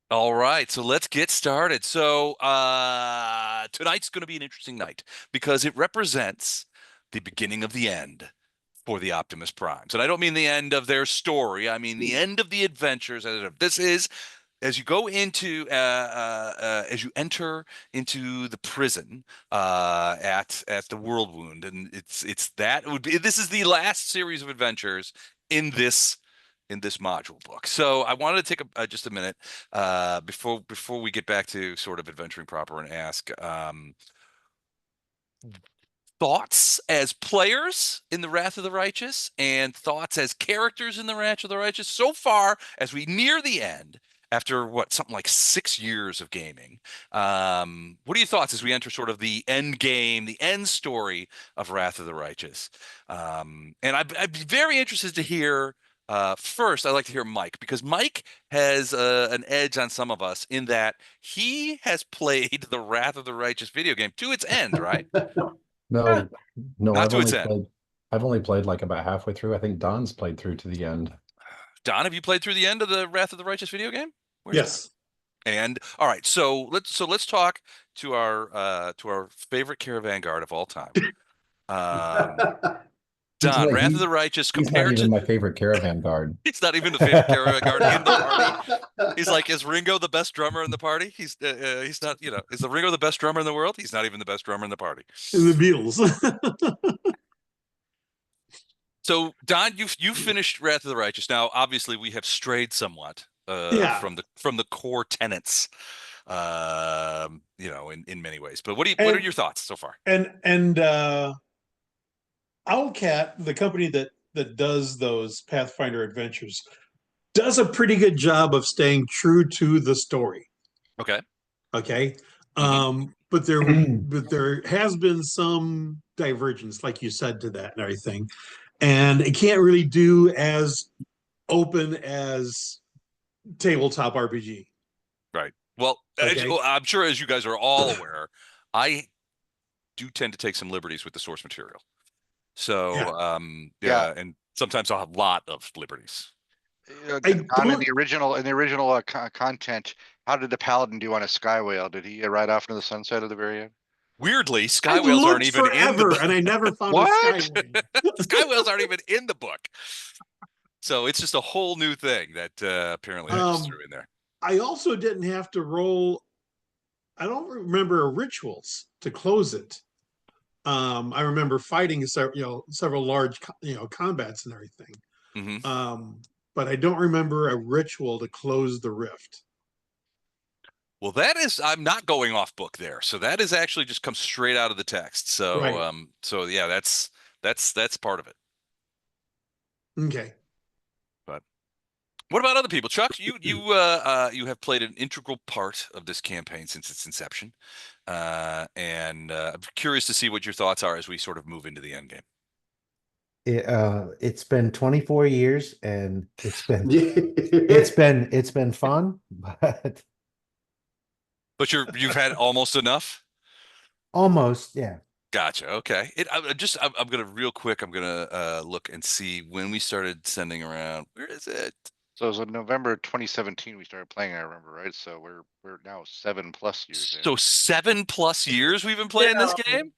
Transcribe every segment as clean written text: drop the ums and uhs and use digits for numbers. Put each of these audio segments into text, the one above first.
All right, so let's get started. So, tonight's going to be an interesting night because it represents the beginning of the end for the Optimus Primes. And I don't mean the end of their story, I mean the end of the adventures. This is as you go into as you enter into the prison at the Worldwound, and it's that it would be this is the last series of adventures in this module book. So I wanted to take just a minute before we get back to sort of adventuring proper and ask thoughts as players in the Wrath of the Righteous and thoughts as characters in the Wrath of the Righteous so far as we near the end after what something like 6 years of gaming. What are your thoughts as we enter sort of the end game, the end story of Wrath of the Righteous? And I'd be very interested to hear. First, I'd like to hear Mike because Mike has an edge on some of us in that he has played the Wrath of the Righteous video game to its end, right? No, no, Not to its end. I've only played like about halfway through. I think Don's played through to the end. Don, have you played through the end of the Wrath of the Righteous video game? Where's Don? Yes. And all right, so let's talk to our favorite caravan guard of all time. Um, He's Don, not Wrath of the Righteous he's not compared even to my favorite caravan guard. he's not even the favorite caravan guard in the party. He's like, is Ringo the best drummer in the party? He's not, is the Ringo the best drummer in the world? He's not even the best drummer in the party. The Beatles. So Don, you've finished Wrath of the Righteous. Now, obviously, we have strayed somewhat Yeah. from the core tenets, in many ways. But what are And your thoughts so far? and Owlcat, the company that does those Pathfinder adventures, does a pretty good job of staying true to the story. Okay. Okay. Hmm. But there has been some divergence, like you said, to that and everything. And it can't really do as open as tabletop RPG. Right. Well, Okay. I'm sure as you guys are all aware, I do tend to take some liberties with the source material. Yeah. So, Yeah, yeah, and sometimes I'll have a lot of liberties. I Don, in don't the original content, how did the Paladin do on a sky whale? Did he ride off into the sunset at the very end? Weirdly, I sky whales aren't looked even in the forever and I never found a What? skyway. sky whales aren't even in the book. So it's just a whole new thing that apparently I just Um, threw in there. I also didn't have to roll. I don't remember rituals to close it. I remember fighting several large combats and everything. Hmm. Um, but I don't remember a ritual to close the rift. Well, that is, I'm not going off book there. So that is actually just comes straight out of the text. So, Right. so yeah, that's part of it. Okay. But what about other people? Chuck, you have played an integral part of this campaign since its inception, and I'm curious to see what your thoughts are as we sort of move into the end game. It's been 24 years and Yeah. it's been fun, but But you've had almost enough. almost, yeah. Gotcha. Okay. I'm gonna real quick. I'm gonna look and see when we started sending around. Where is it? So it was in November 2017 we started playing, I remember, right? So we're now 7+ years in. So 7+ years we've been playing this No, game?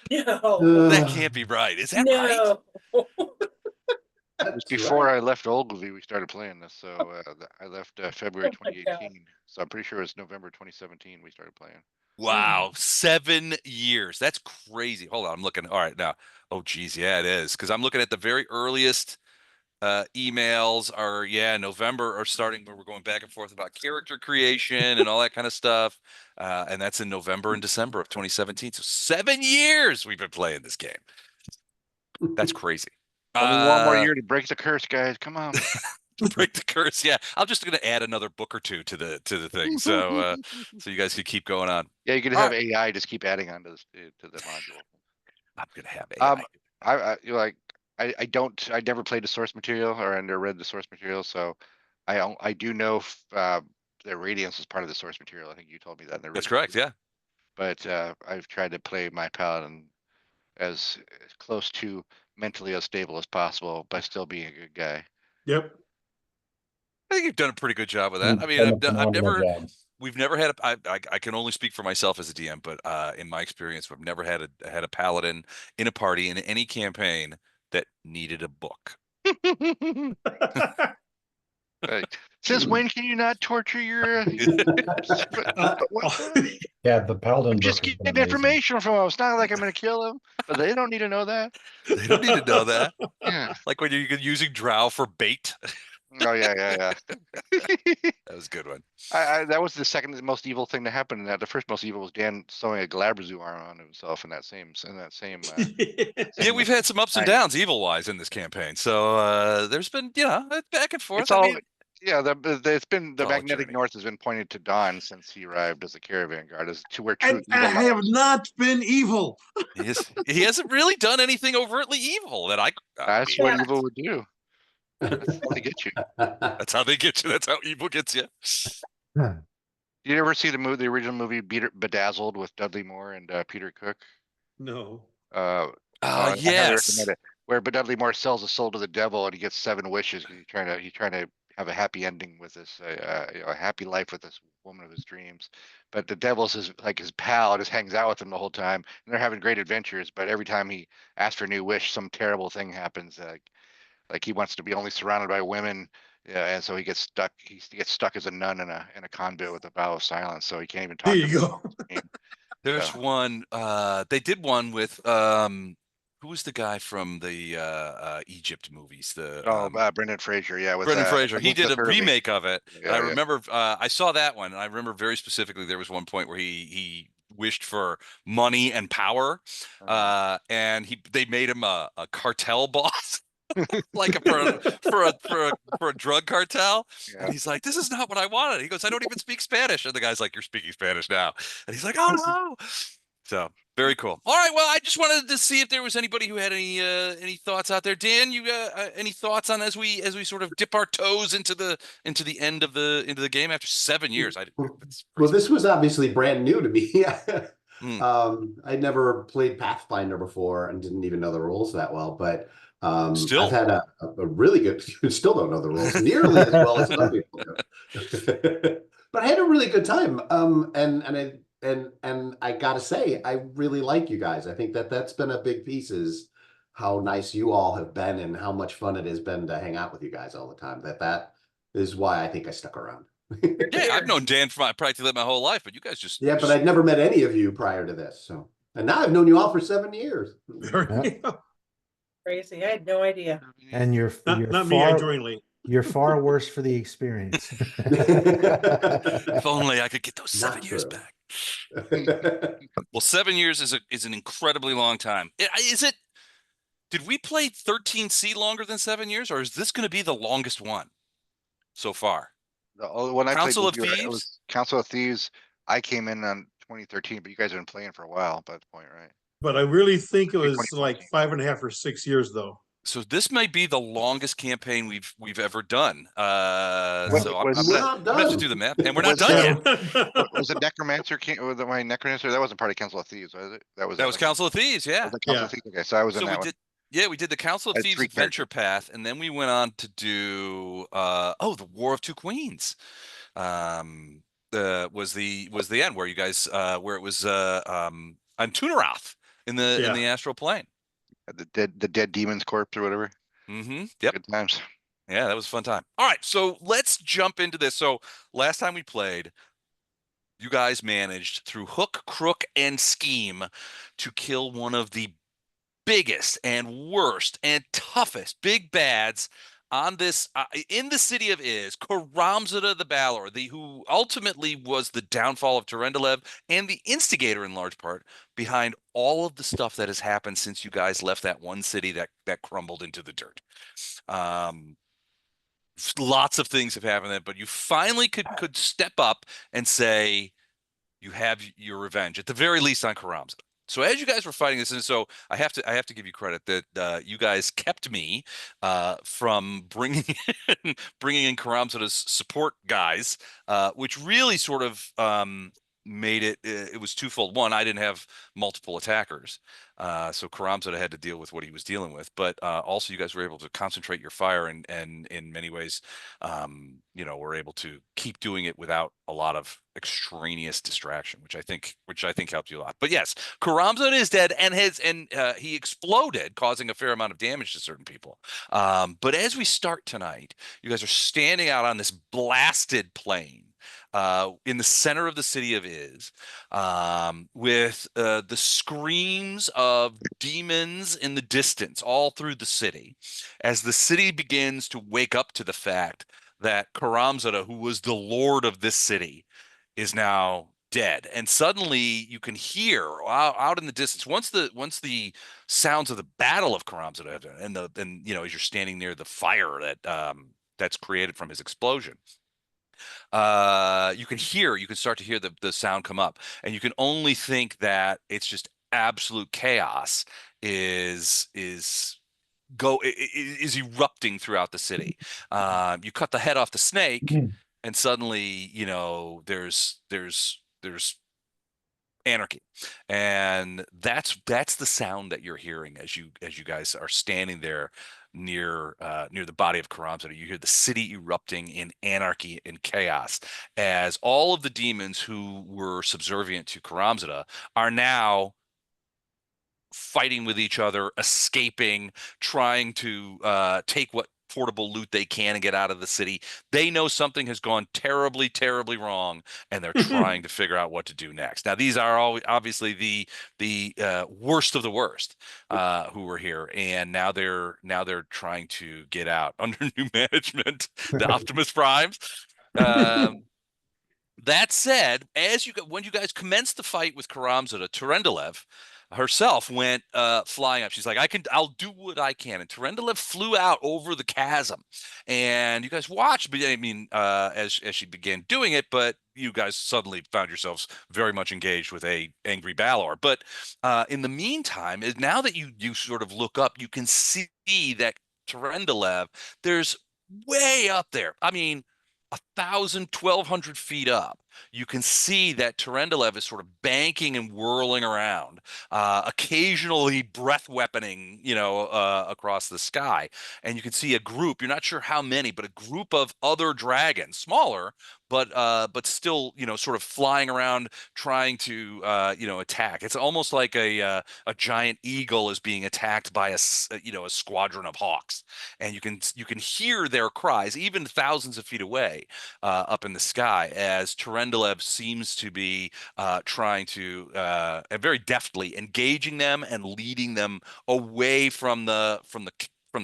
no, That can't be right. Is that right? no. It was That's before right. I left Ogilvy we started playing this. So I left February Oh my God. 2018. So I'm pretty sure it was November 2017 we started playing. Wow, 7 years. That's crazy. Hold on, I'm looking. All right, now. Oh, geez, yeah, it is. Because I'm looking at the very earliest emails are, yeah, November are starting where we're going back and forth about character creation and all that kind of stuff. And that's in November and December of 2017. So 7 years we've been playing this game. That's crazy. Only one more Uh, year to break the curse, guys. Come on. break the curse. Yeah, I'm just gonna add another book or two to the thing. So you guys can keep going on. Yeah, you could All have right. AI just keep adding on to this to the module. I'm gonna have Um, AI. you like I never played the source material or I never read the source material, so I do know the Radiance is part of the source material. I think you told me that in the That's original. correct. Yeah. But I've tried to play my paladin as close to mentally as stable as possible by still being a good guy. Yep. I think you've done a pretty good job with that. I mean, Done a I've phenomenal never, job. we've never had a, I can only speak for myself as a DM, but in my experience, we've never had a paladin in a party in any campaign that needed a book. Right. Since when can you not torture your? Yeah, the Paladin I'm just book has been getting amazing. information from them. It's not like I'm going to kill them, but they don't need to know that. They don't need to know that. Yeah. Like when you're using drow for bait. Oh yeah, yeah, That was a good one. that was the second most evil thing to happen in that. The first most evil was Dan sewing a Glabrezu arm on himself in that same Yeah, we've had some ups and night. downs evil wise in this campaign. So there's been, back and forth. It's I all mean, yeah. It's been the it's all a magnetic journey. north has been pointed to Don since he arrived as a caravan guard, as to where I true evil have lies. not been evil. He hasn't really done anything overtly evil that I That's mean, what evil would do. That's how they get you. that's how they get you. That's how evil gets you. You ever see the original movie Bedazzled with Dudley Moore and Peter Cook? No. I highly Yes. recommend it. Where Dudley Moore sells a soul to the devil and he gets 7 wishes. He's trying to have a happy ending with this, a happy life with this woman of his dreams. But the devil's his pal, just hangs out with him the whole time, and they're having great adventures. But every time he asks for a new wish, some terrible thing happens. Like he wants to be only surrounded by women. Yeah, and so he gets stuck. He gets stuck as a nun in a convent with a vow of silence, so he can't even talk There to you go. them. There's one, they did one with who was the guy from the Egypt movies? The Brendan Fraser, yeah, with Brendan Fraser. He did Elizabeth a Hurley. remake of it. And I Yeah. remember I saw that one, and I remember very specifically there was one point where he wished for money and power. And they made him a cartel boss. Like for a drug cartel. Yeah. And he's like, this is not what I wanted. He goes, I don't even speak Spanish. And the guy's like, you're speaking Spanish now. And he's like, oh no. So very cool. All right. Well, I just wanted to see if there was anybody who had any thoughts out there. Dan, you any thoughts on as we sort of dip our toes into the end of the game after 7 years? Well, this was obviously brand new to me. I'd never played Pathfinder before and didn't even know the rules that well, but Still. I've had a really good, still don't know the rules nearly as well as some people do. But I had a really good time. And I gotta say, I really like you guys. I think that's been a big piece, is how nice you all have been and how much fun it has been to hang out with you guys all the time. That is why I think I stuck around. Yeah, I've known Dan for practically my whole life, but you guys just but I'd never met any of you prior to this. So, and now I've known you all for 7 years. Crazy. I had no idea. And you're Not me. I joined late. You're far worse for the experience. if only I could get those 7 years back. Well, 7 years is an incredibly long time. Is it? Did we play 13C longer than 7 years, or is this going to be the longest one so far? When I Council played of it Thieves? was Council of Thieves. I came in on 2013, but you guys have been playing for a while by the point, right? But I really think it was like 5.5 or 6 years, though. So this might be the longest campaign we've ever done. So I'm gonna have to do the math, and we're not done yet. Was it Necromancer? My Necromancer? That wasn't part of Council of Thieves, was it? That was Council of Thieves, yeah. Council of Thieves. Okay, so I was in that one. We did the Council of Thieves Adventure Path, and then we went on to do the War of Two Queens. Was the end where you guys where it was on Tuneroth in the astral plane. The dead demon's corpse or whatever. Mm-hmm. Yep. Good times. Yeah, that was a fun time. All right, so let's jump into this. So last time we played, you guys managed through hook, crook, and scheme to kill one of the biggest and worst and toughest big bads on this in the city of Iz, Karamzada the Balor, who ultimately was the downfall of Terendelev and the instigator in large part behind all of the stuff that has happened since you guys left that one city that crumbled into the dirt. Lots of things have happened, but you finally could step up and say you have your revenge, at the very least on Karamzada. So as you guys were fighting this, and so I have to give you credit that you guys kept me from bringing in Karamzada's support guys, which really sort of made it, it was twofold. One, I didn't have multiple attackers, so Karamzada had to deal with what he was dealing with. But also, you guys were able to concentrate your fire, and in many ways, you know, were able to keep doing it without a lot of extraneous distraction, which I think helped you a lot. But yes, Karamzada is dead, and he exploded, causing a fair amount of damage to certain people. But as we start tonight, you guys are standing out on this blasted plain in the center of the city of Iz, with the screams of demons in the distance all through the city, as the city begins to wake up to the fact that Karamzada, who was the lord of this city, is now dead. And suddenly you can hear out in the distance, once the sounds of the battle of Karamzada and you know, as you're standing near the fire that that's created from his explosion, you can start to hear the sound come up, and you can only think that it's just absolute chaos is erupting throughout the city. You cut the head off the snake, and suddenly, you know, there's anarchy, and that's the sound that you're hearing as you guys are standing there near near the body of Karamzada. You hear the city erupting in anarchy and chaos, as all of the demons who were subservient to Karamzada are now fighting with each other, escaping, trying to take what portable loot they can and get out of the city. They know something has gone terribly, terribly wrong, and they're trying to figure out what to do next. Now, these are all obviously the worst of the worst who were here, and now they're trying to get out under new management, the Optimist Primes. That said, when you guys commenced the fight with Karamzada, Terendelev herself went flying up. She's like, I'll do what I can. And Terendelev flew out over the chasm, and you guys watched. But I mean, as she began doing it, but you guys suddenly found yourselves very much engaged with a angry Balor. But in the meantime, now that you sort of look up, you can see that Terendelev, there's way up there. I mean, 1,200 feet up, you can see that Terendelev is sort of banking and whirling around, occasionally breath weaponing, you know, across the sky. And you can see a group, you're not sure how many, but a group of other dragons, smaller, but still, you know, sort of flying around, trying to, you know, attack. It's almost like a giant eagle is being attacked by a squadron of hawks, and you can hear their cries even thousands of feet away, up in the sky, as Terendelev seems to be trying to very deftly engaging them and leading them away from the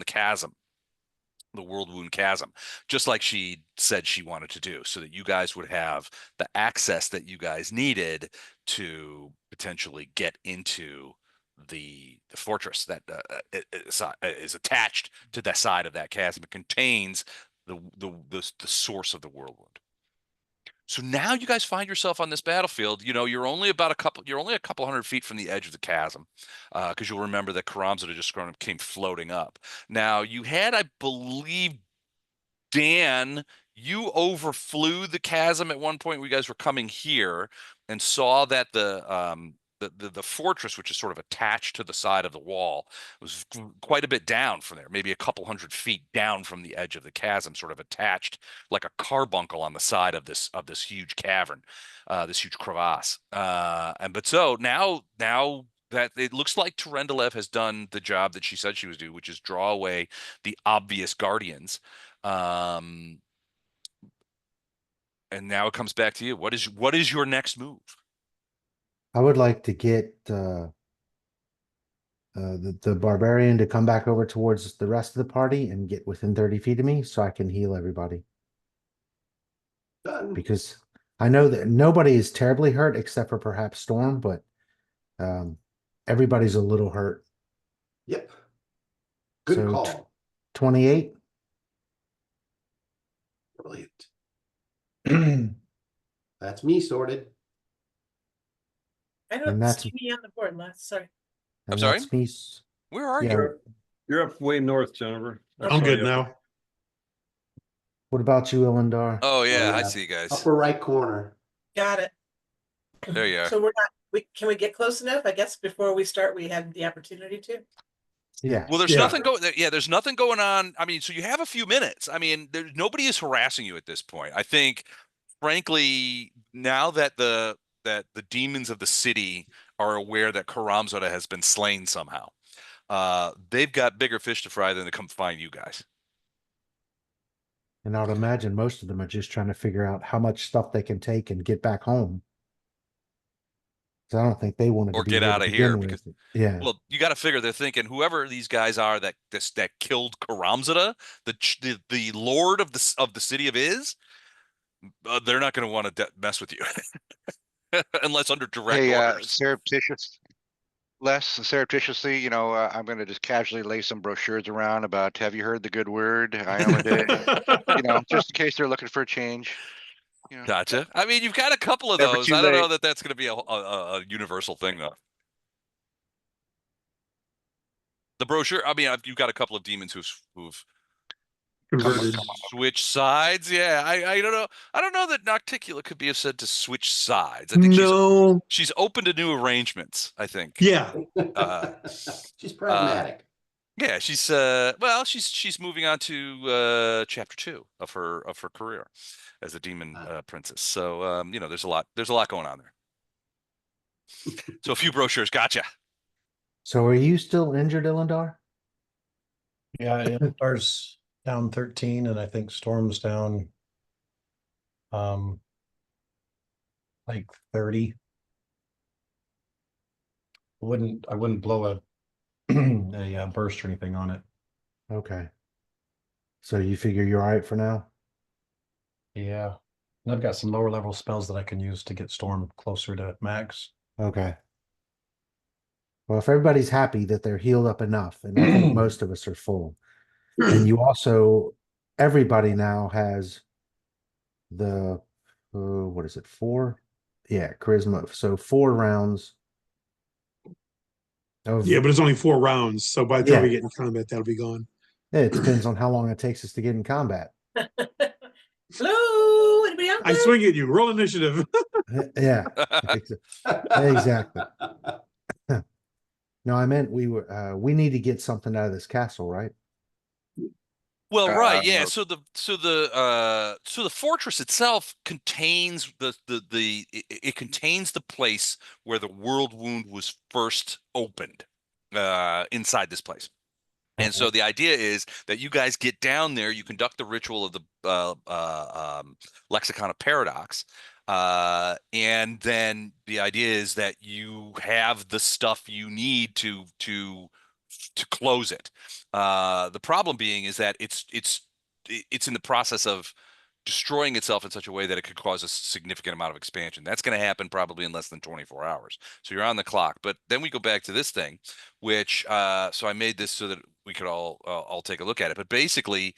chasm, the Worldwound chasm, just like she said she wanted to do, so that you guys would have the access that you guys needed to potentially get into the fortress that is attached to the side of that chasm. It contains the source of the Worldwound. So now you guys find yourself on this battlefield. You know, you're only a couple hundred feet from the edge of the chasm, because you'll remember that Karamzada just came floating up. Now you had, I believe, Dan, you overflew the chasm at one point. You guys were coming here and saw that the fortress, which is sort of attached to the side of the wall, was quite a bit down from there, maybe a couple hundred feet down from the edge of the chasm, sort of attached like a carbuncle on the side of this huge cavern, this huge crevasse. But so now that it looks like Terendelev has done the job that she said she was doing, which is draw away the obvious guardians. And now it comes back to you. What is your next move? I would like to get the barbarian to come back over towards the rest of the party and get within 30 feet of me so I can heal everybody. Done. Because I know that nobody is terribly hurt except for perhaps Storm, but everybody's a little hurt. Yep. Good So, call. 28. Brilliant. That's me sorted. I And don't that's- see me on the board, Les. Sorry. And I'm sorry? that's me. Where are Yeah. you? You're up way north, Jennifer. I I'm saw good you up now. What about you, Illendar? Oh yeah, I yeah. see you guys. Upper right corner. Got it. There you are. So we're not, can we get close enough? I guess before we start, we have the opportunity to. Yeah. Well, there's Yeah. nothing going. Yeah, there's nothing going on. I mean, so you have a few minutes. I mean, nobody is harassing you at this point. I think, frankly, now that the demons of the city are aware that Karamzada has been slain somehow, they've got bigger fish to fry than to come find you guys. And I would imagine most of them are just trying to figure out how much stuff they can take and get back home. So I don't think they wanted Or to be get here out to of here begin because, with. Yeah. well, you got to figure they're thinking whoever these guys are that killed Karamzada, the lord of the city of Iz, they're not going to want to mess with you unless under direct Hey, orders. surreptitiously, I'm gonna just casually lay some brochures around about, have you heard the good word? I am a day, just in case they're looking for a change. Gotcha. I mean, you've got a couple of Never those. too I don't know late. that that's going to be a universal thing, though. The brochure. I mean, you've got a couple of demons who've Converted. switched sides. Yeah, I don't know. I don't know that Nocticula could be said to switch sides. I think No. she's open to new arrangements. I think. Yeah. She's pragmatic. Yeah, she's moving on to chapter 2 of her career as a demon princess. So there's a lot going on there. So a few brochures, gotcha. So are you still injured, Illendar? Yeah, Ildar's down 13, and I think Storm's down like 30. I wouldn't blow a a burst or anything on it. Okay. So you figure you're all right for now? Yeah. And I've got some lower level spells that I can use to get Storm closer to max. Okay. Well, if everybody's happy that they're healed up enough, and I think most of us are full, and you also, everybody now has the, what is it, 4? Yeah, charisma. So 4 rounds of, Yeah, but it's only 4 rounds. So by the time Yeah. we get in combat, that'll be gone. it depends on how long it takes us to get in combat. Hello, anybody out I there? swing at you. Roll initiative. Yeah, exactly. No, I meant we need to get something out of this castle, right? Well, right, yeah. no. So the fortress itself contains it contains the place where the Worldwound was first opened inside this place. And so the idea is that you guys get down there, you conduct the ritual of the Lexicon of Paradox, and then the idea is that you have the stuff you need to close it. The problem being is that it's in the process of destroying itself in such a way that it could cause a significant amount of expansion. That's going to happen probably in less than 24 hours. So you're on the clock. But then we go back to this thing, which so I made this so that we could all take a look at it. But basically,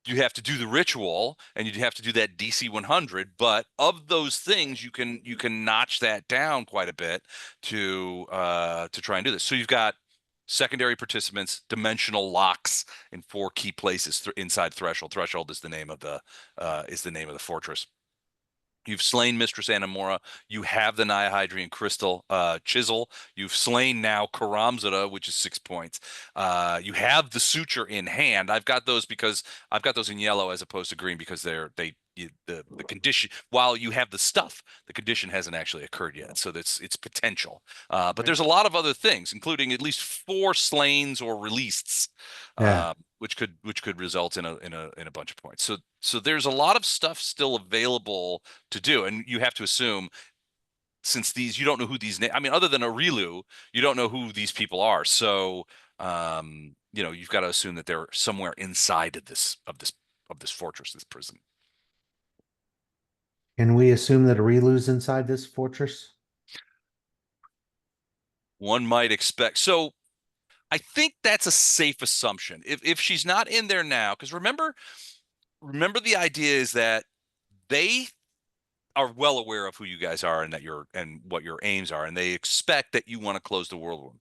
you have to do the ritual and you have to do that DC 100. But of those things, you can notch that down quite a bit to try and do this. So you've got secondary participants, dimensional locks in 4 key places inside Threshold. Threshold is the name of the fortress. You've slain Mistress Anamora. You have the Nihydrian Crystal Chisel. You've slain now Karamzada, which is 6 points. You have the Suture in hand. I've got those in yellow as opposed to green because the condition. While you have the stuff, the condition hasn't actually occurred yet, so it's potential. But there's a lot of other things, including at least 4 slains or released, Yeah. which could result in a bunch of points. So there's a lot of stuff still available to do, and you have to assume, since you don't know who these I mean, other than Arilu, you don't know who these people are. So you've got to assume that they're somewhere inside of this fortress, this prison. Can we assume that Arilu's inside this fortress? One might expect. So I think that's a safe assumption. If she's not in there now, because remember the idea is that they are well aware of who you guys are and what your aims are, and they expect that you want to close the Worldwound.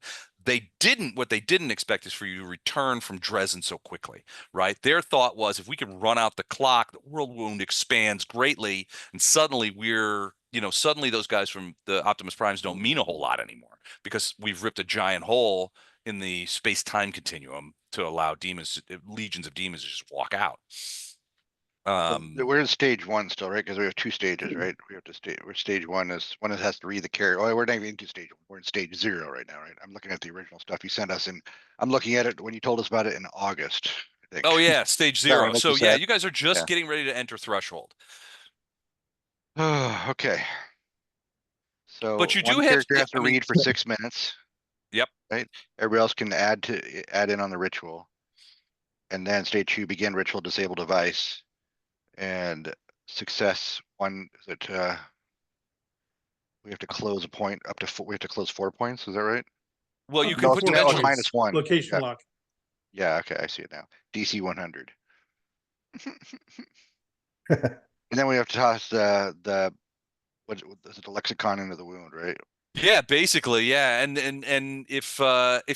What they didn't expect is for you to return from Dresden so quickly, right? Their thought was, if we can run out the clock, the Worldwound expands greatly, and suddenly we're suddenly those guys from the Optimus Primes don't mean a whole lot anymore because we've ripped a giant hole in the space-time continuum to allow legions of demons to just walk out. We're in stage one still, right? Because we have two stages, right? We have to we're stage one is one that has to read the carrier. Oh, we're not even into stage one. We're in stage 0 right now, right? I'm looking at the original stuff you sent us, and I'm looking at it when you told us about it in August, I think. Oh yeah, stage Yeah, 0. like So you yeah, said. you guys are just Yeah. getting ready to enter threshold. Okay. So But you do one have, character has to I mean, read for 6 minutes. Yep. Right. Everybody else can add in on the ritual. And then stage 2, begin ritual, disable device. And success one is it we have to close a point up to 4, we have to close 4 points, is that right? Well, you Up can to put 4 dimensional. points. -1. Location Yeah. lock. Yeah, okay, I see it now. DC 100. And then we have to toss what is it, the lexicon into the wound, right? Yeah, basically, yeah. And if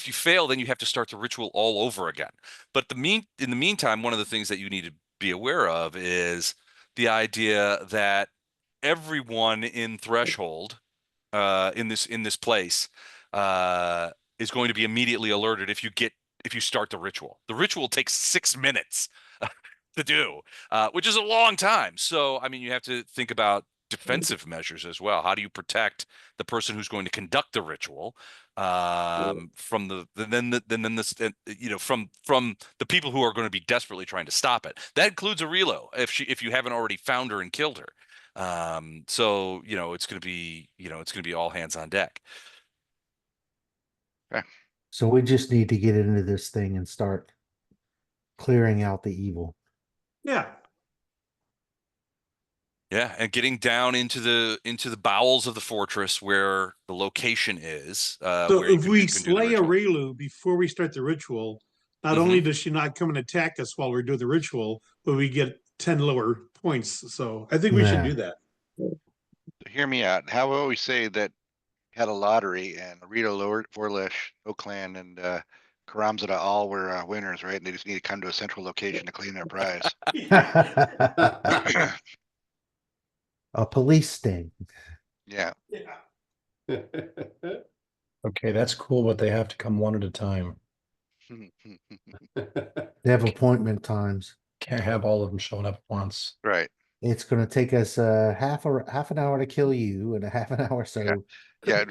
you fail, then you have to start the ritual all over again. But in the meantime, one of the things that you need to be aware of is the idea that everyone in threshold in this place is going to be immediately alerted if you start the ritual. The ritual takes 6 minutes to do, which is a long time. So, I mean, you have to think about defensive measures as well. How do you protect the person who's going to conduct the ritual from from the people who are going to be desperately trying to stop it? That includes a Relo if you haven't already found her and killed her. So it's going to be all hands on deck. So we just need to get into this thing and start clearing out the evil. Yeah. Yeah, and getting down into the bowels of the fortress where the location is. So where you if can, we you can do the slay a ritual. Relu before we start the ritual, not Mhm. only does she not come and attack us while we're doing the ritual, but we get 10 lower points. So I think we should Yeah. do that. Hear me out. How about we say that had a lottery and Rito, Vorlish, Oakland, and Karamzada all were winners, right? And they just need to come to a central location to claim their prize. A police sting. Yeah. Yeah. Okay, that's cool, but they have to come one at a time. They have appointment times. Can't have all of them showing up at once. Right. It's going to take us half an hour to kill you and a half an hour. So Yeah.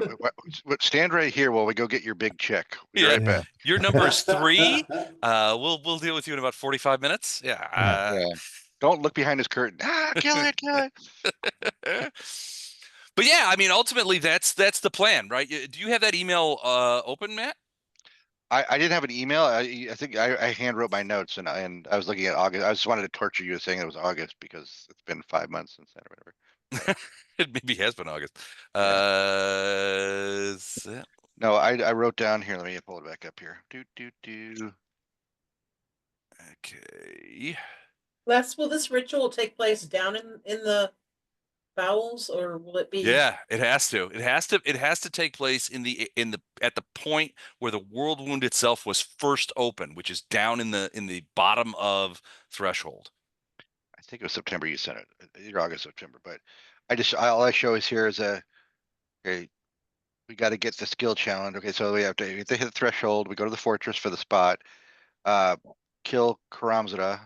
Stand right here while we go get your big check. Be Yeah. right back. Your number is 3. We'll deal with you in about 45 minutes. Yeah. Yeah. Don't look behind his curtain. Kill it, kill it. But yeah, I mean, ultimately, that's the plan, right? Do you have that email open, Matt? I didn't have an email. I think I hand wrote my notes and I was looking at August. I just wanted to torture you saying it was August because it's been 5 months since then or whatever. It maybe has been August. No, I wrote down here. Let me pull it back up here. Okay. Les, will this ritual take place down in the bowels, or will it be? Yeah, it has to. It has to take place at the point where the world wound itself was first open, which is down in the bottom of threshold. I think it was September you sent it, either August, September, but all I show is here is okay, we got to get the skill challenge. Okay, so we have to hit the threshold. We go to the fortress for the spot, kill Karamzada,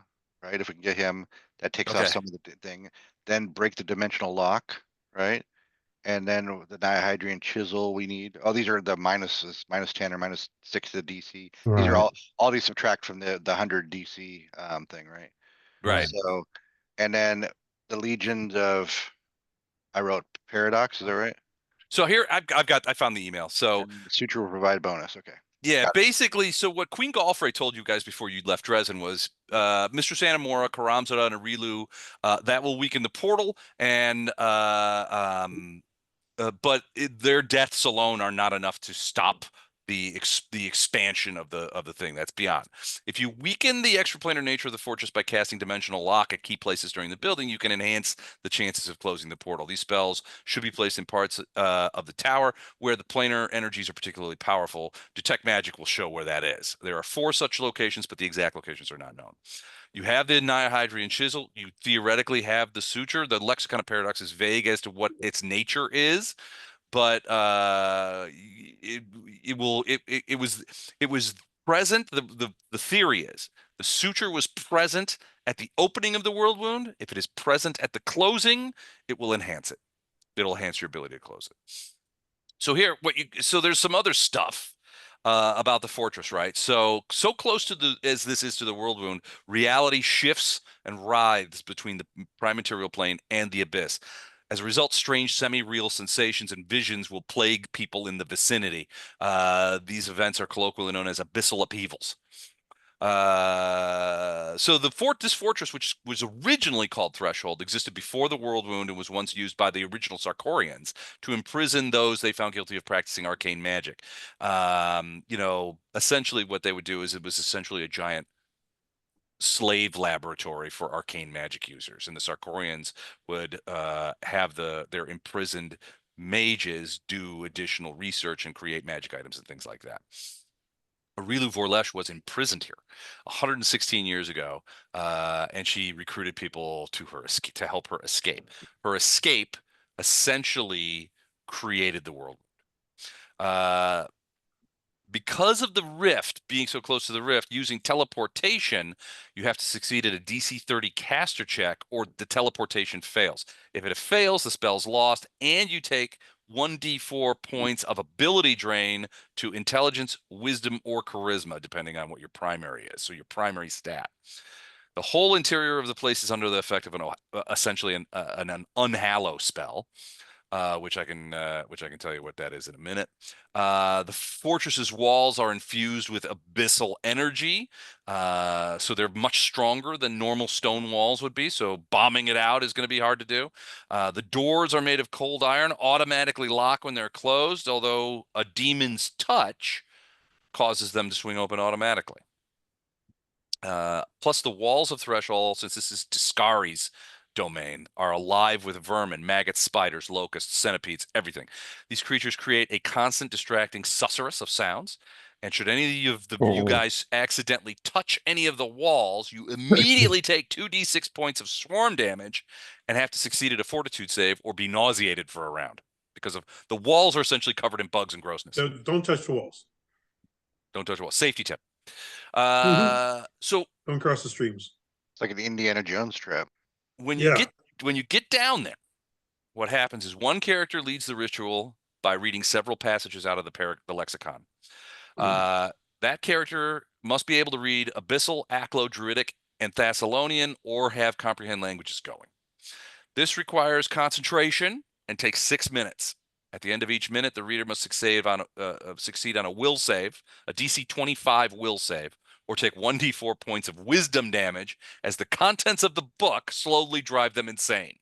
right? If we can get him, that takes off some of the thing. Then break the dimensional lock, right? And then the Nihydrian chisel we need. Oh, these are the minuses, -10 or -6 to the DC. These are Right. all these subtract from the 100 DC thing, right? Right. So, and then the legions of, I wrote paradox, is that right? So here I found the email. So And the suture will provide bonus. Okay. yeah, Got it. basically, so what Queen Galfrey told you guys before you left Dresden was Mr. Santamora, Karamzada, and Arilu, that will weaken the portal, and but their deaths alone are not enough to stop the expansion of the thing. That's beyond. If you weaken the extraplanar nature of the fortress by casting dimensional lock at key places during the building, you can enhance the chances of closing the portal. These spells should be placed in parts of the tower where the planar energies are particularly powerful. Detect magic will show where that is. There are 4 such locations, but the exact locations are not known. You have the Nihydrian chisel. You theoretically have the suture. The lexicon of paradox is vague as to what its nature is, but it was present. The theory is the suture was present at the opening of the world wound. If it is present at the closing, it will enhance it. It'll enhance your ability to close it. So here, so there's some other stuff about the fortress, right? So close to as this is to the world wound, reality shifts and writhes between the prime material plane and the abyss. As a result, strange semi-real sensations and visions will plague people in the vicinity. These events are colloquially known as abyssal upheavals. So this fortress, which was originally called Threshold, existed before the World Wound and was once used by the original Sarkorians to imprison those they found guilty of practicing arcane magic. Essentially what they would do is it was essentially a giant slave laboratory for arcane magic users, and the Sarkorians would have their imprisoned mages do additional research and create magic items and things like that. Arilu Vorlesh was imprisoned here 116 years ago, and she recruited people to help her escape. Her escape essentially created the world. Because of the rift being so close to the rift, using teleportation, you have to succeed at a DC 30 caster check or the teleportation fails. If it fails, the spell's lost, and you take 1d4 points of ability drain to intelligence, wisdom, or charisma, depending on what your primary is. So your primary stat. The whole interior of the place is under the effect of essentially an unhallow spell. Which I can tell you what that is in a minute. The fortress's walls are infused with abyssal energy, so they're much stronger than normal stone walls would be. So bombing it out is going to be hard to do. The doors are made of cold iron, automatically lock when they're closed, although a demon's touch causes them to swing open automatically. Plus, the walls of Threshold, since this is Deskari's domain, are alive with vermin, maggots, spiders, locusts, centipedes, everything. These creatures create a constant distracting susurrus of sounds, and should any of you guys accidentally touch any of the walls, you immediately take 2d6 points of swarm damage and have to succeed at a fortitude save or be nauseated for a round, because of the walls are essentially covered in bugs and grossness. Don't touch the walls. Don't touch the walls. Safety tip. So don't cross the streams. It's like an Indiana Jones trap. When you get down there, what happens is one character leads the ritual by reading several passages out of the lexicon. That character must be able to read Abyssal, Aklo, Druidic, and Thessalonian, or have comprehend languages going. This requires concentration and takes 6 minutes. At the end of each minute, the reader must succeed on a will save, a DC 25 will save, or take 1d4 points of wisdom damage as the contents of the book slowly drive them insane.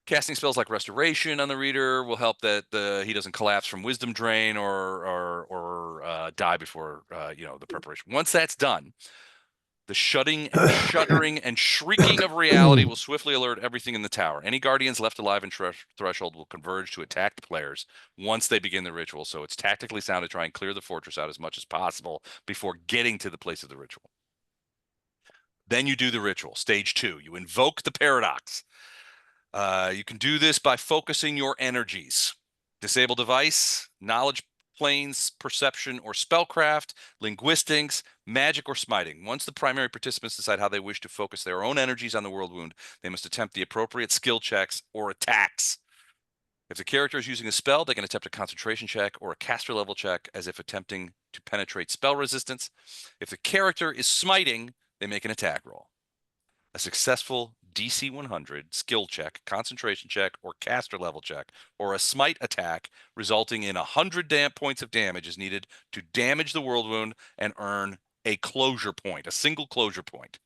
Casting spells like Restoration on the reader will help that he doesn't collapse from wisdom drain or die before the preparation. Once that's done, the shuddering and shrieking of reality will swiftly alert everything in the tower. Any guardians left alive in Threshold will converge to attack the players once they begin the ritual. So it's tactically sound to try and clear the fortress out as much as possible before getting to the place of the ritual. Then you do the ritual. Stage 2. You invoke the paradox. You can do this by focusing your energies. Disable device, knowledge planes, perception or spellcraft, linguistics, magic or smiting. Once the primary participants decide how they wish to focus their own energies on the world wound, they must attempt the appropriate skill checks or attacks. If the character is using a spell, they can attempt a concentration check or a caster level check as if attempting to penetrate spell resistance. If the character is smiting, they make an attack roll. A successful DC 100 skill check, concentration check, or caster level check, or a smite attack resulting in 100 points of damage is needed to damage the world wound and earn a closure point, a single closure point.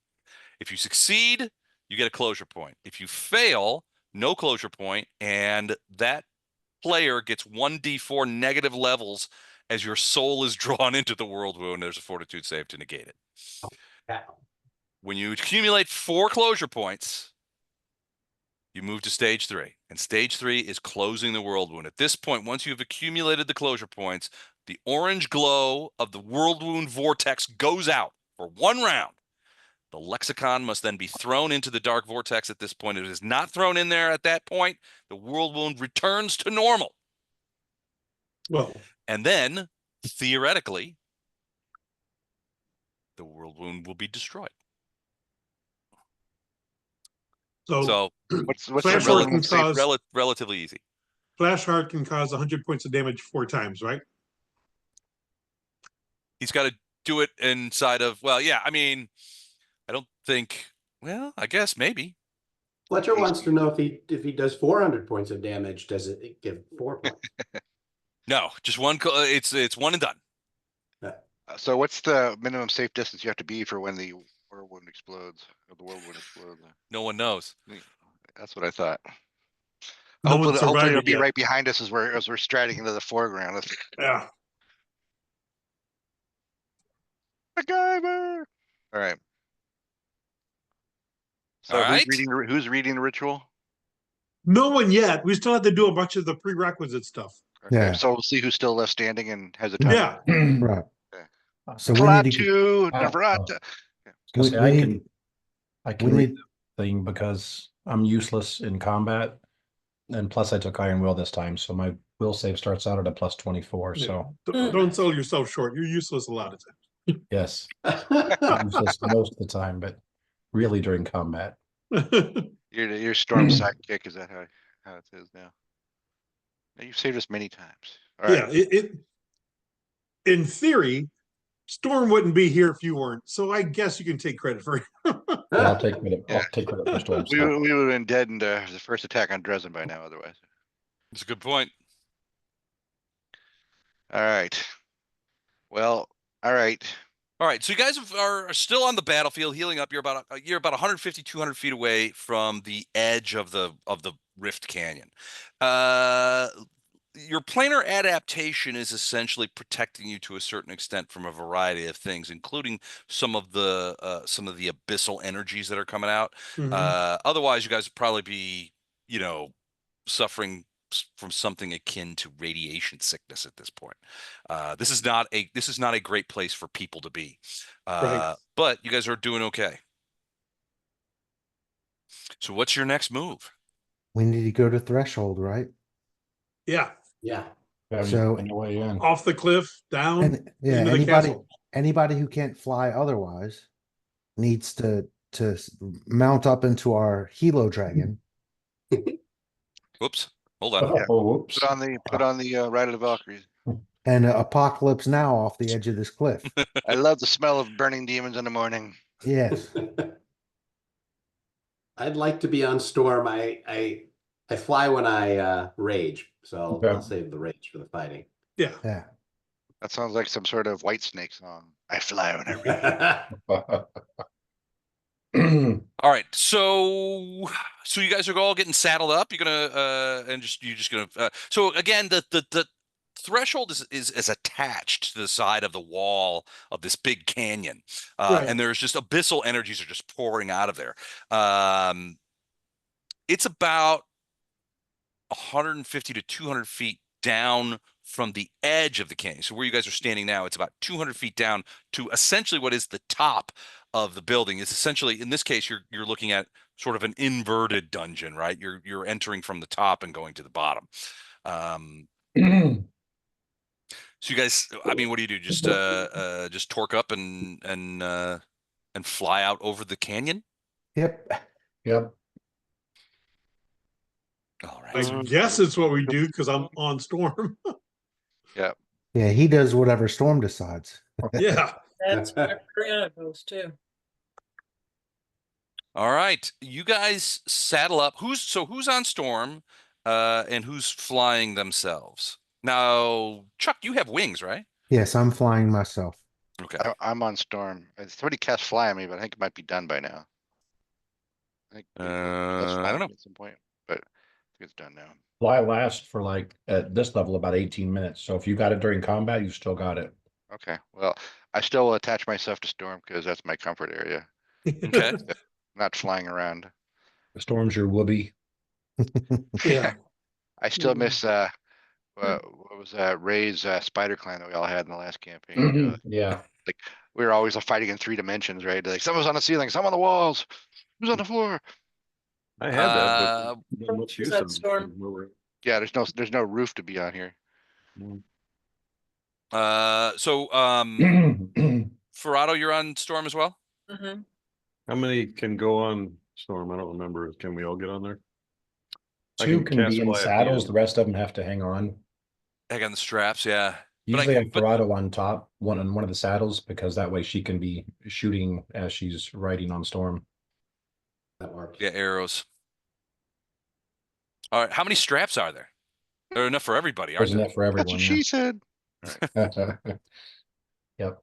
If you succeed, you get a closure point. If you fail, no closure point, and that player gets 1d4 negative levels as your soul is drawn into the world wound. There's a fortitude save to negate it. When you accumulate 4 closure points, you move to stage 3. And stage 3 is closing the world wound. At this point, once you've accumulated the closure points, the orange glow of the world wound vortex goes out for 1 round. The lexicon must then be thrown into the dark vortex at this point. If it is not thrown in there at that point, the world wound returns to normal. Well, And then, theoretically, the world wound will be destroyed. so What's the Flash Heart minimum can safe? cause Relatively easy. Flash Heart can cause 100 points of damage 4 times, right? He's got to do it inside of, well, yeah, I mean, I don't think, well, I guess maybe. Fletcher wants to know if he does 400 points of damage, does it give 4 points? No, just one. It's one and done. So what's the minimum safe distance you have to be for when the whirlwind explodes, or the whirlwind explodes? No one knows. That's what I thought. No one Hopefully survived it'll it be yet. right behind us as we're striding into the foreground. Yeah. MacGyver! All right. So All right. who's reading the ritual? No one yet. We still have to do a bunch of the prerequisite stuff. Okay, Yeah. so we'll see who's still left standing and has a time. Yeah. Right. Okay. So we need to. Klaatu, Ah, Navrata. We, See, we need. I We can read need. the thing because I'm useless in combat. And plus I took Iron Will this time, so my will save starts out at a plus 24. So Don't sell yourself short. You're useless a lot of yes, I'm useless most of the time, but really during combat. times. Your storm sidekick, is that how it is now? Now, you've saved us many times. All right. Yeah, in theory, Storm wouldn't be here if you weren't. So I guess you can take credit for it. Yeah, I'll take credit. Yeah. I'll take credit for Storm We stuff. would have been dead in the first attack on Dresden by now, otherwise. It's a good point. All right. Well, all right. All right, so you guys are still on the battlefield, healing up. You're about 150, 200 feet away from the edge of the Rift Canyon. Your planar adaptation is essentially protecting you to a certain extent from a variety of things, including some of the abyssal energies that are coming out. Otherwise, you guys would probably be, suffering from something akin to radiation sickness at this point. This is not a great place for people to be. Right. But you guys are doing okay. So what's your next move? We need to go to threshold, right? Yeah. Yeah. So- on the way in. Off the cliff, down And yeah, into the anybody castle. anybody who can't fly otherwise needs to mount up into our Helo Dragon. Whoops. Hold on. Oh, whoops. Put on the Ride of the Valkyries. And Apocalypse Now off the edge of this cliff. I love the smell of burning demons in the morning. Yes. I'd like to be on Storm. I fly when I rage, so Okay. I'll save the rage for the fighting. Yeah. Yeah. That sounds like some sort of White Snake song. I fly when I read. All right, so you guys are all getting saddled up. You're gonna so again, the threshold is attached to the side of the wall of this big canyon, Right. and there's just abyssal energies are just pouring out of there. It's about 150 to 200 feet down from the edge of the canyon. So where you guys are standing now, it's about 200 feet down to essentially what is the top of the building. It's essentially, in this case, you're looking at sort of an inverted dungeon, right? You're entering from the top and going to the bottom. So you guys, I mean, what do you do? Just torque up and fly out over the canyon? Yep. Yep. All I right. guess it's what we do because I'm on Storm. Yeah, he does whatever Storm decides. Yeah. That's where Brianna goes too. All right. You guys saddle up. Who's on Storm, and who's flying themselves? Now, Chuck, you have wings, right? Yes, I'm flying myself. Okay. I'm on Storm. Somebody cast Fly on me, but I think it might be done by now. I think I don't know. at some point, but I think it's done now. Fly lasts for like at this level about 18 minutes. So if you got it during combat, you still got it. Okay, well, I still will attach myself to Storm because that's my comfort area. Okay. Not flying around. The storm's your whoopee. Yeah. I still miss what was Ray's spider clan that we all had in the last campaign. Yeah. Like we were always fighting in 3 dimensions, right? Like someone's on the ceiling, some on the walls, who's on the floor? I had that, but Uh, not much use that of storm? Yeah, there's no roof to be on here. so Ferrado, you're on Storm as well? Mm-hmm. How many can go on Storm? I don't remember. Can we all get on there? I Two can can be cast in fly at the saddles. end. The rest of them have to hang on. Heck on the straps, yeah. Usually I have Ferrado on top, one on one of the saddles, because that way she can be shooting as she's riding on Storm. That works. Yeah, arrows. All right, how many straps are there? There are enough for everybody, aren't There's there? enough for That's everyone. what she said. Yep.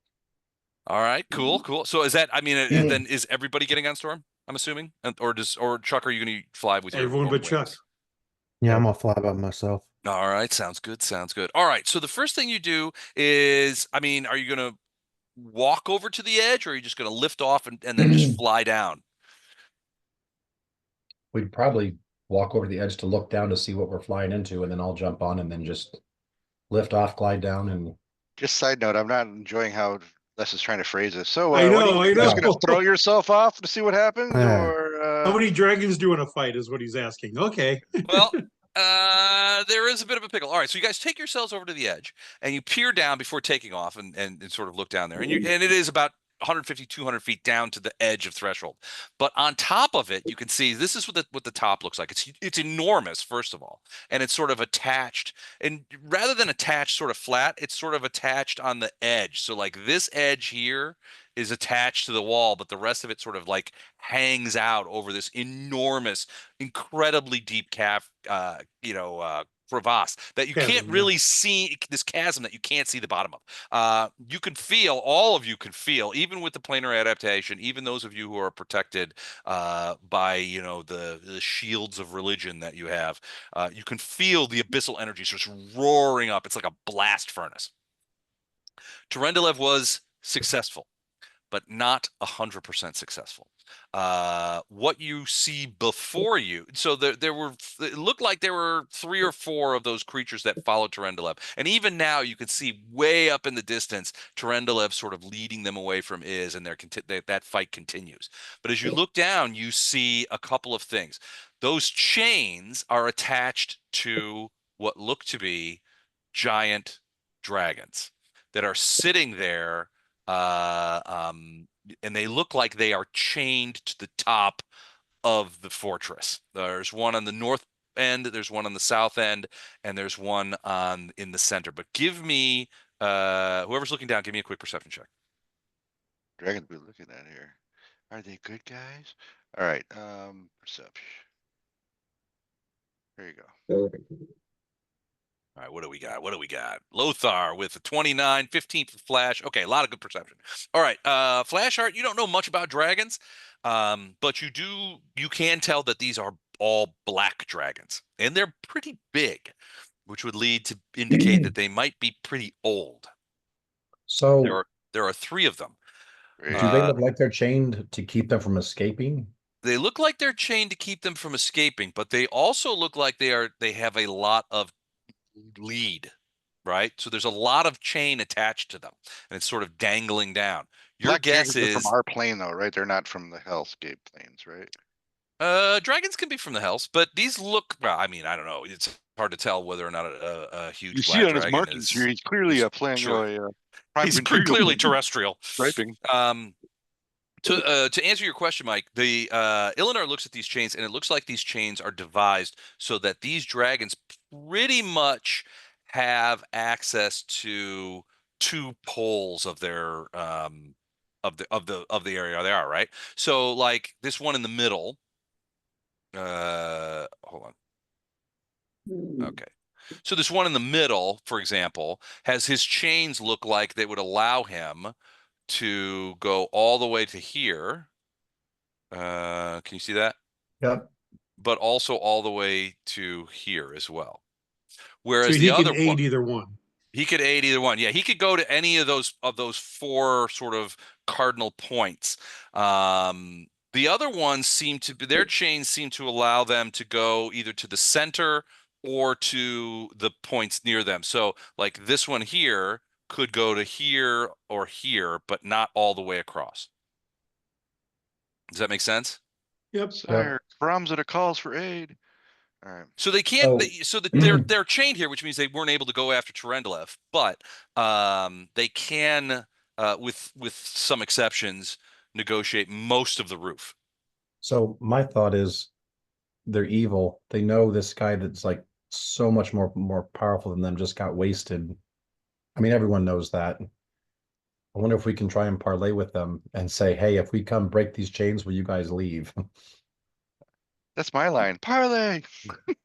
All right, cool. So is that? I mean, then is everybody getting on Storm? I'm assuming, or Chuck, are you going to fly with your Everyone own but Chuck. wings? Yeah, I'm gonna fly by myself. All right, sounds good. All right, so the first thing you do is, I mean, are you going to walk over to the edge, or are you just going to lift off and then just fly down? We'd probably walk over the edge to look down to see what we're flying into, and then I'll jump on and then just lift off, glide down, and Just side note, I'm not enjoying how Les is trying to phrase this. So I what are know, you I just gonna know. throw yourself off to see what happens, Yeah. or How many dragons do in a fight is what he's asking. Okay. Well, there is a bit of a pickle. All right, so you guys take yourselves over to the edge and you peer down before taking off and sort of look down there. And it is about 150, 200 feet down to the edge of threshold. But on top of it, you can see this is what the top looks like. It's enormous, first of all, and it's sort of attached. And rather than attached sort of flat, it's sort of attached on the edge. So like this edge here is attached to the wall, but the rest of it sort of like hangs out over this enormous, incredibly deep crevasse that you can't Chasm, yeah. really see, this chasm that you can't see the bottom of. You can feel, all of you can feel, even with the planar adaptation, even those of you who are protected by the shields of religion that you have, you can feel the abyssal energy just roaring up. It's like a blast furnace. Terendelev was successful, but not 100% successful. What you see before you, so it looked like there were 3 or 4 of those creatures that followed Terendelev. And even now you can see way up in the distance, Terendelev sort of leading them away from Iz, and that fight continues. But as you look down, you see a couple of things. Those chains are attached to what look to be giant dragons that are sitting there, and they look like they are chained to the top of the fortress. There's one on the north end, there's one on the south end, and there's one in the center. But give me, whoever's looking down, give me a quick perception check. dragons we're looking at here? Are they good guys? All right, perception. There you go. All right, what do we got? Lothar with a 29, 15 for Flash. Okay, a lot of good perception. All right, Flash Art, you don't know much about dragons, but you can tell that these are all black dragons, and they're pretty big, which would lead to indicate that they might be pretty old. so There are 3 of them. Great. do they look like they're chained to keep them from escaping? They look like they're chained to keep them from escaping, but they also look like they have a lot of lead, right? So there's a lot of chain attached to them, and it's sort of dangling down. Your Black guess dragons are is from our plane though, right? They're not from the Hellscape planes, right? dragons can be from the Hells, but these look, well, I mean, I don't know. It's hard to tell whether or not a huge You see black on his dragon markings is. here, he's clearly playing sure. a prime He's material clearly terrestrial. striping. To answer your question, Mike, the Ilinar looks at these chains, and it looks like these chains are devised so that these dragons pretty much have access to 2 poles of their of the area they are, right? So like this one in the middle, hold on. Okay. So this one in the middle, for example, has his chains look like they would allow him to go all the way to here. Can you see that? Yep. But also all the way to here as well. So Whereas he the can other aid one, either one. he could aid either one. Yeah, he could go to any of those 4 sort of cardinal points. The other ones seem to be, their chains seem to allow them to go either to the center or to the points near them. So like this one here could go to here or here, but not all the way across. Does that make sense? Yep. Sire, crumbs at a calls for aid. All right. So they can't. So- So that they're chained here, which means they weren't able to go after Terendelev, but they can, with some exceptions, negotiate most of the roof. So my thought is they're evil. They know this guy that's like so much more powerful than them just got wasted. I mean, everyone knows that. I wonder if we can try and parlay with them and say, hey, if we come break these chains, will you guys leave? That's my line. Parlay.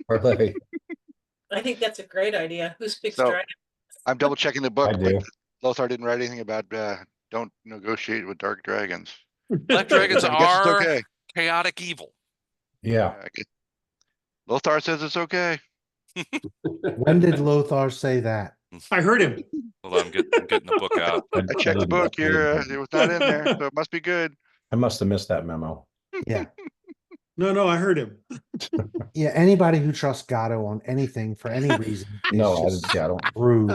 Parlay. I think that's a great idea. Who speaks So- dragon? I'm double checking the book, I but do. Lothar didn't write anything about don't negotiate with dark dragons. Black dragons I guess it's are okay. chaotic evil. Yeah. I guess- Lothar says it's okay. When did Lothar say that? I heard him. Hold on, I'm getting the book out. I checked the book here. It was not in there, so it must be good. I must have missed that memo. Yeah. No, I heard him. Yeah, anybody who trusts Gato on anything for any reason is No, just I don't. rude.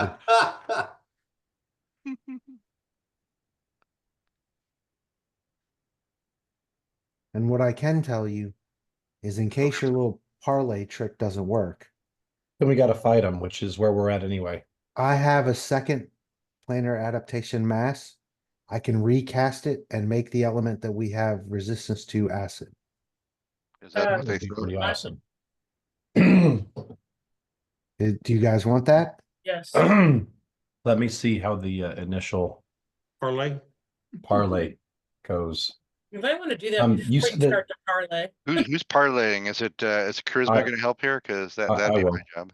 And what I can tell you is in case your little parlay trick doesn't work, Then we got to fight them, which is where we're at anyway. I have a second planar adaptation mass. I can recast it and make the element that we have resistance to acid. Is that what That they would be throw? pretty awesome. Do you guys want that? Yes. Let me see how the initial Parlay. parlay goes. You might want to do that You before you said that start to parlay. Who's parlaying? Is charisma I- going to help here? Because that'd I be will. my job.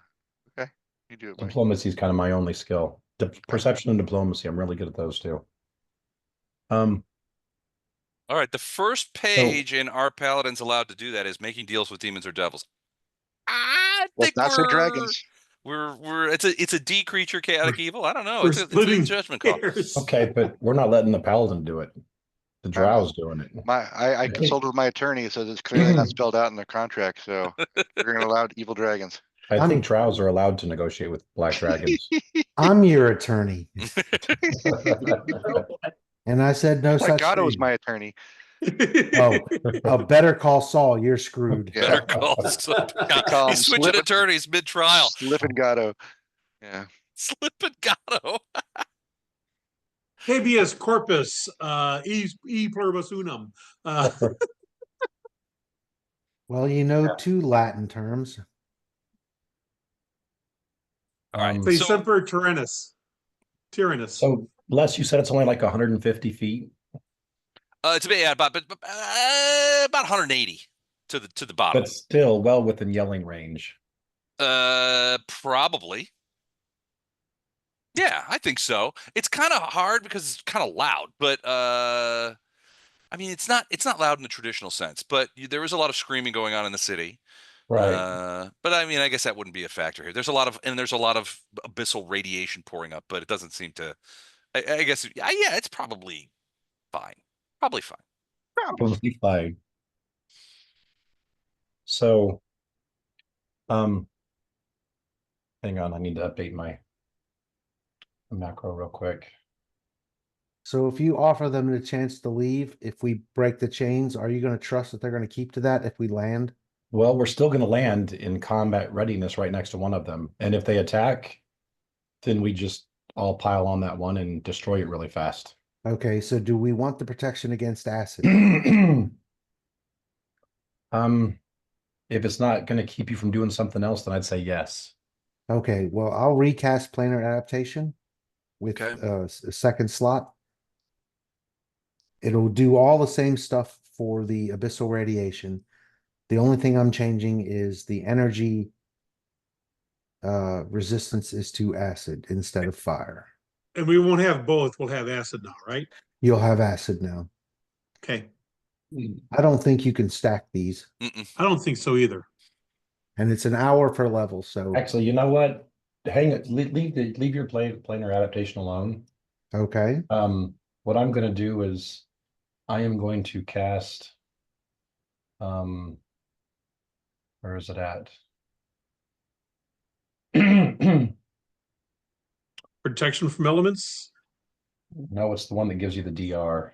Okay, you do it. buddy. diplomacy is kind of my only skill. Perception and diplomacy, I'm really good at those two. All right, the first page in Our Paladins Allowed to Do That is making deals with demons or devils. I Let's think not say dragons. We're it's a D creature chaotic evil. I don't know. We're It's a splitting judgment call. hairs. Okay, but we're not letting the paladin do it. The drow's doing it. I consulted with my attorney. It says it's clearly not spelled out in the contract, so we're going to allow evil dragons. I I'm- think drows are allowed to negotiate with black dragons. I'm your attorney. Oh, boy. And I said no My such Gato was thing. my attorney. Oh, better call Saul. You're screwed. Yeah. Better call. Call him He's switching Slippin. attorneys mid-trial. Slippin Gato. Yeah. Slippin' Gato. Habeas corpus, e pluribus unum. Well, you know two Latin terms. All right. Say So, semper tyrannis. Tyrannus. So Les, you said it's only like 150 feet. it's about 180 to the bottom. But still well within yelling range. Probably. Yeah, I think so. It's kind of hard because it's kind of loud, but I mean, it's not loud in the traditional sense, but there is a lot of screaming going on in the city. Right. But I mean, I guess that wouldn't be a factor here. There's a lot of abyssal radiation pouring up, but it doesn't seem to. I guess yeah, it's probably fine. Probably fine. Probably fine. So, hang on, I need to update my macro real quick. So if you offer them the chance to leave, if we break the chains, are you going to trust that they're going to keep to that if we land? Well, we're still going to land in combat readiness right next to one of them. And if they attack, then we just all pile on that one and destroy it really fast. Okay, so do we want the protection against acid? If it's not going to keep you from doing something else, then I'd say yes. Okay, well, I'll recast planar adaptation with Okay. a second slot. It'll do all the same stuff for the abyssal radiation. The only thing I'm changing is the energy resistance is to acid instead of fire. And we won't have both. We'll have acid now, right? You'll have acid now. Okay. I don't think you can stack these. Mm-mm. I don't think so either. And it's an hour per level, so Actually, you know what? Hang it. Leave your planar adaptation alone. okay. What I'm going to do is I am going to cast. Where is it at? Are Protection from elements. No, it's the one that gives you the DR.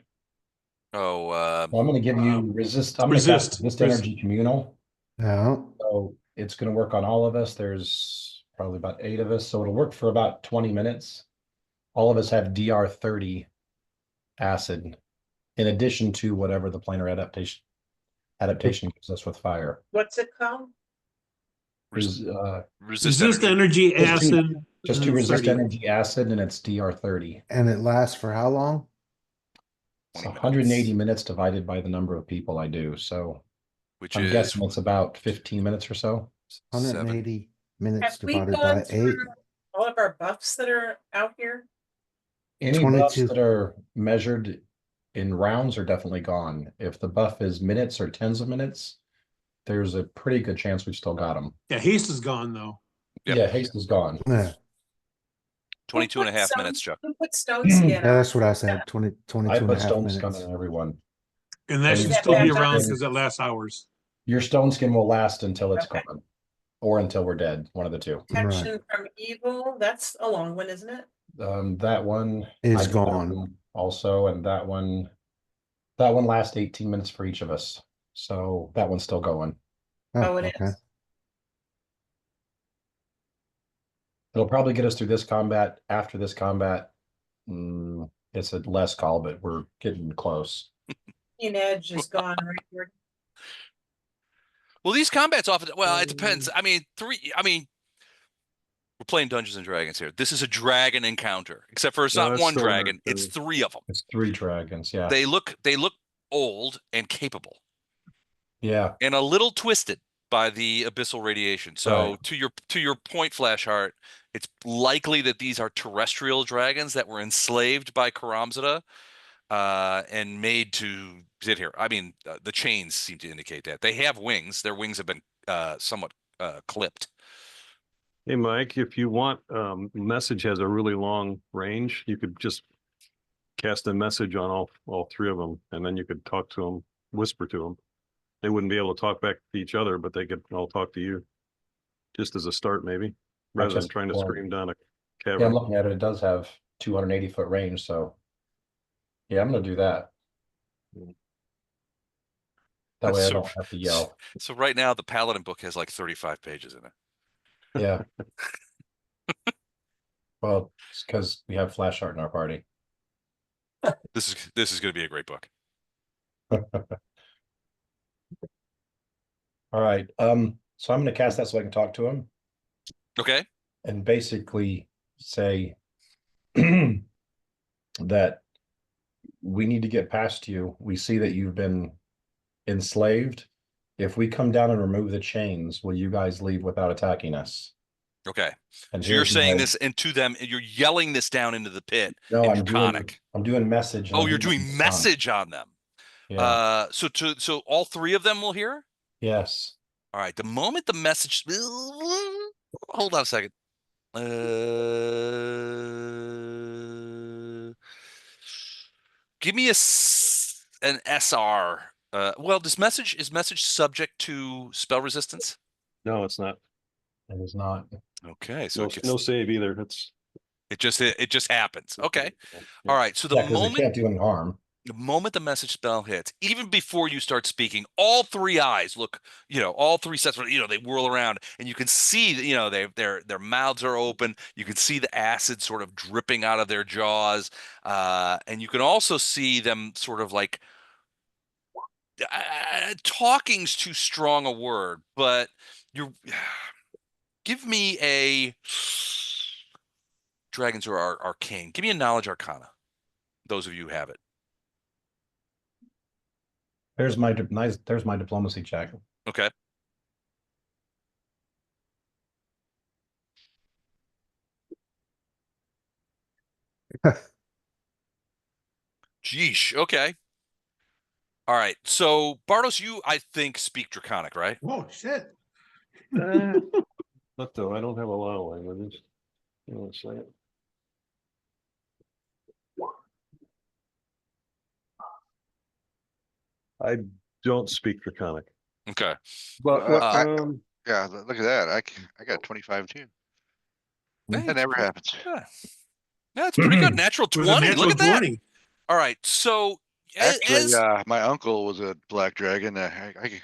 Oh, Well, I'm going to give you resist. I'm going to cast resist energy communal. Yeah. So it's going to work on all of us. There's probably about 8 of us. So it'll work for about 20 minutes. All of us have DR 30 acid in addition to whatever the planar adaptation gives us with fire. What's it called? Resist energy acid. Just to resist 30. energy acid, and it's DR 30. And it lasts for how long? It's 180 minutes divided by the number of people I do. So which I'm is guessing it's about 15 minutes or so. 180 minutes Have we divided gone by 8. through all of our buffs that are out here? Any buffs 22. that are measured in rounds are definitely gone. If the buff is minutes or tens of minutes, there's a pretty good chance we've still got them. Yeah, haste is gone though. Yep. Yeah, haste is gone. Yeah. 22 and a half minutes, Chuck. Who put stone skin Yeah, on? that's what I said. 22 I and a put half stone minutes. skin on everyone. And that And should your still be stone around skin- because it lasts hours. Your stone skin will last until it's Okay. gone. Or until we're dead, one of the two. Protection from evil. That's a long one, isn't it? That one Is I did that gone. one also, and that one lasts 18 minutes for each of us. So that one's still going. Oh, it is. It'll probably get us through this combat. After this combat, it's a less call, but we're getting close. Keen Edge is gone, right? We're- Well, these combats often, well, it depends. I mean, we're playing Dungeons and Dragons here. This is a dragon encounter, except for it's No, not that's one still dragon, there, it's too. 3 of them. It's 3 dragons, yeah. They look old and capable Yeah. and a little twisted by the abyssal radiation. So Right. to your point, Flashheart, it's likely that these are terrestrial dragons that were enslaved by Karamzada and made to sit here. I mean, the chains seem to indicate that. They have wings. Their wings have been somewhat clipped. Hey, Mike, if you want, message has a really long range. You could just cast a message on all 3 of them, and then you could talk to them, whisper to them. They wouldn't be able to talk back to each other, but they could all talk to you. Just as a start, maybe, rather than trying to scream down a Yeah, I'm cavern. looking at it. It does have 280-foot range, so yeah, I'm gonna do that. That way I don't have to yell. So right now the Paladin book has like 35 pages in it. Yeah. Well, it's because we have Flash Art in our party. This is going to be a great book. All right. So I'm gonna cast that so I can talk to him Okay. and basically say that we need to get past you. We see that you've been enslaved. If we come down and remove the chains, will you guys leave without attacking us? Okay. And So you're here's saying my- this and to them, and you're yelling this down into the pit. No, in I'm Draconic. doing message. and Oh, I'm you're doing doing some message on them. Yeah. So all 3 of them will hear? Yes. All right. The moment the message, hold on a second. Give me an SR. Well, is message subject to spell resistance? No, it's not. It is not. Okay, so No save either. it just happens. Okay. Yeah. All right. So the Yeah, because it moment can't do any harm. the message spell hits, even before you start speaking, all 3 eyes look, all 3 sets, they whirl around and you can see that, their mouths are open. You can see the acid sort of dripping out of their jaws. And you can also see them sort of like, talking's too strong a word, but give me a dragons are arcane. Give me a knowledge arcana. Those of you who have it. There's my diplomacy check. Okay. Geesh. Okay. All right. So Bartos, you I think speak Draconic, right? Whoa, shit. Not though. I don't have a lot of languages. You know what I'm saying? I don't speak Draconic. Okay. But Yeah, look at that. I got 25 too. Hey, That never happens. yeah. Yeah, it's pretty good. Natural It was a 20. Look natural at that. 20. All right. So Actually, as my uncle was a black dragon. he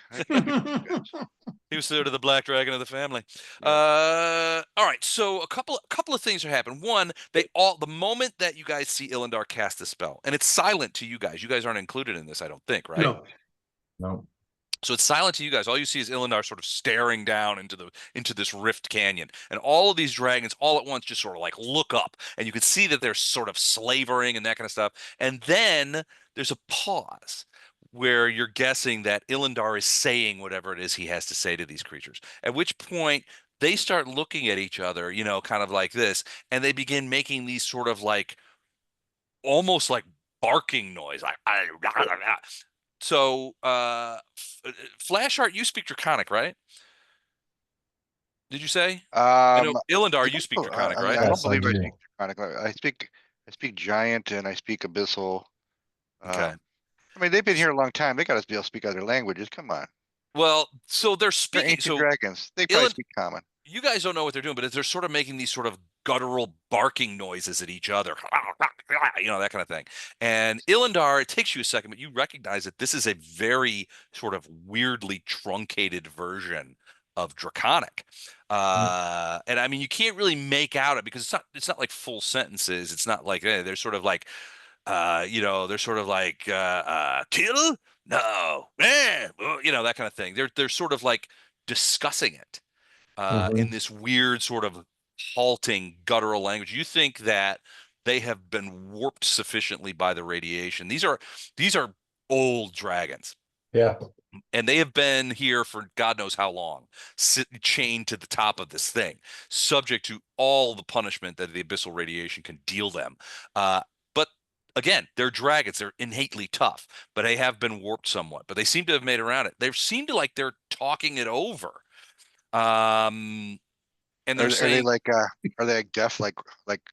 was sort of the black dragon of the family. Yeah. All right. So a couple of things are happening. One, the moment that you guys see Ilindar cast the spell, and it's silent to you guys. You guys aren't included in this, I don't think, right? No. No. So it's silent to you guys. All you see is Ilindar sort of staring down into this rift canyon, and all of these dragons all at once just sort of like look up, and you can see that they're sort of slavering and that kind of stuff. And then there's a pause where you're guessing that Ilindar is saying whatever it is he has to say to these creatures. At which point they start looking at each other, kind of like this, and they begin making these sort of like almost like barking noise, like so, Flash Art, you speak Draconic, right? Did you say? I know Um, Ilindar, you speak Draconic, right? I don't Yes, I believe I do. speak Draconic. I speak Giant and I speak Abyssal. Okay. I mean, they've been here a long time. They got to be able to speak other languages. Come on, Well, so they're they're speaking. ancient So dragons. They probably Ilin, speak common. you guys don't know what they're doing, but they're sort of making these sort of guttural barking noises at each other, that kind of thing. And Ilindar, it takes you a second, but you recognize that this is a very sort of weirdly truncated version of Draconic. And I mean, you can't really make out it because it's not like full sentences. It's not like they're sort of like they're sort of like kill, no, that kind of thing. They're sort of like discussing it in Mhm. this weird sort of halting guttural language. You think that they have been warped sufficiently by the radiation. These are old dragons, Yeah. and they have been here for God knows how long, chained to the top of this thing, subject to all the punishment that the abyssal radiation can deal them. But again, they're dragons. They're innately tough, but they have been warped somewhat. But they seem to have made around it. They seem to like they're talking it over. Um, and they're Are they saying, like deaf like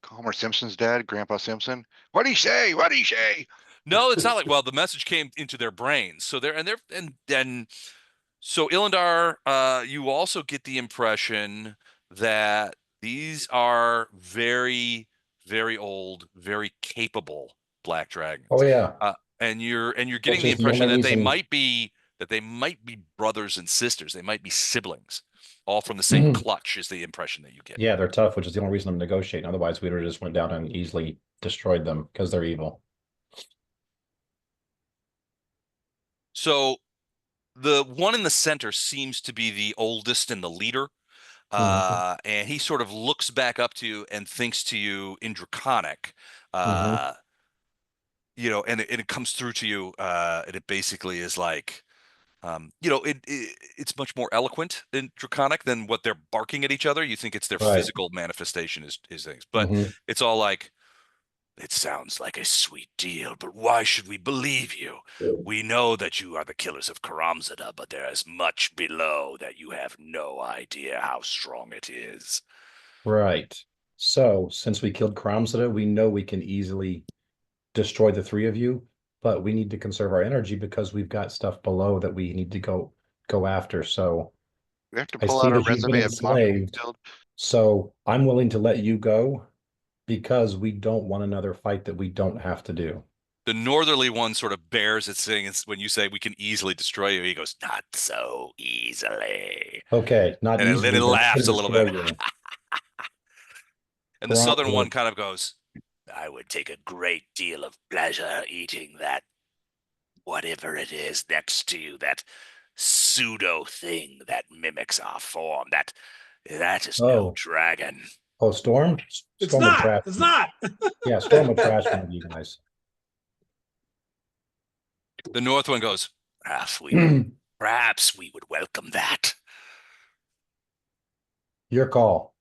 Homer Simpson's dad, Grandpa Simpson? What'd he say? What'd he say? no, it's not like, well, the message came into their brains. So and so Ilindar, you also get the impression that these are very, very old, very capable black Oh dragons. yeah. And you're getting Which the is the impression only that they reason. might be brothers and sisters. They might be siblings, all from the same clutch is the impression that you get. Yeah, they're tough, which is the only reason I'm negotiating. Otherwise, we'd have just went down and easily destroyed them because they're evil. So the one in the center seems to be the oldest and the leader. Mhm. And he sort of looks back up to you and thinks to you in Draconic, Mhm. uh, and it comes through to you, and it basically is like, it's much more eloquent in Draconic than what they're barking at each other. You think it's their Right. physical manifestation is things, but Mhm. it's all like, it sounds like a sweet deal, but why should we believe you? We know that you are the killers of Karamzada, but there is much below that you have no idea how strong it is. Right. So, since we killed Kramzada, we know we can easily destroy the three of you, but we need to conserve our energy because we've got stuff below that we need to go after. So, We have to I pull see out a that you've been resume of monsters we enslaved, killed. so I'm willing to let you go because we don't want another fight that we don't have to do. The northerly one sort of bears its thing. It's when you say we can easily destroy you, he goes, not so easily. Okay, not And it easily, but we laughs can a little destroy bit. you. And the southern Kramzada. one kind of goes, I would take a great deal of pleasure eating that, whatever it is next to you, that pseudo thing that mimics our form. That is no Oh, dragon. oh, Storm? It's Storm would not. trash It's me. not. Yeah, Storm would trash one of you guys. The north one goes, perhaps we would welcome that. Your call.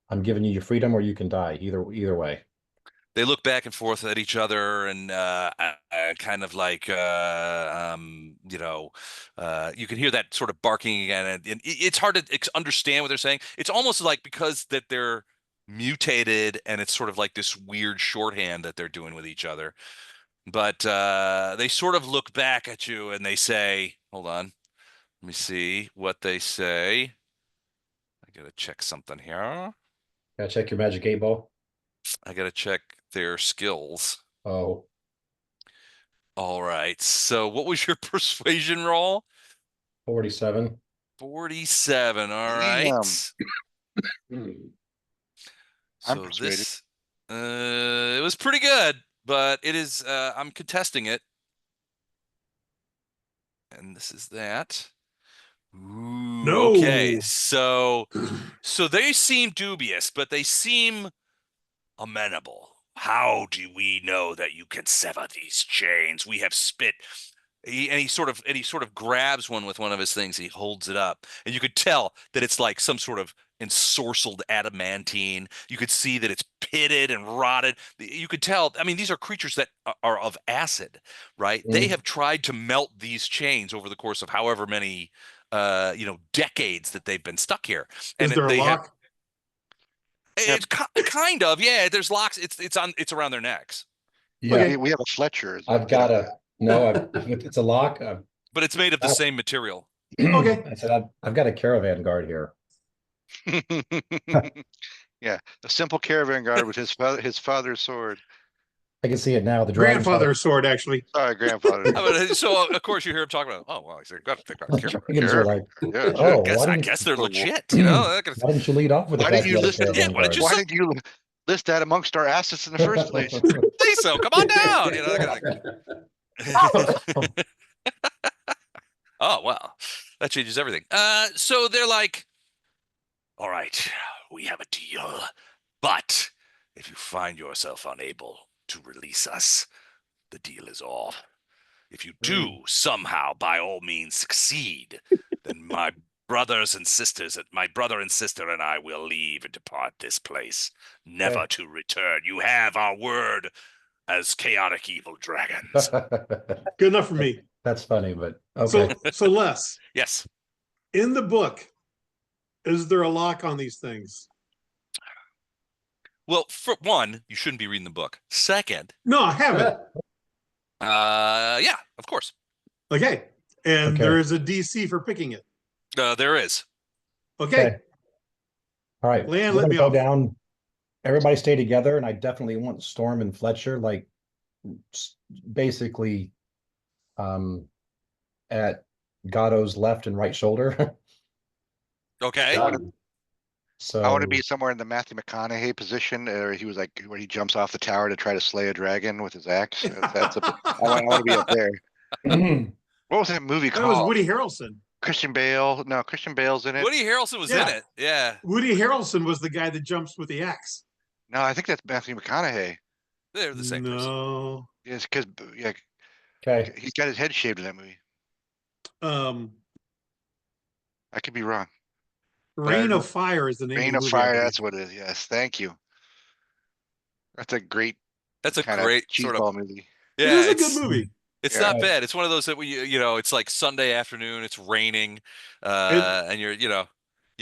I'm giving you your freedom or you can die. Either way. They look back and forth at each other and kind of like you can hear that sort of barking again, and it's hard to understand what they're saying. It's almost like because that they're mutated and it's sort of like this weird shorthand that they're doing with each other. But they sort of look back at you and they say, hold on, let me see what they say. I gotta check something here. Gotta check your magic 8 ball. I gotta check their skills. Oh, All right. So what was your persuasion roll? 47. 47. All Damn. right. I'm So persuaded. this it was pretty good, but it is I'm contesting it. And this is that. Ooh, okay. No. So they seem dubious, but they seem amenable. How do we know that you can sever these chains? We have spit. He sort of grabs one with one of his things. He holds it up, and you could tell that it's like some sort of ensorcelled adamantine. You could see that it's pitted and rotted. You could tell. I mean, these are creatures that are of acid, right? They have tried to melt these chains over the course of however many, decades that they've been stuck here, Is and there a they have. lock? It's kind of, yeah. There's locks. It's around their necks, Yeah, Okay. We have a Fletcher. I've got a no. It's a lock. but it's made of the same material. Okay. I said I've got a caravan guard here. Yeah, a simple caravan guard with his father's sword. I can see it now. The dragon's Grandfather's sword, actually. Sorry, grandfather. So of course you hear him talking about, oh well, they've got dragons are like, Yeah, oh, I guess they're legit, you know. why didn't you lead off with the Why fact didn't you had a list it? caravan Yeah, why didn't guard? you Why did you list that amongst our assets in the first place? Say so. Come on down, you know. That kind of thing. Oh wow, that changes everything. So they're like, all right, we have a deal, but if you find yourself unable to release us, the deal is off. If you do somehow, by all means, succeed, then my brother and sister and I will leave and depart this place, never Okay. to return. You have our word as chaotic evil dragons. Good enough for me. That's funny, but okay. So Les, Yes. in the book, is there a lock on these things? Well, for one, you shouldn't be reading the book. Second, No, I haven't. yeah, of course. Okay. And Okay. there is a DC for picking it. There is. Okay. Okay. All right. Lan, we're let gonna me go off. down. Everybody stay together, and I definitely want Storm and Fletcher, like basically at Gato's left and right shoulder. Okay. So I want to be somewhere in the Matthew McConaughey position, or he was like where he jumps off the tower to try to slay a dragon with his axe. I want to be up there. What was that movie That was called? Woody Harrelson. Christian Bale. No, Christian Bale's in it. Woody Harrelson was Yeah. in it. Yeah. Woody Harrelson was the guy that jumps with the axe. No, I think that's Matthew McConaughey. They're the same person. No. Yes, because yeah, okay. he's got his head shaved in that movie. I could be wrong. Reign of Fire is the name Rain of of the movie. I Fire. believe. That's what it is. Yes, thank you. That's a great That's a kind of great sort of cheeseball movie. It yeah. is a It's good movie. it's Yeah. not bad. It's one of those that it's like Sunday afternoon. It's raining, and you're Yeah,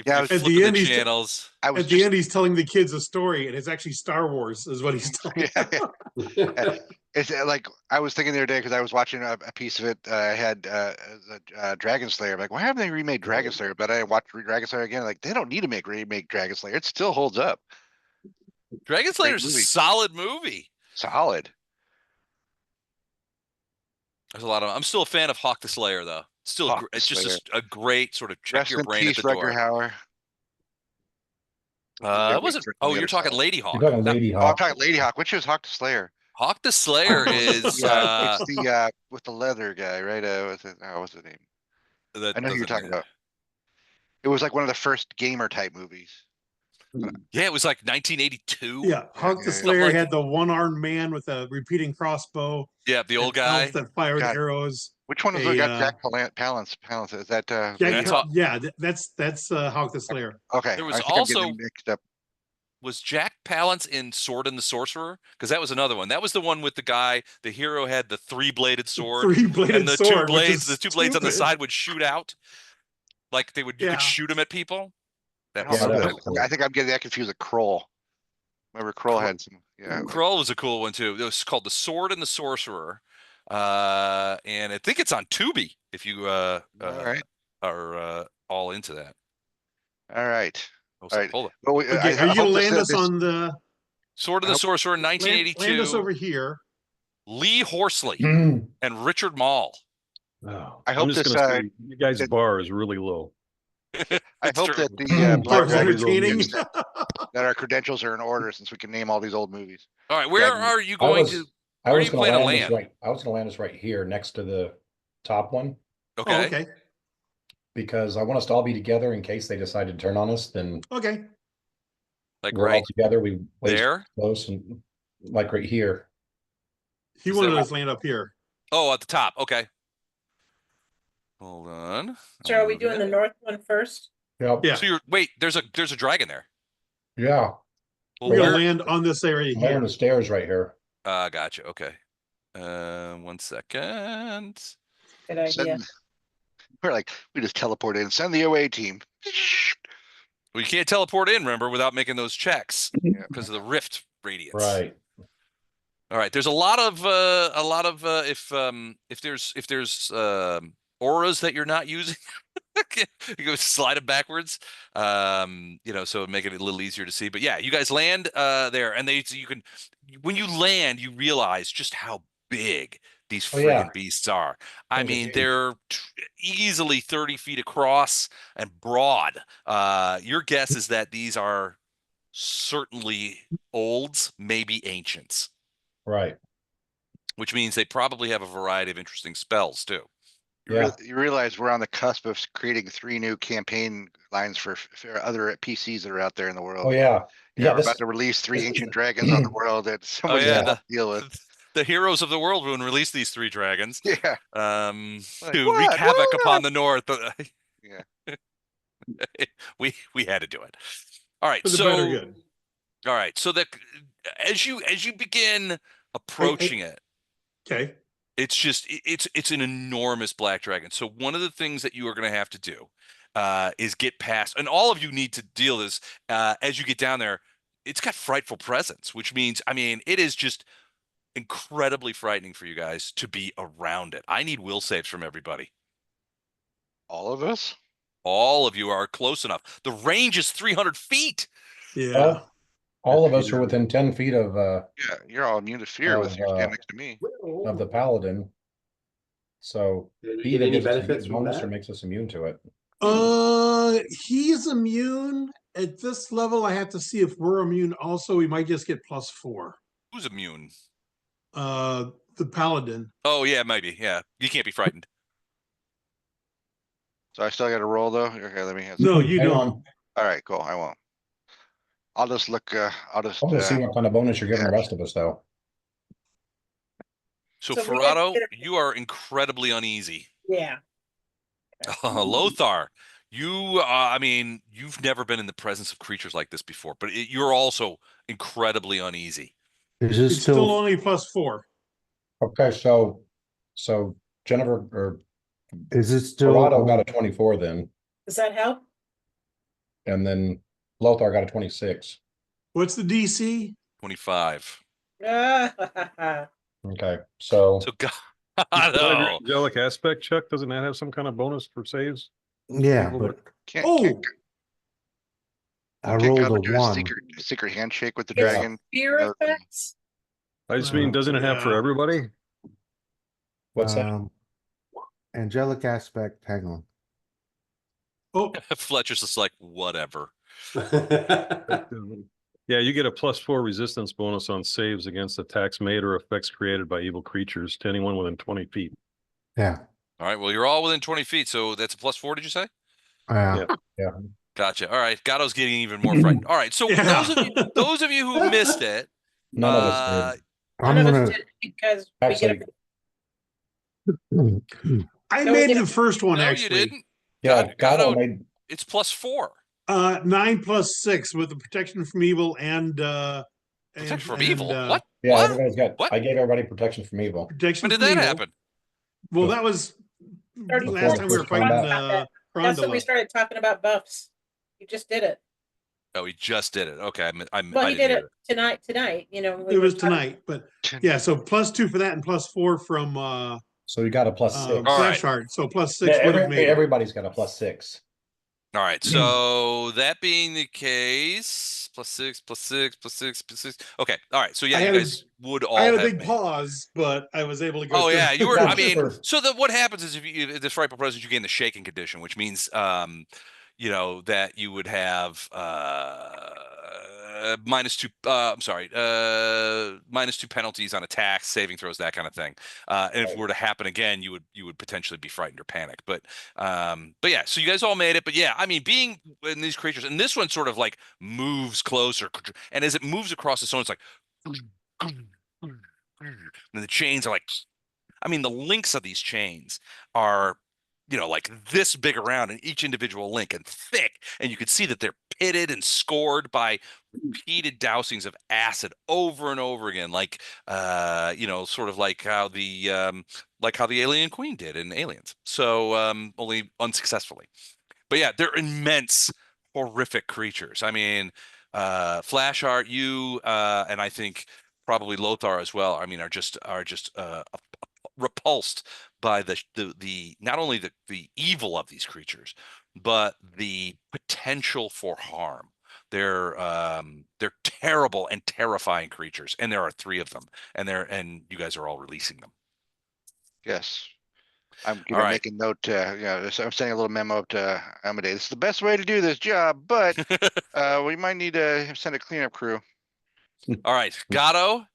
you're At the flipping end, the he's- channels. I was At the end, he's telling the kids a story, and it's actually Star Wars, is what he's telling. Yeah, it's like I was thinking the other day because I was watching a piece of it. I had Dragon Slayer. I'm like, why haven't they remade Dragon Slayer? But I watched Dragon Slayer again. Like, they don't need to remake Dragon Slayer. It still holds up. Dragon Slayer is a movie. solid movie. Solid. There's a lot of. I'm still a fan of Hawk the Slayer, though. Still, Hawk the it's just Slayer. a great sort of check Rest your in brain peace, at the door. Rutger Hauer. Was it? Oh, you're talking Lady Hawk. You're talking No, Lady Oh, I'm Hawk. talking Lady Hawk. Which is Hawk the Slayer? Hawk the Slayer is Yeah, it's the with the leather guy, right? What's the name? that I know who you're doesn't- talking about. It was like one of the first gamer type movies. Yeah, it was like 1982. Yeah, Hawk Yeah. the Slayer like- had the one-armed man with a repeating crossbow. Yeah, the old and guy. elves that fired God. arrows. Which one was A, it? Got Jack Palance? Is that Yeah, That's Hawk- that's Hawk the Slayer. okay? There was I think I'm getting also- them mixed up. Was Jack Palance in Sword and the Sorcerer? Because that was another one. That was the one with the guy. The hero had the three-bladed sword, Three-bladed and the sword. two which blades. is The two blades on the stupid. side would shoot out, like you Yeah. could shoot them at people. That I was Yeah, don't know. that was cool. I think I'm getting that confused with Kroll. Remember Kroll had some, yeah. Krull was a cool one too. It was called The Sword and the Sorcerer, and I think it's on Tubi. If you All right, are all into that. all right. Oh, All right. hold on. Well, Okay, are you gonna land us on the? Sword of the Sorcerer, Land us 1982. over here. Lee Horsley Mm. and Richard Mall. Oh, I I'm hope just this, gonna say you guys' that- bar is really low. I It's hope true. that the As Black far as Dragon entertaining. gets that our credentials are in order since we can name all these old movies. All right, where Dragon- are you I going was to? I Where was do you gonna plan to land this land? right. I was gonna land this right here next to the top one Okay. Oh, okay. because I want us to all be together in case they decide to turn on us. Then Okay. Like we're right all together. We place there. close and like right here. He Is wanted that us to land up here. Oh, at the top. Okay. Hold on. So are we doing the north one first? Yep. Yeah. So you're wait. There's a dragon there. Yeah. Well, We're gonna where? land on this area I'm on here. the stairs right here. Gotcha. Okay. 1 second. Good idea. Send, we're like, we just teleport in. Send the away team. Well, you can't teleport in, remember, without making those checks because of the rift radius. Right. All right. There's a lot of if there's auras that you're not using, you go slide them backwards. So make it a little easier to see. But yeah, you guys land there, and you can when you land, you realize just how big these Oh, yeah. friggin' beasts are. I Those are mean, huge. they're easily 30 feet across and broad. Your guess is that these are certainly olds, maybe ancients, Right. which means they probably have a variety of interesting spells too. Yeah. You realize we're on the cusp of creating 3 new campaign lines for other PCs that are out there in the world. Oh yeah. Yeah, we're this- about to release 3 this is- ancient dragons on the world that somebody's yeah, gonna have to deal with. The heroes of the Worldwound released these 3 dragons Yeah. to Like, wreak what? havoc What? upon the north. Yeah. we had to do it. All right, For the so better good. all right, so that as you begin approaching it, Okay. it's just it's an enormous black dragon. So one of the things that you are going to have to do is get past, and all of you need to deal this as you get down there. It's got frightful presence, which means, I mean, it is just incredibly frightening for you guys to be around it. I need will saves from everybody. All of us? All of you are close enough. The range is 300 feet. Yeah. Oh, all of us are within 10 feet of Yeah, you're all immune to fear with you standing next to me. the paladin. So Did you he get either any gives us a benefits big from bonus that? or makes us immune to it. He's immune at this level. I have to see if we're immune also. We might just get +4. Who's immune? The paladin. Oh yeah, maybe. Yeah, you can't be frightened. So I still got to roll though. Okay, let me. No, you Hang don't. on. All right, cool. I won't. I'll just look. I'll just. I want to see what kind of bonus you're giving the rest of us, though. So, So we have to Ferrado, get you are incredibly uneasy. Yeah. Lothar, I mean, you've never been in the presence of creatures like this before, but you're also incredibly uneasy. Is this It's still still, only +4. Okay, so Jennifer or is it still? Corrado got a 24 then, Does that help? and then Lothar got a 26. What's the DC? 25. Okay, so So, Part of your Gato, angelic aspect check, doesn't that have some kind of bonus for saves? Yeah, but Can't, Oh, I can't rolled Gato a do a 1. secret handshake with the Yeah. dragon. Fear No. effects? I just mean, doesn't it have for Yeah. everybody? what's that? Angelic aspect, hang on. oh, Fletcher's just like, whatever. Yeah, you get a +4 resistance bonus on saves against attacks made or effects created by evil creatures to anyone within 20 feet. Yeah. All right, well, you're all within 20 feet, so that's a +4, did you say? Yeah. Gotcha. All right, Gato's getting even more frightened. All right, so Yeah. those of you who missed it, None of us did. None I'm of gonna, us did because we Actually, get I No, we made didn't. the first one no, you actually. didn't. yeah, Gato, Gato made it's +4. 9 + 6 with the protection from evil and Protection from and, evil. uh, What? yeah. What? Everybody's got. What? I gave everybody protection from evil. protection When did from that evil. happen? Well, that was 34. last time we were fighting Combat. That's when we Rondela. started talking about buffs. You just did it. Oh, he just did it. Okay, Well, I he didn't did hear it tonight, you know. we It were was talking- tonight, but yeah, so +2 for that and +4 from So you got a +6. All right. Flash Heart. So +6 Yeah, would have made it. everybody's got a +6. All right, so that being the case, +6, +6, +6, +6. Okay, all right. So yeah, I you had a- guys would I had all a have big made. pause, but I was able to go Oh through. yeah, you were. I Yeah, mean, sure. so what happens is if you this frightful presence, you gain the shaking condition, which means that you would have -2. I'm sorry, -2 penalties on attacks, saving throws, that kind of thing. And if it were to happen again, you would potentially be frightened or panic. But yeah, so you guys all made it. But yeah, I mean, being in these creatures, and this one sort of like moves closer, and as it moves across the zone, it's like. And the chains are like, I mean, the links of these chains are, like this big around in each individual link and thick. And you can see that they're pitted and scored by repeated dousings of acid over and over again, like, sort of like how the Alien Queen did in Aliens. So, only unsuccessfully. But yeah, they're immense, horrific creatures. I mean, Flash Art, you, and I think probably Lothar as well. I mean, are just repulsed by the not only the evil of these creatures, but the potential for harm. They're terrible and terrifying creatures, and there are 3 of them, and you guys are all releasing them. Yes. I'm All gonna right. make a note to, so I'm sending a little memo up to Amadeus. This is the best way to do this job, but we might need to send a cleanup crew. All right, Gato,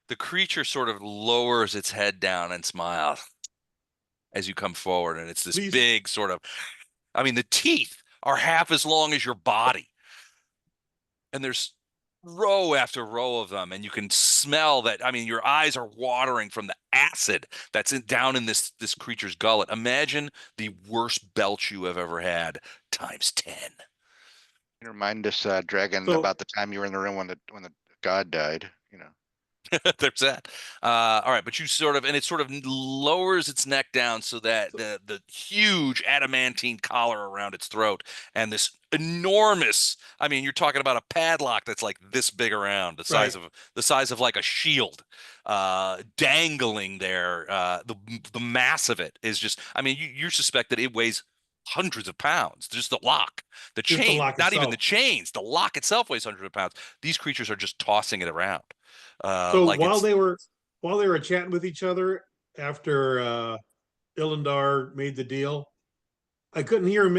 the creature sort of lowers its head down and smiles as you come forward, and it's this Please. big sort of, I mean, the teeth are half as long as your body, and there's row after row of them, and you can smell that. I mean, your eyes are watering from the acid that's down in this creature's gullet. Imagine the worst belch you have ever had times 10. You remind us, Dragon, So- about the time you were in the room when the god died. There's that. All right, but you sort of, and it sort of lowers its neck down so that the huge adamantine collar around its throat and this enormous, I mean, you're talking about a padlock that's like this big around, the size of like a shield, dangling there. The mass of it is just, I mean, you suspect that it weighs hundreds of pounds. Just the lock, the Just the chain, lock not even itself. the chains, the lock itself weighs hundreds of pounds. These creatures are just tossing it around. So Like while they were chatting with each other after Ilendar made the deal, I couldn't hear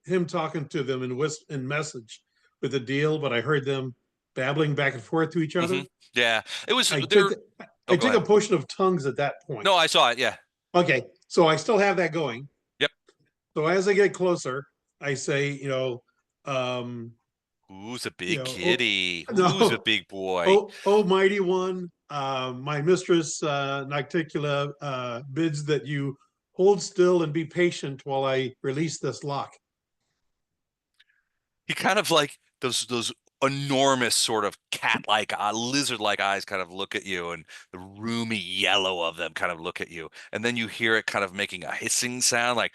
him talking to them in message with the deal, but I heard them babbling back and forth to each other. Yeah, it was I there. took Oh, I go took a ahead. potion of tongues at that point. No, I saw it. Yeah. Okay, so I still have that going. Yep. So as I get closer, I say, um, Who's a big you know, kitty? no. Who's a big boy? oh mighty one, my mistress Nocticula bids that you hold still and be patient while I release this lock. He kind of like those enormous sort of cat-like, lizard-like eyes kind of look at you, and the roomy yellow of them kind of look at you, and then you hear it kind of making a hissing sound, like,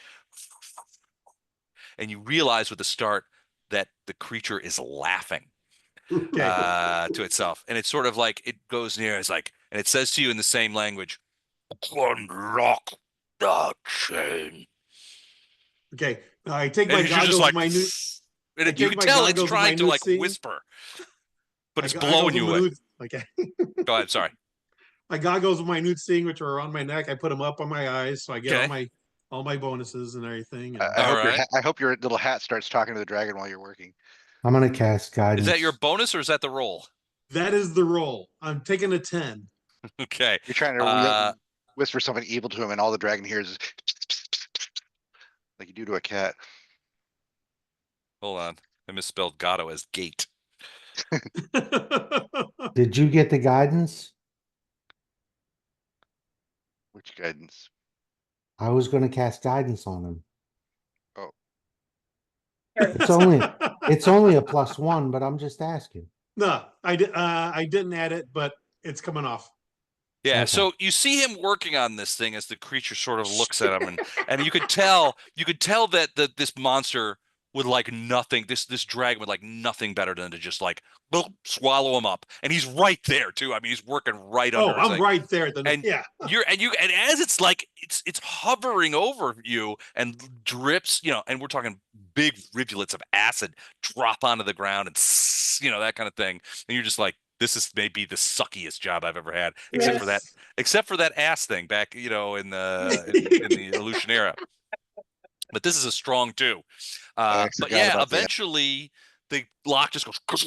and you realize with the start that the creature is laughing. Okay. To itself, and it's sort of like it goes near. It's like, and it says to you in the same language, "Unlock the chain." Okay. Now I take And my you're just goggles, like, my new. and I you take can my tell it's goggles, my trying to new like seeing. whisper, but it's I blowing goggles you with away. my new- Okay. Go ahead. Sorry. My goggles with my new seeing, which are around my neck, I put them up on my eyes, so I get Okay. all my bonuses and everything. And I hope All right. I hope your little hat starts talking to the dragon while you're working. I'm gonna cast guidance. Is that your bonus or is that the roll? that is the roll. I'm taking a 10. Okay. You're trying to whisper something evil to him, and all the dragon hears is like you do to a cat. Hold on. I misspelled Gato as gate. Did you get the guidance? Which guidance? I was gonna cast guidance on him. Oh, It's only a +1, but I'm just asking. No, I didn't add it, but it's coming off. Yeah, Okay. so you see him working on this thing as the creature sort of looks at him, and you could tell that this monster would like nothing. This dragon would like nothing better than to just like swallow him up, and he's right there too. I mean, he's working right Oh, under. his I'm thing. right there. Then And yeah. and as it's like it's hovering over you and drips, and we're talking big rivulets of acid drop onto the ground and this, that kind of thing. And you're just like, this is maybe the suckiest job I've ever had, except for that, Yes. ass thing back, in the Aleutian era. But this is a strong two. I But forgot yeah, about that. eventually the lock just goes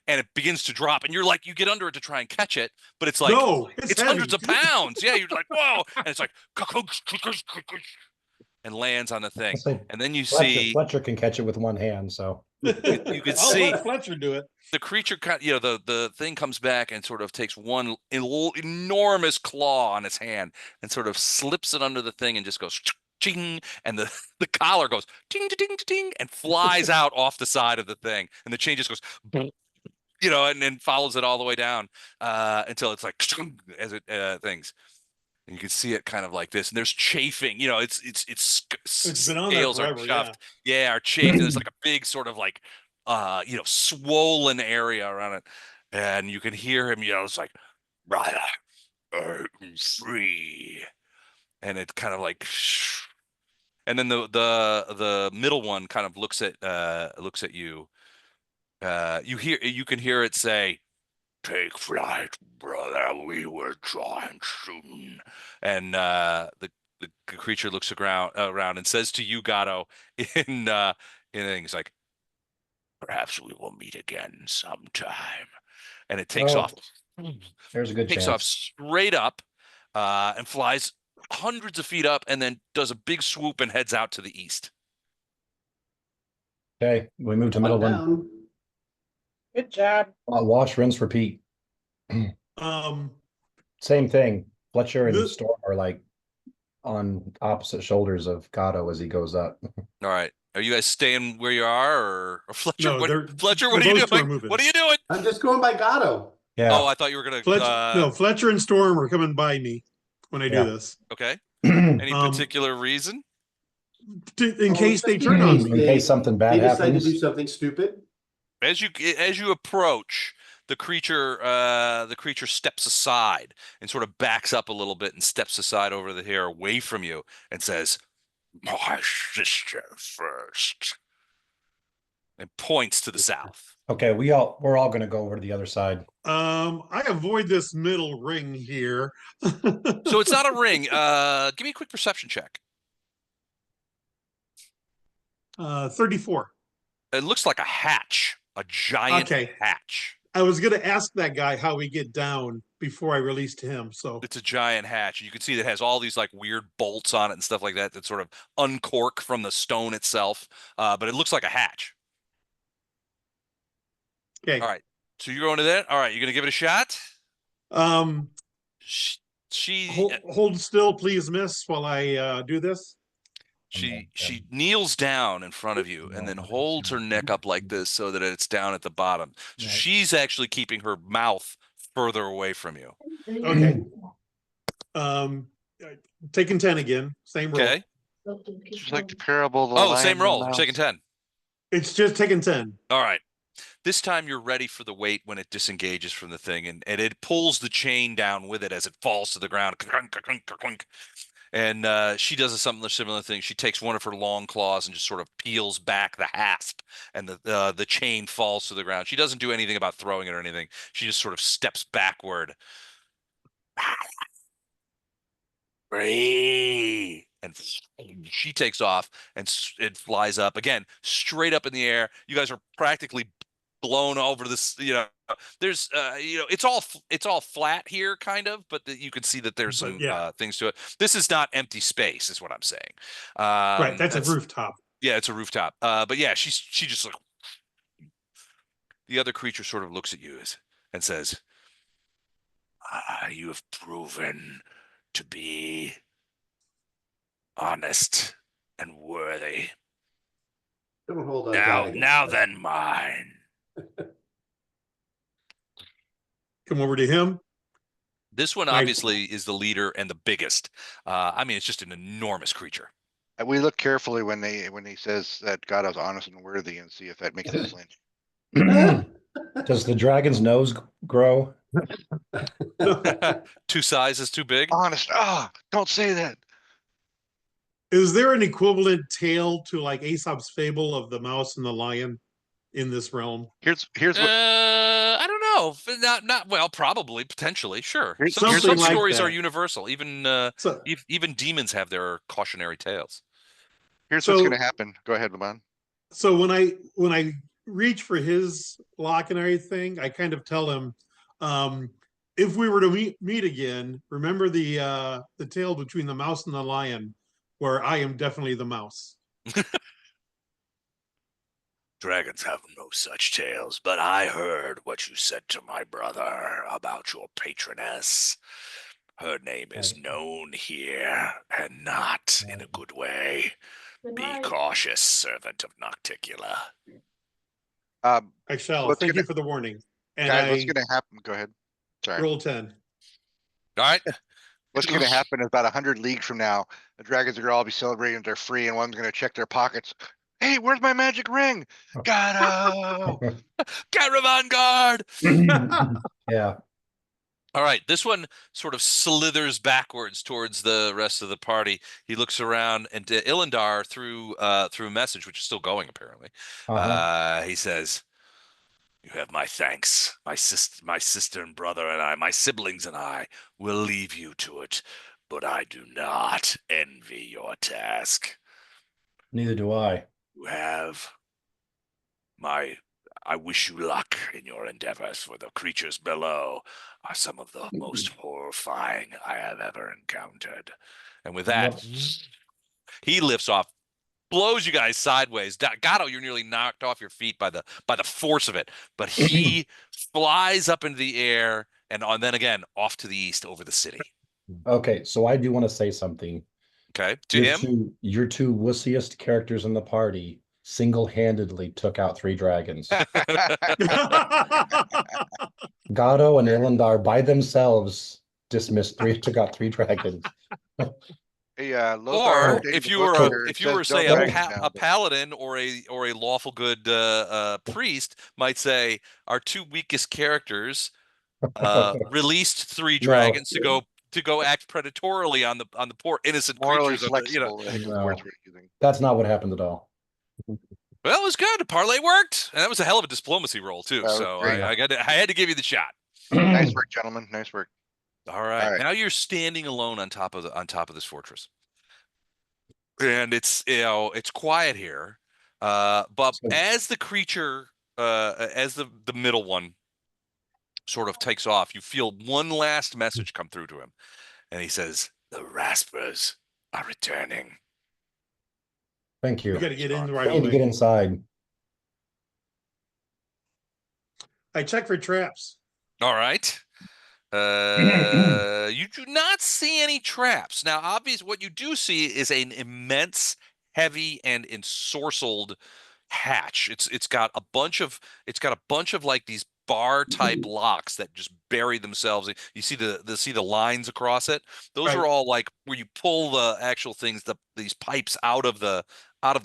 and it begins to drop, and you're like, you get under it to try and catch it, but it's like No, it's it's heavy. hundreds of pounds. Yeah, you're like, whoa, and it's like and lands on the I'll thing, say and then you Fletcher, see Fletcher can catch it with one hand, so you could I'll see let Fletcher do it. the creature the thing comes back and sort of takes one enormous claw on its hand and sort of slips it under the thing and just goes ching, and the collar goes ting ting ting and flies out off the side of the thing, and the chain just goes and then follows it all the way down until it's like as it things. And you can see it kind of like this, and there's chafing. It's been on there Scales are forever. chuffed. Yeah, are chafed, and there's like a big sort of like swollen area around it, and you can hear him yell. It's like, "Brother, I'm free," and it kind of like, and then the middle one kind of looks at you. You can hear it say, "Take flight, brother. We were trying soon." And the creature looks around and says to you, Gato, in things like, "Perhaps we will meet again sometime." And it takes off. There's a good Takes chance. off straight up, and flies hundreds of feet up, and then does a big swoop and heads out to the east. Okay, we move to One middle one. down. Good job. Wash, rinse, repeat. Um, Same thing. Fletcher and This- Storm are like on opposite shoulders of Gato as he goes up. All right. Are you guys staying where you are, or Fletcher? No, they're- Fletcher, what are those you two are doing? moving. What are you doing? I'm just going by Gato. Yeah. Oh, I thought you were gonna. no, Fletcher and Storm are coming by me when I Yeah. do this. Okay. Any Um, particular reason? In Oh, case they just turn on in me. case something bad They decide to happens. do something stupid. As you approach, the creature steps aside and sort of backs up a little bit and steps aside over the hair away from you and says, "My sister first," and points to the south. Okay, we're all gonna go over to the other side. I avoid this middle ring here. So it's not a ring. Give me a quick perception check. 34. It looks like a hatch, a giant Okay. hatch. I was gonna ask that guy how we get down before I released him. So It's a giant hatch. You can see that it has all these like weird bolts on it and stuff like that that sort of uncork from the stone itself. But it looks like a hatch. okay. All right. So you're going to that? All right. You're going to give it a shot? She Hold still, please, miss, while I do this. she kneels down in front of you and then holds her neck up like this so that it's down at the bottom. So Right. she's actually keeping her mouth further away from you. Okay. Taking 10 again. Same roll. Okay. Just like the parable of the Oh, lion same and the roll. You're mouse. taking 10. It's just taking 10. All right. This time you're ready for the weight when it disengages from the thing, and it pulls the chain down with it as it falls to the ground. And she does a similar thing. She takes one of her long claws and just sort of peels back the hasp, and the chain falls to the ground. She doesn't do anything about throwing it or anything. She just sort of steps backward. Free. And she takes off and it flies up again, straight up in the air. You guys are practically blown over this. There's it's all flat here, kind of, but you can see that there's But some yeah. things to it. This is not empty space, is what I'm saying. Right. That's a rooftop. Yeah, it's a rooftop. But yeah, she just like the other creature sort of looks at you and says, "You have proven to be honest and worthy. Don't hold on. Now then, mine." Come over to him. This one Right. obviously is the leader and the biggest. I mean, it's just an enormous creature. And we look carefully when he says that God is honest and worthy and see if that makes him flinch. Does the dragon's nose grow? 2 sizes too big. Honest. Don't say that. Is there an equivalent tale to like Aesop's fable of the mouse and the lion? in this realm. Here's what I don't know. Not well, probably, potentially, sure. Here's- Some Something like stories are that. universal. Even So, even demons have their cautionary tales. here's what's So- gonna happen. Go ahead, Lamont. so when I reach for his lock and everything, I kind of tell him, if we were to meet again, remember the tale between the mouse and the lion, where I am definitely the mouse. Dragons have no such tales, but I heard what you said to my brother about your patroness. Her name is known here, and not in a good way. Be cautious, servant of Nocticula. I shall. What's Thank you gonna- for the warning. And Guys, what's I gonna happen? Go ahead. Sorry. roll 10. All right. What's going to happen is about 100 leagues from now, the dragons are going to all be celebrating they're free, and one's going to check their pockets. Hey, where's my magic ring? Gato! Caravan guard! Yeah. All right, this one sort of slithers backwards towards the rest of the party. He looks around, and to Ilindar through a message, which is still going apparently. He says, "You have my thanks. My sister and brother and I, my siblings and I, will leave you to it, but I do not envy your task. Neither do I. You have my. I wish you luck in your endeavors, for the creatures below are some of the most horrifying I have ever encountered." And with that, he lifts off, blows you guys sideways. Gato, you're nearly knocked off your feet by the force of it. But he flies up into the air and then again off to the east over the city. Okay, so I do want to say something. Okay, to him. Your two wussiest characters in the party single-handedly took out 3 dragons. Gato and Ilindar by themselves took out 3 dragons. Hey, Or updating if the you book were here, it if you says were no say dragons now, a but- paladin or a lawful good priest might say our 2 weakest characters released 3 dragons to go act predatorily on the poor innocent morally creatures of flexible, I think is the words No. we're using. That's not what happened at all. Well, it was good. The parlay worked, and that was a hell of a diplomacy roll too. That was So great. I had to give you the shot. Nice work, gentlemen. Nice work. All right. All right. Now you're standing alone on top of this fortress, and it's it's quiet here. But as the creature, as the middle one sort of takes off, you feel one last message come through to him, and he says, "The Raspers are returning." Thank you. We got to get in I right need to get away. inside. I check for traps. All right. You do not see any traps. Now, obvious, what you do see is an immense, heavy, and ensorcelled hatch. It's got a bunch of like these bar type locks that just bury themselves. You see the lines across it. Those are Right. all like where you pull the actual things, these pipes out of the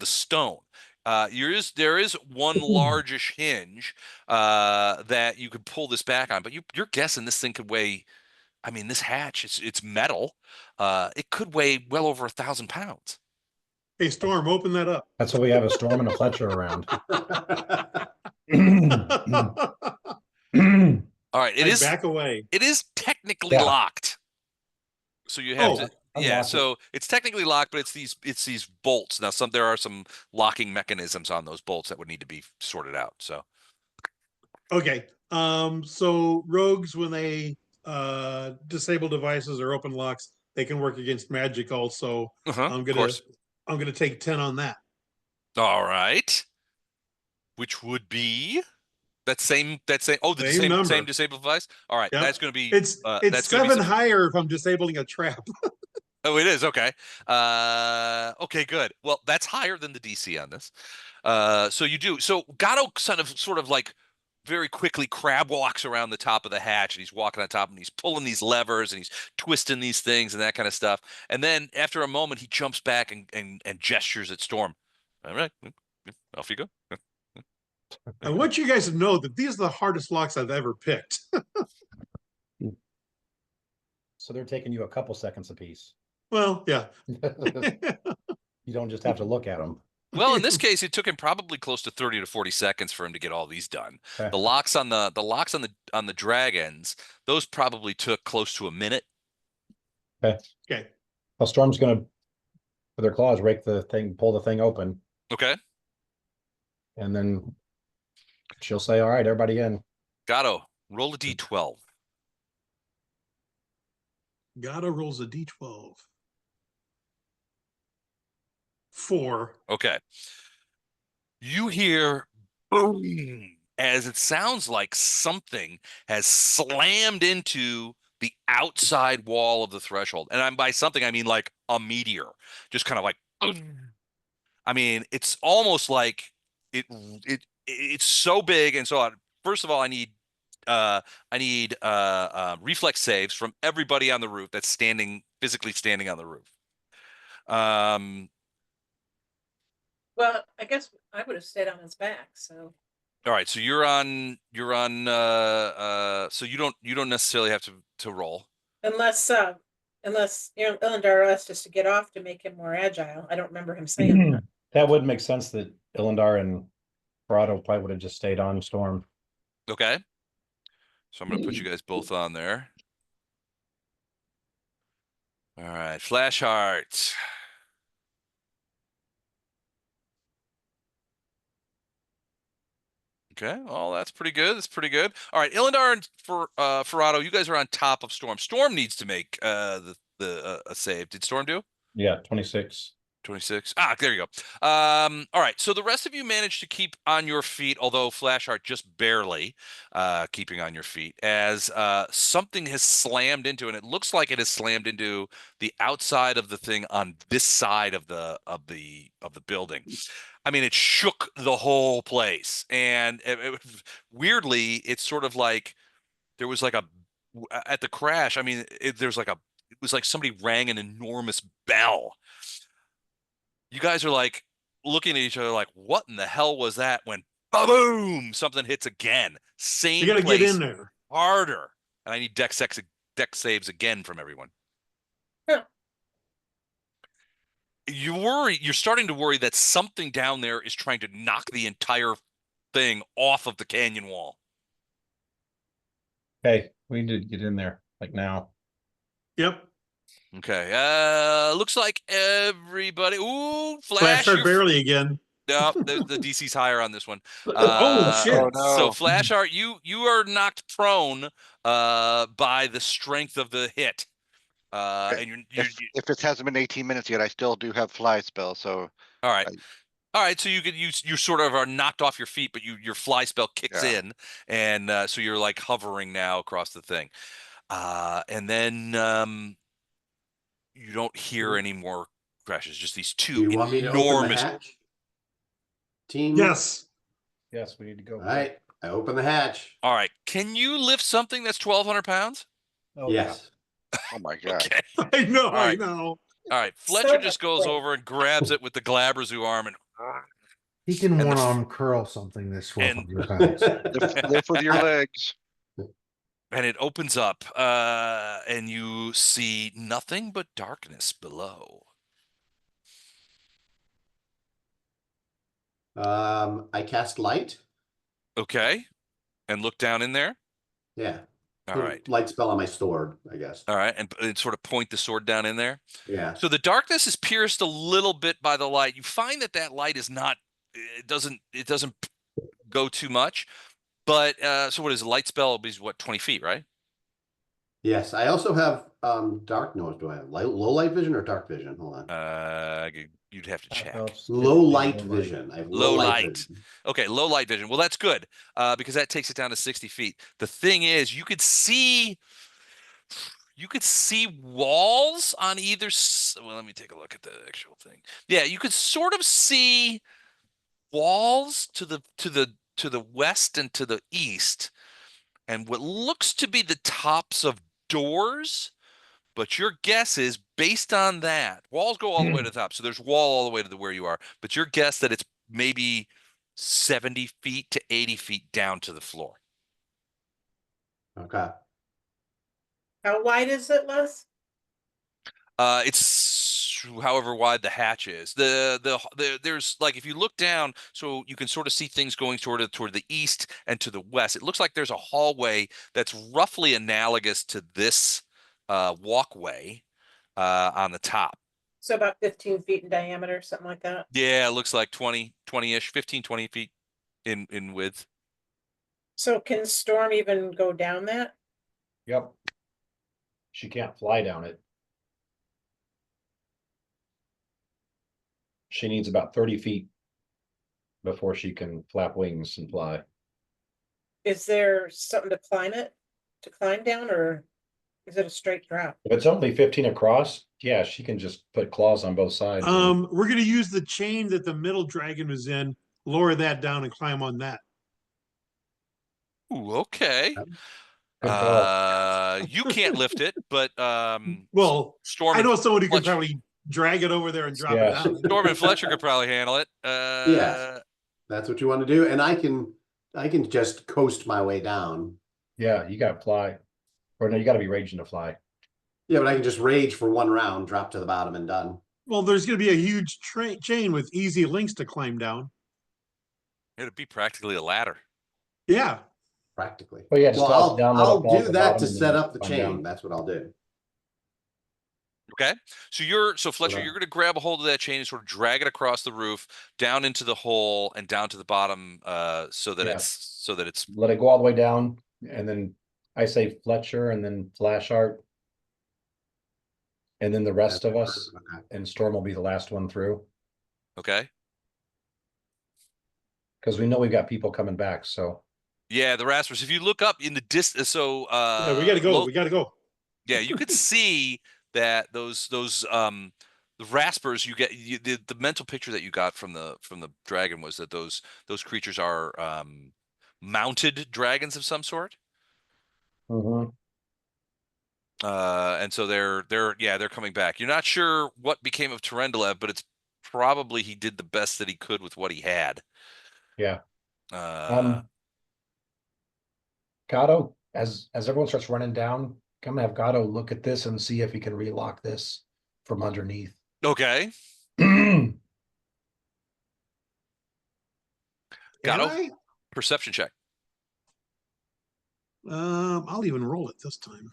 stone. There is one largish hinge that you could pull this back on, but you're guessing this thing could weigh. I mean, this hatch, it's metal. It could weigh well over 1,000 pounds. Hey, Storm, open that up. That's why we have a Storm and a Fletcher around. All right, I back away. it is technically Yeah. locked. So you have to unlock it. so it's technically locked, but it's these bolts. Now there are some locking mechanisms on those bolts that would need to be sorted out. So Okay. So rogues, when they disable devices or open locks, they can work against magic also. of course. I'm gonna take 10 on that. All right. Which would be the same Same number. same disabled device. All right, Yep. that's going to be It's that's gonna be 7 higher if I'm disabling a trap. Oh, it is okay. Okay, good. Well, that's higher than the DC on this. So you do. So Gato sort of like very quickly crab walks around the top of the hatch, and he's walking on top, and he's pulling these levers, and he's twisting these things and that kind of stuff. And then after a moment, he jumps back and gestures at Storm. All right, off you go. I want you guys to know that these are the hardest locks I've ever picked. So they're taking you a couple seconds apiece. Well, yeah. You don't just have to look at them. Well, in this case, it took him probably close to 30 to 40 seconds for him to get all these done. Okay. The locks on the dragons, those probably took close to a minute. Okay. Well, Storm's gonna, with her claws, rake the thing, pull the thing open, Okay. and then she'll say, "All right, everybody in." Gato, roll a d12. Gato rolls a d12. 4. Okay. You hear boom as it sounds like something has slammed into the outside wall of the threshold. And by something, I mean like a meteor, just kind of like, I mean, it's almost like it's so big. And so first of all, I need reflex saves from everybody on the roof that's physically standing on the roof. Well, I guess I would have stayed on his back, so. All right, so so you don't necessarily have to roll. Unless Illendar asked us to get off to make him more agile. I don't remember him saying that. That would make sense that Ilendar and Corrado probably would have just stayed on Storm. Okay. So I'm gonna put you guys both on there. All right, Flash Heart. Okay, well, that's pretty good. That's pretty good. All right, Illendar and Ferrado, you guys are on top of Storm. Storm needs to make a save. Did Storm do? Yeah, 26. 26. Ah, there you go. All right. So the rest of you managed to keep on your feet, although Flashheart just barely keeping on your feet, as something has slammed into, and it looks like it has slammed into the outside of the thing on this side of the building. I mean, it shook the whole place, and weirdly, it's sort of like there was like at the crash. I mean, there's like it was like somebody rang an enormous bell. You guys are like looking at each other like, what in the hell was that? When boom, something hits again. Same You got to place, get in there. harder. And I need deck saves again from everyone. Huh. You're starting to worry that something down there is trying to knock the entire thing off of the canyon wall. Hey, we need to get in there, like now. Yep. Okay. Looks like everybody. Ooh, Flash Flash, barely again. No, the DC's higher on this one. Oh shit! Oh So no. Flash Art, you are knocked prone by the strength of the hit. And If it hasn't been 18 minutes yet, I still do have fly spell. So all right. I- All right, so you sort of are knocked off your feet, but your fly spell kicks Yeah. in, and so you're like hovering now across the thing. And then you don't hear any more crashes, just these Do two you want me to open the enormous. hatch? Team? Yes. Yes, we need to go. All right, I open the hatch. All right, can you lift something that's 1,200 pounds? Oh, Yes. oh my god. Okay. I know. All right. I know. All right, Fletcher So just much goes weight. over and grabs it with the Glabrezu arm and He can And the one f- arm curl something that's and- 1,200 pounds. Lift with your legs. and it opens up, and you see nothing but darkness below. I cast light. Okay, and look down in there. Yeah. All Put right, Light spell on my sword, I guess. all right, and sort of point the sword down in there. Yeah. So the darkness is pierced a little bit by the light. You find that light is not. It doesn't go too much. But so what is a light spell? Is what 20 feet, right? Yes. I also have dark nose. Do I have low light vision or dark vision? Hold on. You'd have to check. Low light vision. I have Low light. vision. Okay, low light vision. Well, that's good because that takes it down to 60 feet. The thing is, you could see walls on either. Well, let me take a look at the actual thing. Yeah, you could sort of see walls to the west and to the east, and what looks to be the tops of doors. But your guess is based on that. Walls go all the way to the top, so there's wall all the way to where you are. But your guess that it's maybe 70 feet to 80 feet down to the floor. Okay. How wide is it, Les? It's however wide the hatch is. There's like, if you look down, so you can sort of see things going toward the east and to the west. It looks like there's a hallway that's roughly analogous to this walkway on the top. So about 15 feet in diameter, something like that. Yeah, it looks like 20-ish, 15, 20 feet in width. So can Storm even go down that? Yep. She can't fly down it. She needs about 30 feet before she can flap wings and fly. Is there something to climb down, or is it a straight drop? If it's only 15 across, yeah, she can just put claws on both sides. We're gonna use the chain that the middle dragon was in, lower that down and climb on that. Ooh, okay. Good call. You can't lift it, but Well, Storm I and know somebody could Fletcher- probably drag it over there and drop Yeah. it down. Storm and Fletcher could probably handle it. Yes. That's what you want to do, and I can just coast my way down. Yeah, you gotta fly. Or no, you gotta be raging to fly. Yeah, but I can just rage for one round, drop to the bottom, and done. Well, there's gonna be a huge chain with easy links to climb down. It'd be practically a ladder. Yeah. Practically. Well, yeah, just Well, toss it down, let it I'll fall at do the that bottom to and set then up the climb chain. down. That's what I'll do. Okay. So Fletcher, you're gonna grab a hold of that chain and sort of drag it across the roof, down into the hole and down to the bottom, so that Yeah. it's Let it go all the way down, and then I say Fletcher and then Flash Art. And then the rest of us, Okay. and Storm will be the last one through. okay. Because we know we've got people coming back, so. Yeah, the Raspers. If you look up in the distance, so Yeah, we gotta go. We gotta go. yeah, you could see that those the Raspers the mental picture that you got from the dragon was that those creatures are mounted dragons of some sort. Mhm. And so they're coming back. You're not sure what became of Terendelev, but it's probably he did the best that he could with what he had. Yeah. Uh, Gato, as everyone starts running down, come have Gato look at this and see if he can relock this from underneath. okay. Can Gato, I? perception check. I'll even roll it this time.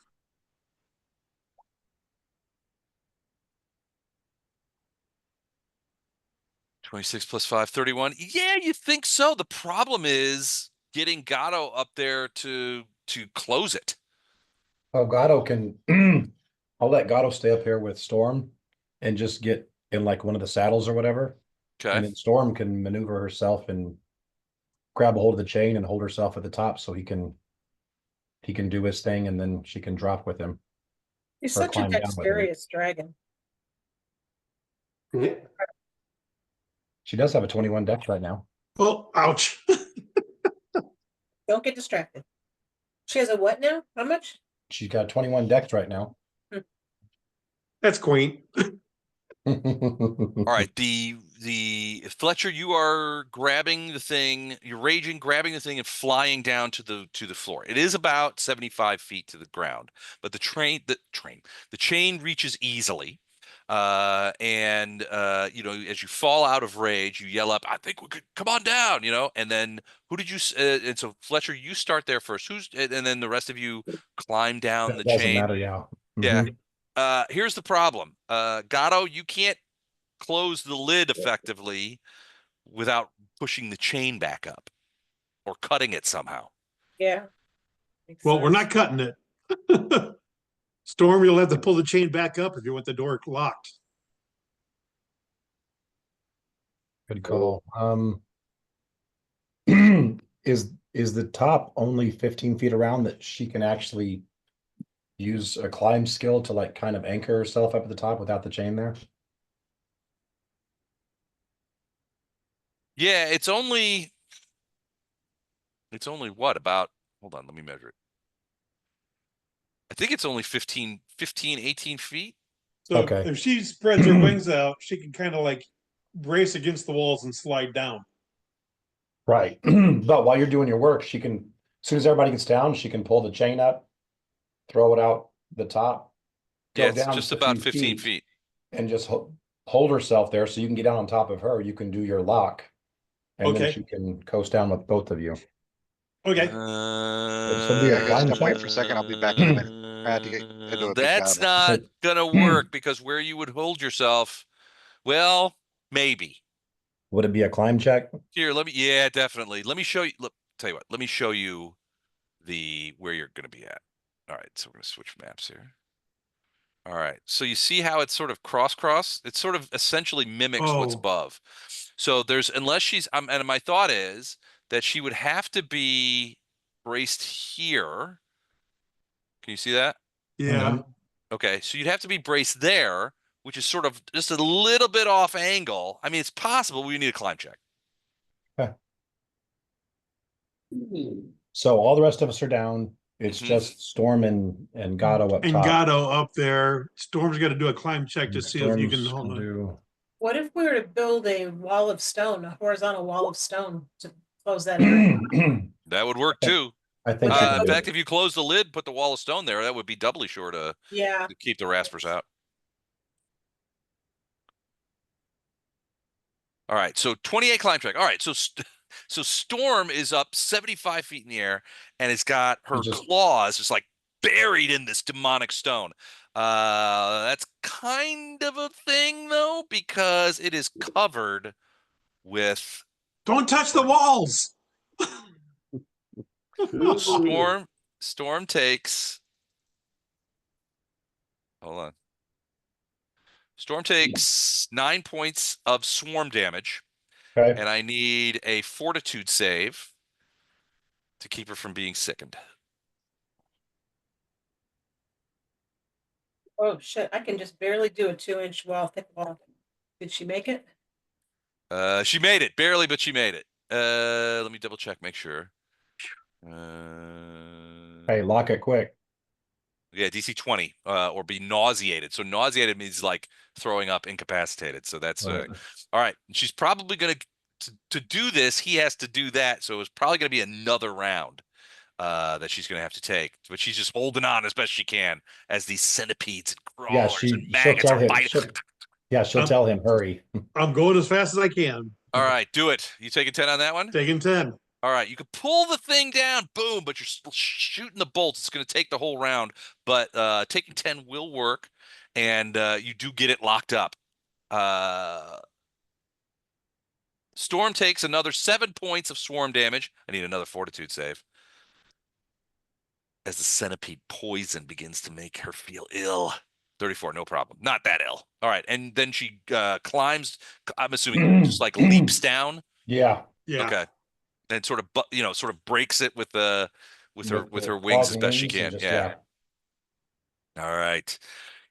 26 plus 5, 31. Yeah, you think so. The problem is getting Gato up there to close it. Oh, Gato can, I'll let Gato stay up here with Storm and just get in like one of the saddles or whatever. And Okay. then Storm can maneuver herself and grab a hold of the chain and hold herself at the top so he can do his thing and then she can drop with him. He's Or such a climb down with him. dexterous dragon. Yeah. She does have a 21 dex right now. Oh, ouch. Don't get distracted. She has a what now? How much? She's got 21 dex right now. That's quaint. All right. The Fletcher, you are grabbing the thing, you're raging, grabbing the thing and flying down to the floor. It is about 75 feet to the ground, but the chain reaches easily. And as you fall out of rage, you yell up, "I think we could come on down," and then who did you, and so Fletcher, you start there first. And then the rest of you climb down the Doesn't chain. matter, yeah. Yeah. Mhm. Here's the problem. Gato, you can't close the lid effectively without pushing the chain back up or cutting it somehow. Yeah. Makes Well, we're sense. not cutting it. Storm, you'll have to pull the chain back up if you want the door locked. Good call. Is the top only 15 feet around that she can actually use a climb skill to like kind of anchor herself up at the top without the chain there? Yeah, it's only what about, hold on, let me measure it. I think it's only 15, 18 feet. So Okay. if she spreads her wings out, she can kind of like brace against the walls and slide down. Right. But while you're doing your work, she can, as soon as everybody gets down, she can pull the chain up, throw it out the top, Yeah, go it's down just about 15 feet. and just hold herself there so you can get down on top of her. You can do your lock. And then Okay. she can coast down with both of you. Okay. It's gonna be a I gotta climb step away check. for a second. I'll be back in a minute. I had to get into a big That's battle. not gonna work because where you would hold yourself, well, maybe. Would it be a climb check? Here, yeah, definitely. Let me show you. Look, tell you what. Let me show you where you're gonna be at. All right, so we're gonna switch maps here. All right, so you see how it's sort of cross. It sort of essentially mimics what's Oh, above. So there's unless she's and my thought is that she would have to be braced here. Can you see that? yeah. Okay, so you'd have to be braced there, which is sort of just a little bit off angle. I mean, it's possible we need a climb check. So all the rest of us are down. It's Mhm. just Storm and Gato up And top. Gato up there. Storm's got to do a climb check to And see if you can Storm's hold can on. do. What if we were to build a wall of stone, a horizontal wall of stone to close that area? That would work too. I think Would she that can In do fact, it. if you close the lid, put the wall of stone there, that would be doubly sure to Yeah. keep the raspers out. All right, so 28 climb check. All right, so so Storm is up 75 feet in the air, and it's got her claws just like buried in this demonic stone. That's kind of a thing though, because it is covered with Don't touch the walls. Storm. Storm takes. Hold on. Storm takes 9 points of swarm damage, Okay. and I need a fortitude save to keep her from being sickened. Oh shit! I can just barely do a 2-inch wall, thick wall. Did she make it? She made it barely, but she made it. Let me double check, make sure. Hey, lock it quick. Yeah, DC 20, or be nauseated. So nauseated means like throwing up, incapacitated. So that's Right. all right. She's probably gonna to do this. He has to do that. So it's probably gonna be another round that she's gonna have to take. But she's just holding on as best she can as these centipedes and Yeah, crawlers and she'll maggots tell are him. biting. She'll tell him, hurry. I'm going as fast as I can. All right, do it. You taking 10 on that one? Taking 10. All right, you can pull the thing down, boom, but you're still shooting the bolts. It's going to take the whole round, but taking 10 will work, and you do get it locked up. Storm takes another 7 points of swarm damage. I need another fortitude save. As the centipede poison begins to make her feel ill. 34, no problem. Not that ill. All right, and then she climbs, I'm assuming just like leaps down. Yeah. Yeah. Okay. And sort of sort of breaks it with her the wings claws as and best she wings and can. just, Yeah. All right.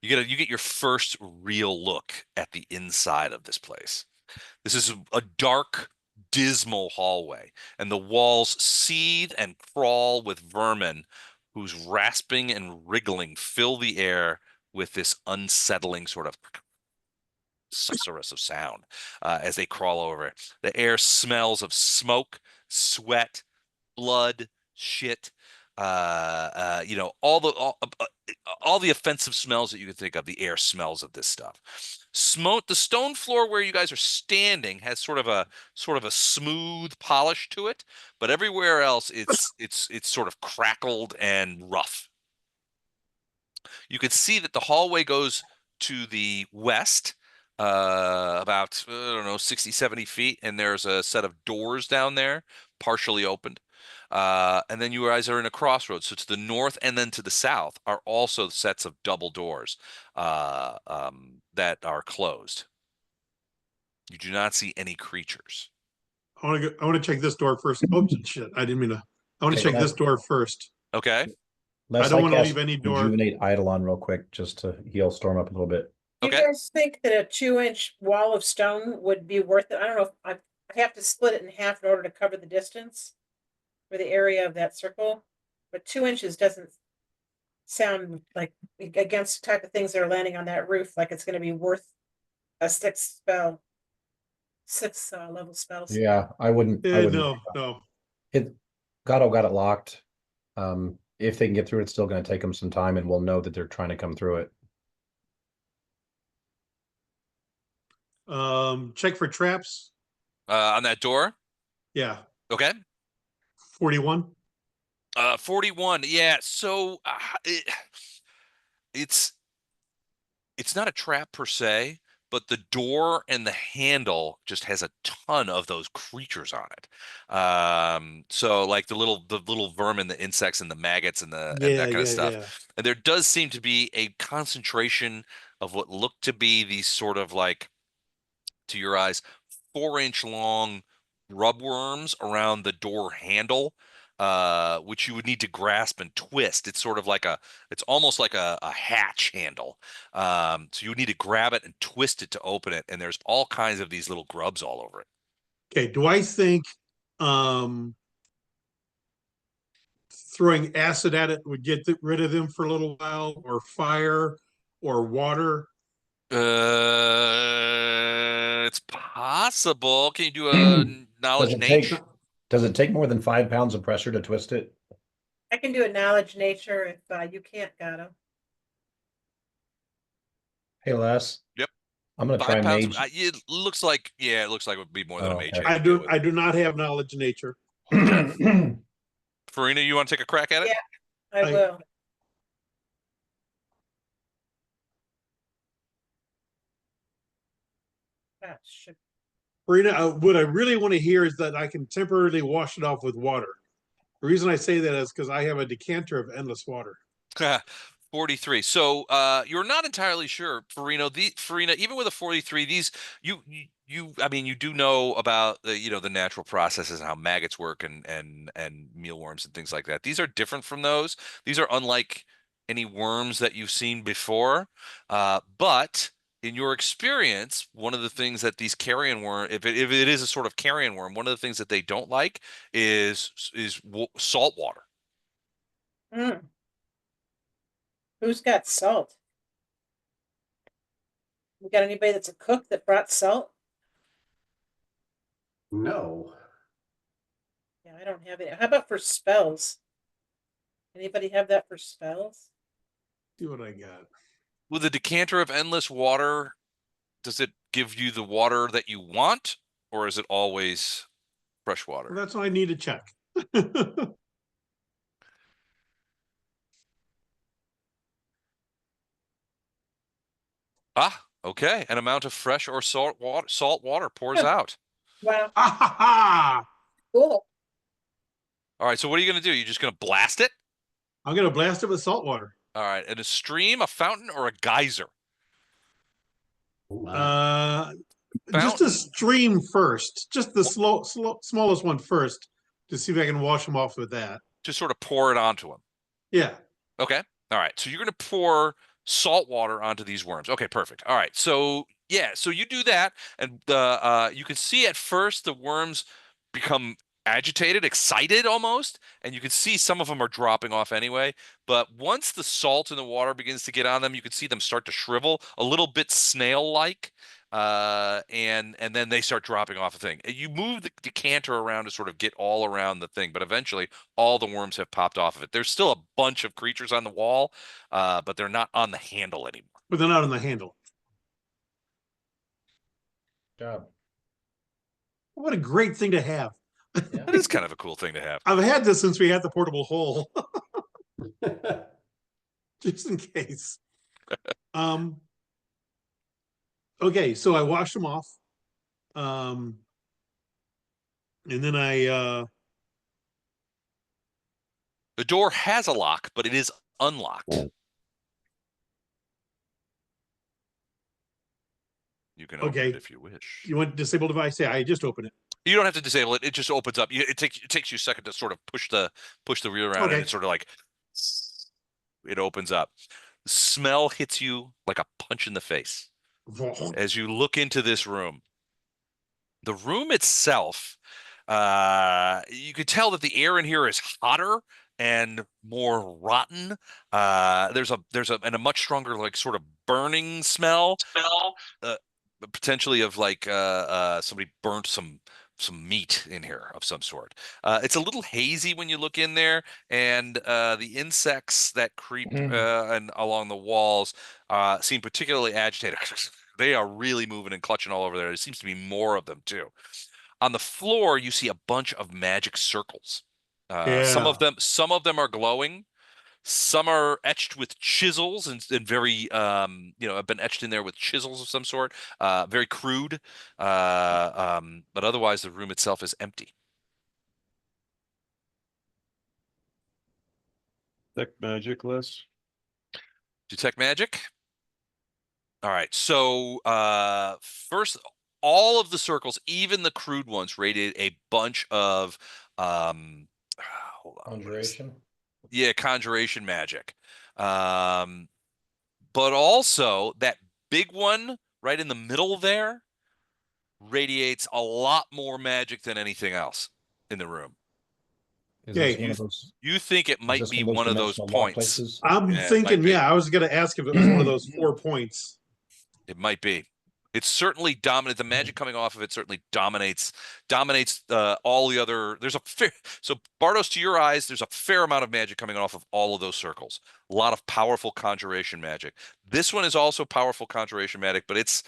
You get your first real look at the inside of this place. This is a dark, dismal hallway, and the walls seethe and crawl with vermin whose rasping and wriggling fill the air with this unsettling sort of susurrus of sound as they crawl over it. The air smells of smoke, sweat, blood, shit. All the offensive smells that you could think of. The air smells of this stuff. Smoke. The stone floor where you guys are standing has sort of a smooth polish to it, but everywhere else it's sort of crackled and rough. You can see that the hallway goes to the west, about, I don't know, 60, 70 feet, and there's a set of doors down there, partially opened. And then you guys are in a crossroads. So to the north and then to the south are also sets of double doors that are closed. You do not see any creatures. I want to check this door first. Oh shit! I didn't mean to. I want to Okay, check this door first. Okay. I don't want to leave any door. Rejuvenate Eidolon real quick just to heal Storm up a little bit. Do you Okay. guys think that a 2-inch wall of stone would be worth it? I don't know if I have to split it in half in order to cover the distance for the area of that circle, but 2 inches doesn't sound like against the type of things that are landing on that roof, like it's going to be worth a 6 level spells. Yeah, I wouldn't. No. Gato got it locked. If they can get through it, it's still going to take them some time, and we'll know that they're trying to come through it. Check for traps. On that door. Yeah, Okay. 41. 41. Yeah. So it's it's not a trap per se, but the door and the handle just has a ton of those creatures on it. So like the little vermin, the insects and the maggots and Yeah, that kind of yeah, stuff. yeah. And there does seem to be a concentration of what look to be these sort of like, to your eyes, 4-inch long grub worms around the door handle, which you would need to grasp and twist. It's sort of like it's almost like a hatch handle. So you would need to grab it and twist it to open it. And there's all kinds of these little grubs all over it. Okay, do I think um throwing acid at it would get rid of them for a little while, or fire, or water? It's possible. Can you do a Does knowledge it take nature? does it take more than 5 pounds of pressure to twist it? I can do a knowledge nature if you can't, Gato. Hey Les. Yep. I'm gonna try 5 pounds. mage. It looks like, yeah, it looks like it would be more than a Oh, mage okay. hand could deal with. I do not have knowledge of nature. Okay. Farina, you want to take a crack at it? Yeah. I I- will. Ah, should Marina, what I really want to hear is that I can temporarily wash it off with water. The reason I say that is because I have a decanter of endless water. 43. So you're not entirely sure, Farina, even with a 43, these I mean, you do know about the natural processes and how maggots work and mealworms and things like that. These are different from those. These are unlike any worms that you've seen before. But in your experience, one of the things that these carrion worm, if it is a sort of carrion worm, one of the things that they don't like is salt water. Mm. Who's got salt? We got anybody that's a cook that brought salt? No. Yeah, I don't have it. How about for spells? Anybody have that for spells? See what I got. With a decanter of endless water, does it give you the water that you want, or is it always fresh Well, water? that's what I need to check. Ah, okay. An amount of fresh or salt water pours out. Wow, Ah, ha, ha. cool. All right, so what are you going to do? You're just going to blast it? I'm gonna blast it with salt water. All right, and a stream, a fountain, or a geyser? Oh my. Just a Fountain, stream first, just the smallest one first, to see if I can wash them off with that. to sort of pour it onto them. Yeah. Okay. All right. So you're going to pour salt water onto these worms. Okay, perfect. All right. So yeah, so you do that, and you can see at first the worms become agitated, excited almost, and you can see some of them are dropping off anyway. But once the salt in the water begins to get on them, you can see them start to shrivel a little bit snail-like. And then they start dropping off a thing. You move the decanter around to sort of get all around the thing, but eventually all the worms have popped off of it. There's still a bunch of creatures on the wall, but they're not on the handle anymore. But they're not on the handle. Job. What a great thing to have. That is kind of a cool thing to have. I've had this since we had the portable hole, just in case. Okay, so I washed them off. And then The door has a lock, but it is unlocked. You can open Okay. it if you wish. you want disable device? Yeah, I just open it. You don't have to disable it. It just opens up. It takes you a second to sort of push the wheel around, Okay. and it's sort of like it opens up. The smell hits you like a punch in the face as you look into this room. The room itself, you could tell that the air in here is hotter and more rotten. There's a much stronger, like, sort of burning smell. Potentially of like somebody burnt some meat in here of some sort. It's a little hazy when you look in there, and the insects that creep and along the walls seem particularly agitated. they are really moving and clutching all over there. There seems to be more of them too. On the floor, you see a bunch of magic circles. Some Yeah. of them are glowing. Some are etched with chisels and very, have been etched in there with chisels of some sort. Very crude. But otherwise, the room itself is empty. Deck magic list. Detect magic. All right. So first, all of the circles, even the crude ones, radiate a bunch of hold on. Conjuration. Yeah, conjuration magic. But also that big one right in the middle there radiates a lot more magic than anything else in the room. Is this Okay. one of those? You think it Is might this be one of one those of those dimensional lock points. places? I'm Yeah, it thinking, might be. yeah, I was going to ask if it was one of those 4 points. It might be. It's certainly dominant. The magic coming off of it certainly dominates all the other. There's a fair, so Bardos, to your eyes, there's a fair amount of magic coming off of all of those circles. A lot of powerful conjuration magic. This one is also powerful conjuration magic, but it's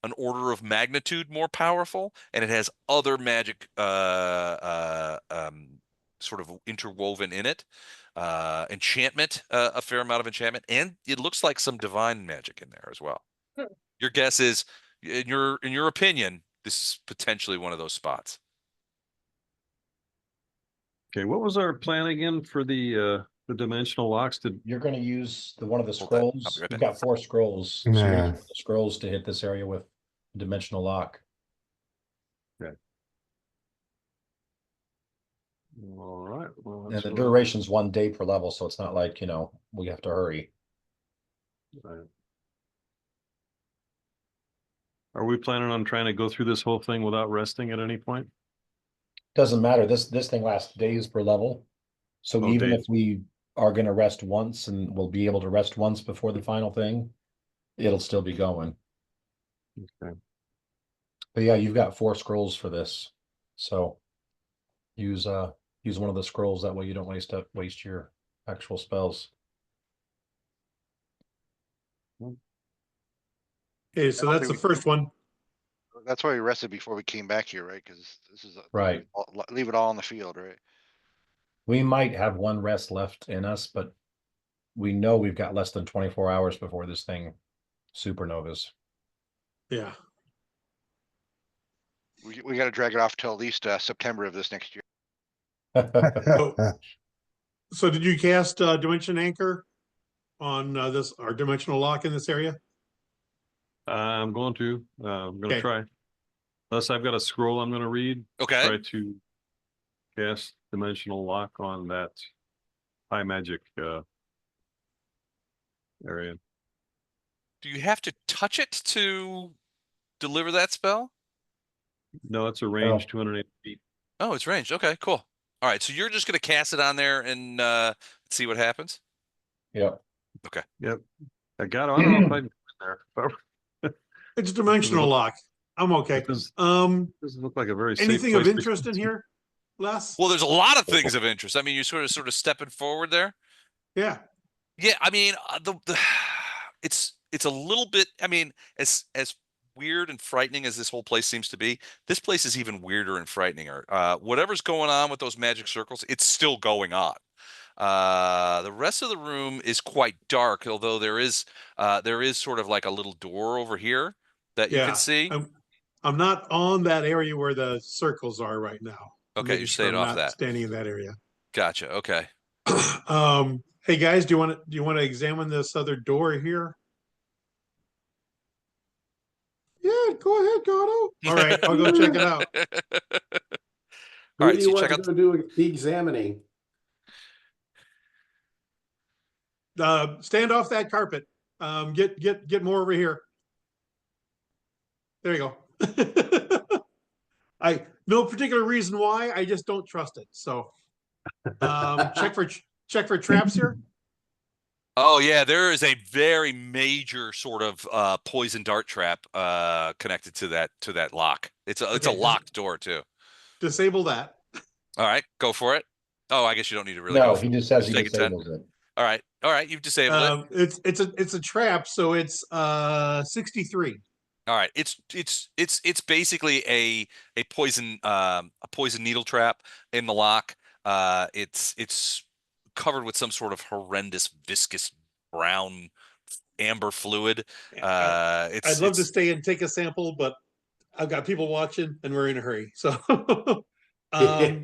an order of magnitude more powerful, and it has other magic sort of interwoven in it. Enchantment, a fair amount of enchantment, and it looks like some divine magic in there as well. Your guess is, in your opinion, this is potentially one of those spots. Okay, what was our plan again for the dimensional locks? You're going to use one of the Hold that. I'll be scrolls. right You've back. got 4 scrolls. So you're Yeah. gonna use the scrolls to hit this area with dimensional lock. All right. Well, And that's the what- duration's 1 day per level, so it's not like, we have to hurry. right. Are we planning on trying to go through this whole thing without resting at any point? Doesn't matter. This thing lasts days per level. So Oh, even days. if we are going to rest once and we'll be able to rest once before the final thing, it'll still be going. Okay. But yeah, you've got 4 scrolls for this. So use one of the scrolls, that way you don't waste your actual spells. Okay, so that's the first one. That's why we rested before we came back here, right? Because this is Right. leave it all on the field, right? We might have 1 rest left in us, but we know we've got less than 24 hours before this thing supernovas. Yeah. We got to drag it off till at least September of this next year. So did you cast Dimension Anchor on our dimensional lock in this area? I'm going to Okay. try. Unless I've got a scroll I'm going to read. Okay. Try to cast dimensional lock on that high magic area. Do you have to touch it to deliver that spell? No, it's a range Oh. 280 feet. Oh, it's ranged. Okay, cool. All right, so you're just going to cast it on there and see what happens? Yep. Okay. Yep. I got it. I don't know if I can do it there. It's dimensional lock. I'm okay. It does, Um, doesn't look like a very safe anything of place to interest in go. here, Les? Well, there's a lot of things of interest. I mean, you're sort of stepping forward there. Yeah. Yeah, I mean, it's a little bit. I mean, as weird and frightening as this whole place seems to be, this place is even weirder and frighteninger. Whatever's going on with those magic circles, it's still going on. The rest of the room is quite dark, although there is sort of like a little door over here that you Yeah. can see. I'm not on that area where the circles are right now. I'm Okay, making you're sure staying I'm off not that. standing in that area. Gotcha. Okay. Hey guys, do you want to examine this other door here? Yeah, go ahead, Gato. All right, I'll go check it out. Who All right, do so you you check want out. to go do the examining? Stand off that carpet. Get more over here. There you go. I no particular reason why. I just don't trust it. So check for traps here. Oh yeah, there is a very major sort of poison dart trap connected to that lock. It's a Okay, locked door too. Disable that. All right, go for it. Oh, I guess you don't need to really No, go. he just says he take it 10. disables it. All right, you've disabled it. It's a trap, so it's 63. All right, it's basically a poison needle trap in the lock. It's covered with some sort of horrendous viscous brown amber fluid. I'd love to stay and take a sample, but I've got people watching and we're in a hurry. So um,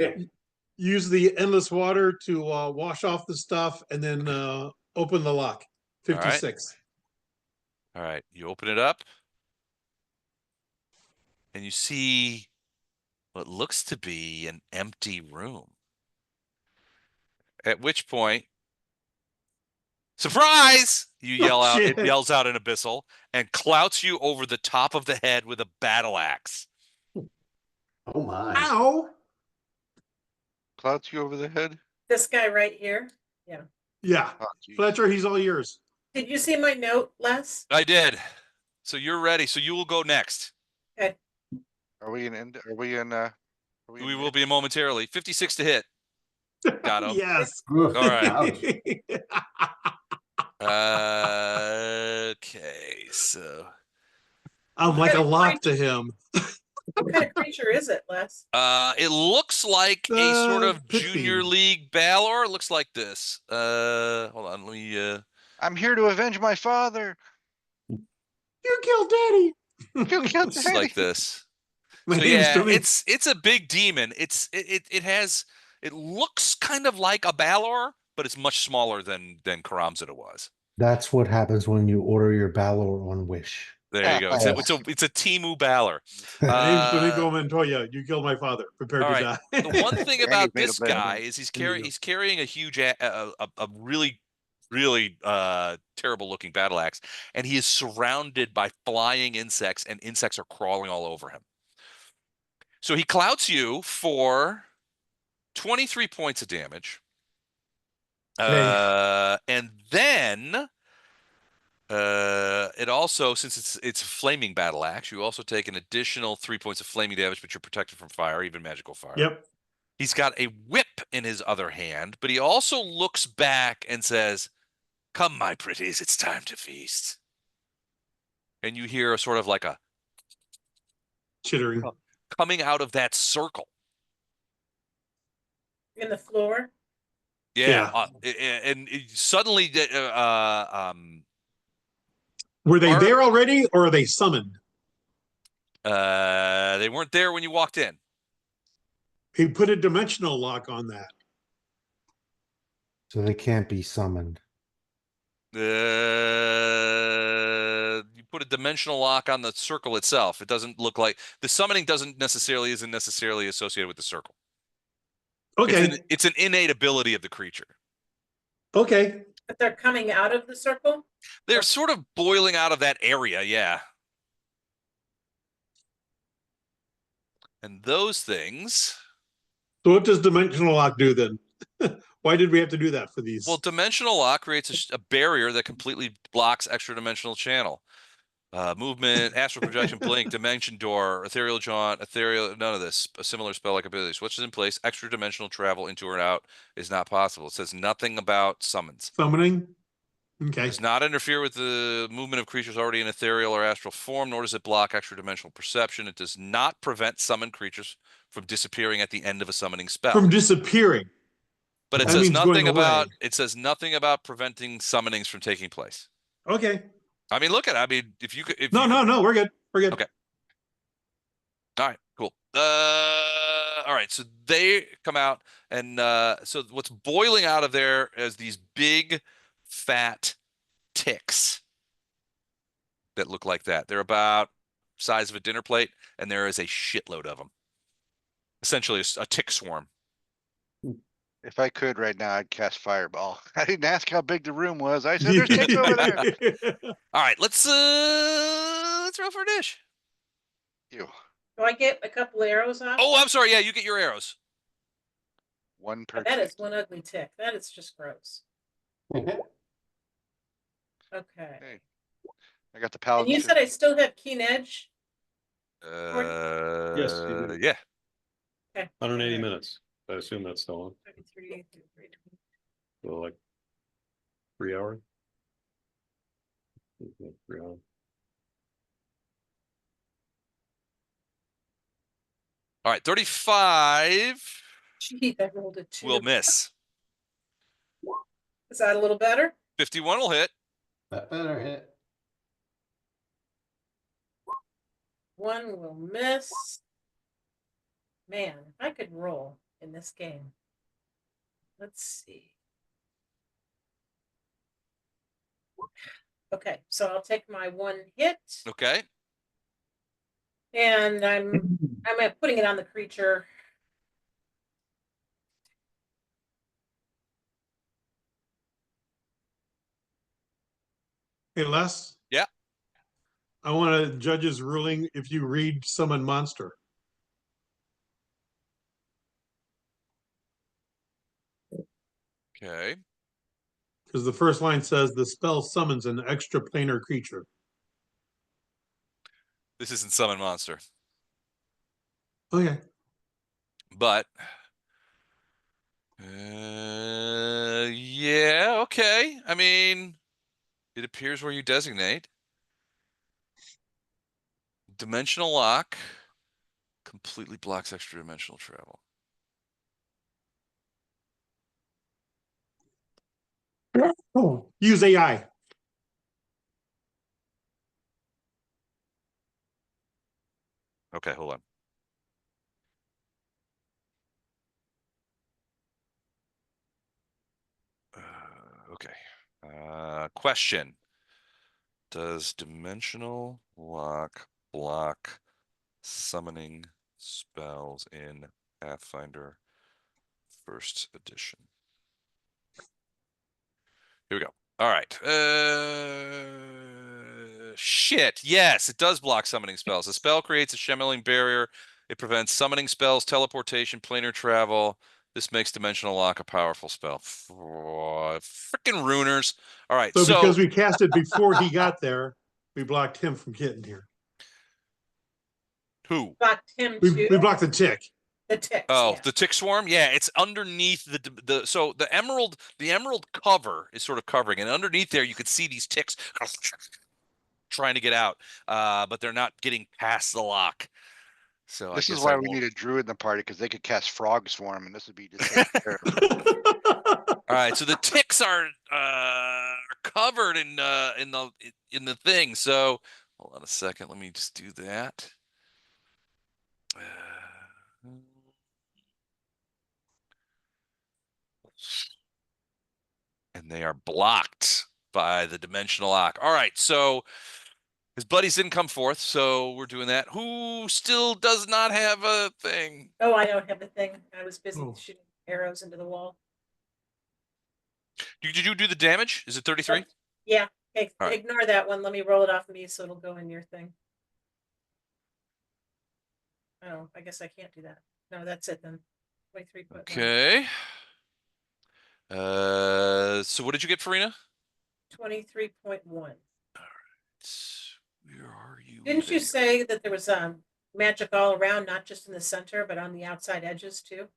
use the endless water to wash off the stuff and then open the lock. All right. 56. All right, you open it up and you see what looks to be an empty room. At which point, surprise! You yell out. It Shit. yells out in abyssal and clouts you over the top of the head with a battle axe. Oh my. Ow! Clouds you over the head. This guy right here. Yeah. Oh, geez. Fletcher, he's all yours. Did you see my note, Les? I did. So you're ready. So you will go next. Are we in? Are we in? We will be momentarily. 56 to hit. Gato. Yes. All right. Okay, so I'm like a lock to him. What kind of creature is it, Les? it looks like a sort of Pit junior fiend. league Balor. It looks like this. Hold on, let me I'm here to avenge my father. You killed Daddy. You killed looks Daddy. like this. My So name's yeah, Tony. it's a big demon. It looks kind of like a Balor, but it's much smaller than Karamzita was. That's what happens when you order your Balor on Wish. There you go. It's a Timu Balor. My name's Domingo Montoya. You killed my father. Prepare All to right. die. The one thing And about he's made this of lead. guy is he's carrying a huge a really terrible looking battle axe, and he is surrounded by flying insects, and insects are crawling all over him. So he clouts you for 23 points of damage. Hey. And then it also, since it's a flaming battle axe, you also take an additional 3 points of flaming damage, but you're protected from fire, even magical fire. Yep. He's got a whip in his other hand, but he also looks back and says, "Come, my pretties, it's time to feast." And you hear a sort of like a Chittering. coming out of that circle. In the floor? Yeah. Yeah. And suddenly, Were they there already or are they summoned? they weren't there when you walked in. He put a dimensional lock on that. So they can't be summoned. You put a dimensional lock on the circle itself. It doesn't look like the summoning isn't necessarily associated with the circle. Okay. It's an innate ability of the creature. Okay. But they're coming out of the circle? They're sort of boiling out of that area, yeah. And those things. So what does dimensional lock do then? Why did we have to do that for these? Well, dimensional lock creates a barrier that completely blocks extra dimensional channel. Movement, astral projection, blink, dimension door, ethereal jaunt, none of this. A similar spell-like ability. Switches in place. Extra dimensional travel into or out is not possible. It says nothing about summons. Summoning? Okay. Does not interfere with the movement of creatures already in ethereal or astral form, nor does it block extra dimensional perception. It does not prevent summoned creatures from disappearing at the end of a summoning spell. From disappearing. But it That says means going nothing about away. it says nothing about preventing summonings from taking place. Okay. I mean, look at it. I mean, if you could No, we're good. We're good. Okay. All right, cool. All right, so they come out, and so what's boiling out of there is these big, fat ticks that look like that. They're about size of a dinner plate, and there is a shitload of them. Essentially, a tick swarm. If I could right now, I'd cast Fireball. I didn't ask how big the room was. I said there's ticks over there. All right, let's roll for a dish. You. Do I get a couple arrows off? Oh, I'm sorry. Yeah, you get your arrows. One per That is tick. one ugly tick. That is just gross. Okay. Hey, I got the And paladin. you said I still have keen edge? Yes, you do. Yeah. Okay. 180 minutes. I assume that's still on. 33, 33, So like 3 hours. 3 hours. All right, 35 Gee, I rolled a 2. will miss. Is that a little better? 51 will hit. That better hit. 1 will miss. Man, I could roll in this game. Let's see. Okay, so I'll take my 1 hit. Okay. And I'm putting it on the creature. Hey, Les? Yeah. I want a judge's ruling if you read summon monster. Okay. Because the first line says the spell summons an extra planar creature. This isn't summon monster, Okay. but yeah, okay. I mean, it appears where you designate. Dimensional lock completely blocks extra dimensional travel. Oh, use AI. Okay, hold on. Okay. Question. Does dimensional lock block summoning spells in Pathfinder First Edition? Here we go. All right. Shit. Yes, it does block summoning spells. The spell creates a shimmeling barrier. It prevents summoning spells, teleportation, planar travel. This makes Dimensional Lock a powerful spell. Freaking runers. All right. So So because we cast it before he got there, we blocked him from getting here. who? Blocked him We too. blocked the tick. The ticks. Oh, Yeah. the tick swarm. Yeah, it's underneath so the emerald cover is sort of covering, and underneath there you could see these ticks trying to get out, but they're not getting past the lock. So This I is guess why I we won't. need a druid in the party because they could cast frog swarm and this would be just taken care of. All right, so the ticks are covered in the thing. So hold on a second. Let me just do that. And they are blocked by the dimensional lock. All right, so his buddies didn't come forth, so we're doing that. Who still does not have a thing? Oh, I don't have the thing. I was busy Oh. shooting arrows into the wall. Did you do the damage? Is it 33? Yeah. Hey, All right. ignore that one. Let me roll it off of me so it'll go in your thing. Oh, I guess I can't do that. No, that's it then. 23.1. Okay. So what did you get, Farina? 23.1. Where are you? Didn't you say that there was magic all around, not just in the center, but on the outside edges too?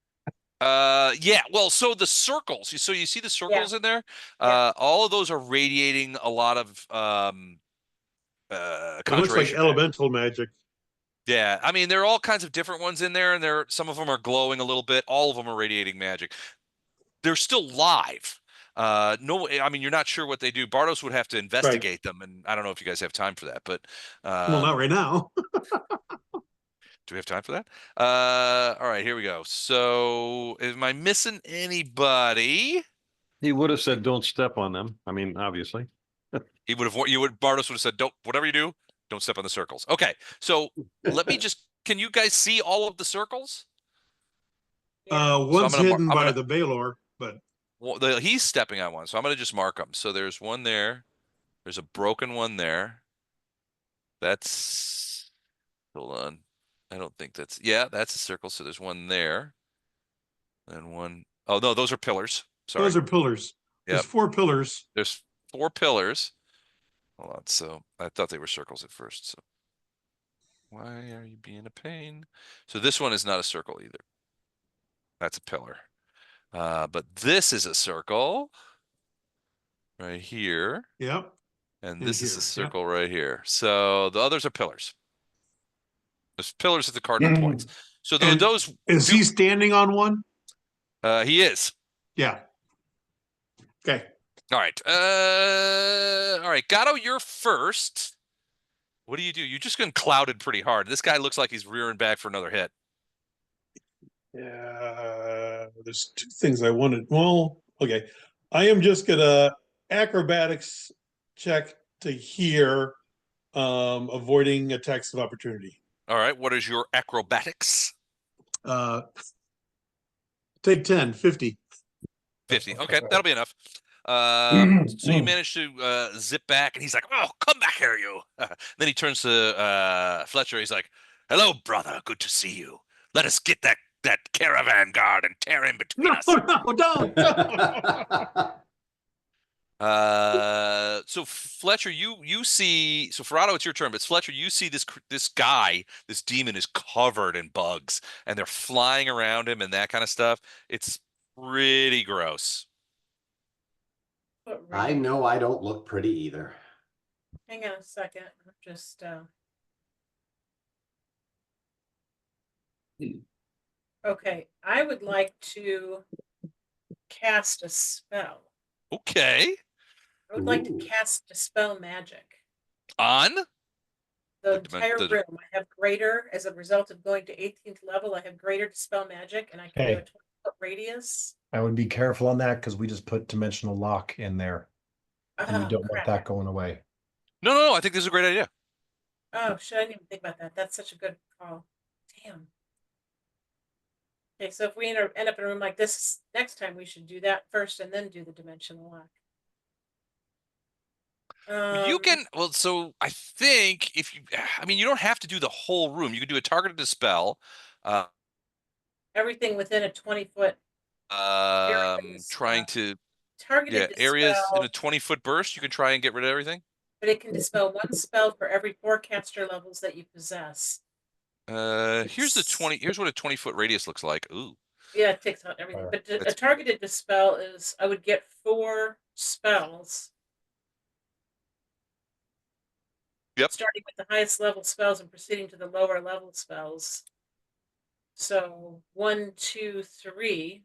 Yeah, well, so the circles, so you see the circles in there? Yeah. All of those are radiating a lot of It looks like conjuration. elemental magic. Yeah, I mean, there are all kinds of different ones in there, and some of them are glowing a little bit. All of them are radiating magic. They're still live. No, I mean, you're not sure what they do. Bardos would have to investigate them, and I don't know if you guys have time for that, but Well, not right now. do we have time for that? All right, here we go. So, am I missing anybody? He would have said, "Don't step on them." I mean, obviously. Bardos would have said, "Don't, whatever you do, don't step on the circles." Okay, so let me just. Can you guys see all of the circles? Yeah. One's I'm hidden by gonna- the Valor, but Well, he's stepping on one, so I'm gonna just mark them. So there's one there. There's a broken one there. That's. Hold on. I don't think that's. Yeah, that's a circle. So there's one there. And one. Oh no, those are pillars. Sorry. those are pillars. There's Yep. 4 pillars. There's 4 pillars. Hold on. So I thought they were circles at first. So why are you being a pain? So this one is not a circle either. That's a pillar. But this is a circle right here. Yep. And And this is here, a yep. circle right here. So the others are pillars. There's pillars at the cardinal points. So And those is he standing on one? he is. Yeah. Okay. All right. All right. Gato, you're first. What do? You just getting clouded pretty hard. This guy looks like he's rearing back for another hit. Yeah. There's two things I wanted. Well, okay. I am just gonna acrobatics check to here, avoiding attacks of opportunity. All right. What is your acrobatics? Uh, take 10, 50. 50. Okay, that'll be enough. So you manage to zip back, and he's like, "Oh, come back here, you!" Then he turns to Fletcher. He's like, "Hello, brother. Good to see you. Let us get that caravan guard and tear him between No, us." no, don't. So Fletcher, you see. So Ferrado, it's your turn, but Fletcher, you see this guy, this demon is covered in bugs, and they're flying around him and that kind of stuff. It's pretty gross. But I really- know I don't look pretty either. Hang on a second. I'm just okay. I would like to cast a spell. Okay. I would like to Ooh. cast Dispel Magic. On? The The entire the- room. I have greater, as a result of going to 18th level, I have greater Dispel Magic, and I can do a Hey. 20-foot radius. I would be careful on that because we just put dimensional lock in there, and you Oh, don't want crap. that going away. No. I think this is a great idea. Oh, shit, I didn't even think about that. That's such a good call. Damn. Okay, so if we end up in a room like this, next time we should do that first and then do the dimensional lock. You can, well, so I think I mean, you don't have to do the whole room. You can do a targeted dispel. Everything within a 20-foot Trying to, targeted areas in dispel, a 20-foot burst. You can try and get rid of everything. but it can dispel one spell for every 4 caster levels that you possess. Here's what a 20-foot radius looks like. Ooh. Yeah, it takes out everything. Fire. But a That's- targeted dispel is I would get 4 spells. Yep. Starting with the highest level spells and proceeding to the lower level spells. So 1, 2, 3.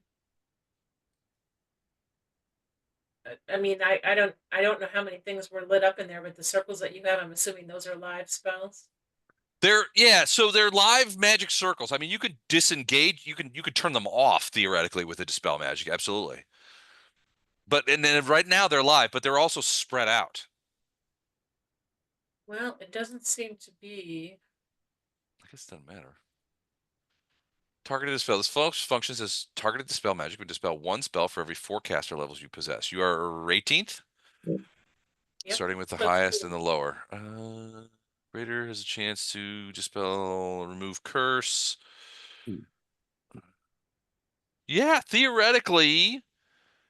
I mean, I don't know how many things were lit up in there, but the circles that you have, I'm assuming those are live spells. So they're live magic circles. I mean, you could disengage, you could turn them off theoretically with a dispel magic, absolutely. And then right now they're live, but they're also spread out. Well, it doesn't seem to be. I guess it doesn't matter. Targeted dispel. This functions as targeted dispel magic. Would dispel 1 spell for every 4 caster levels you possess. You are 18th, Yep. starting with the That's highest cool. and the lower. Greater has a chance to dispel, remove curse. Yeah, theoretically,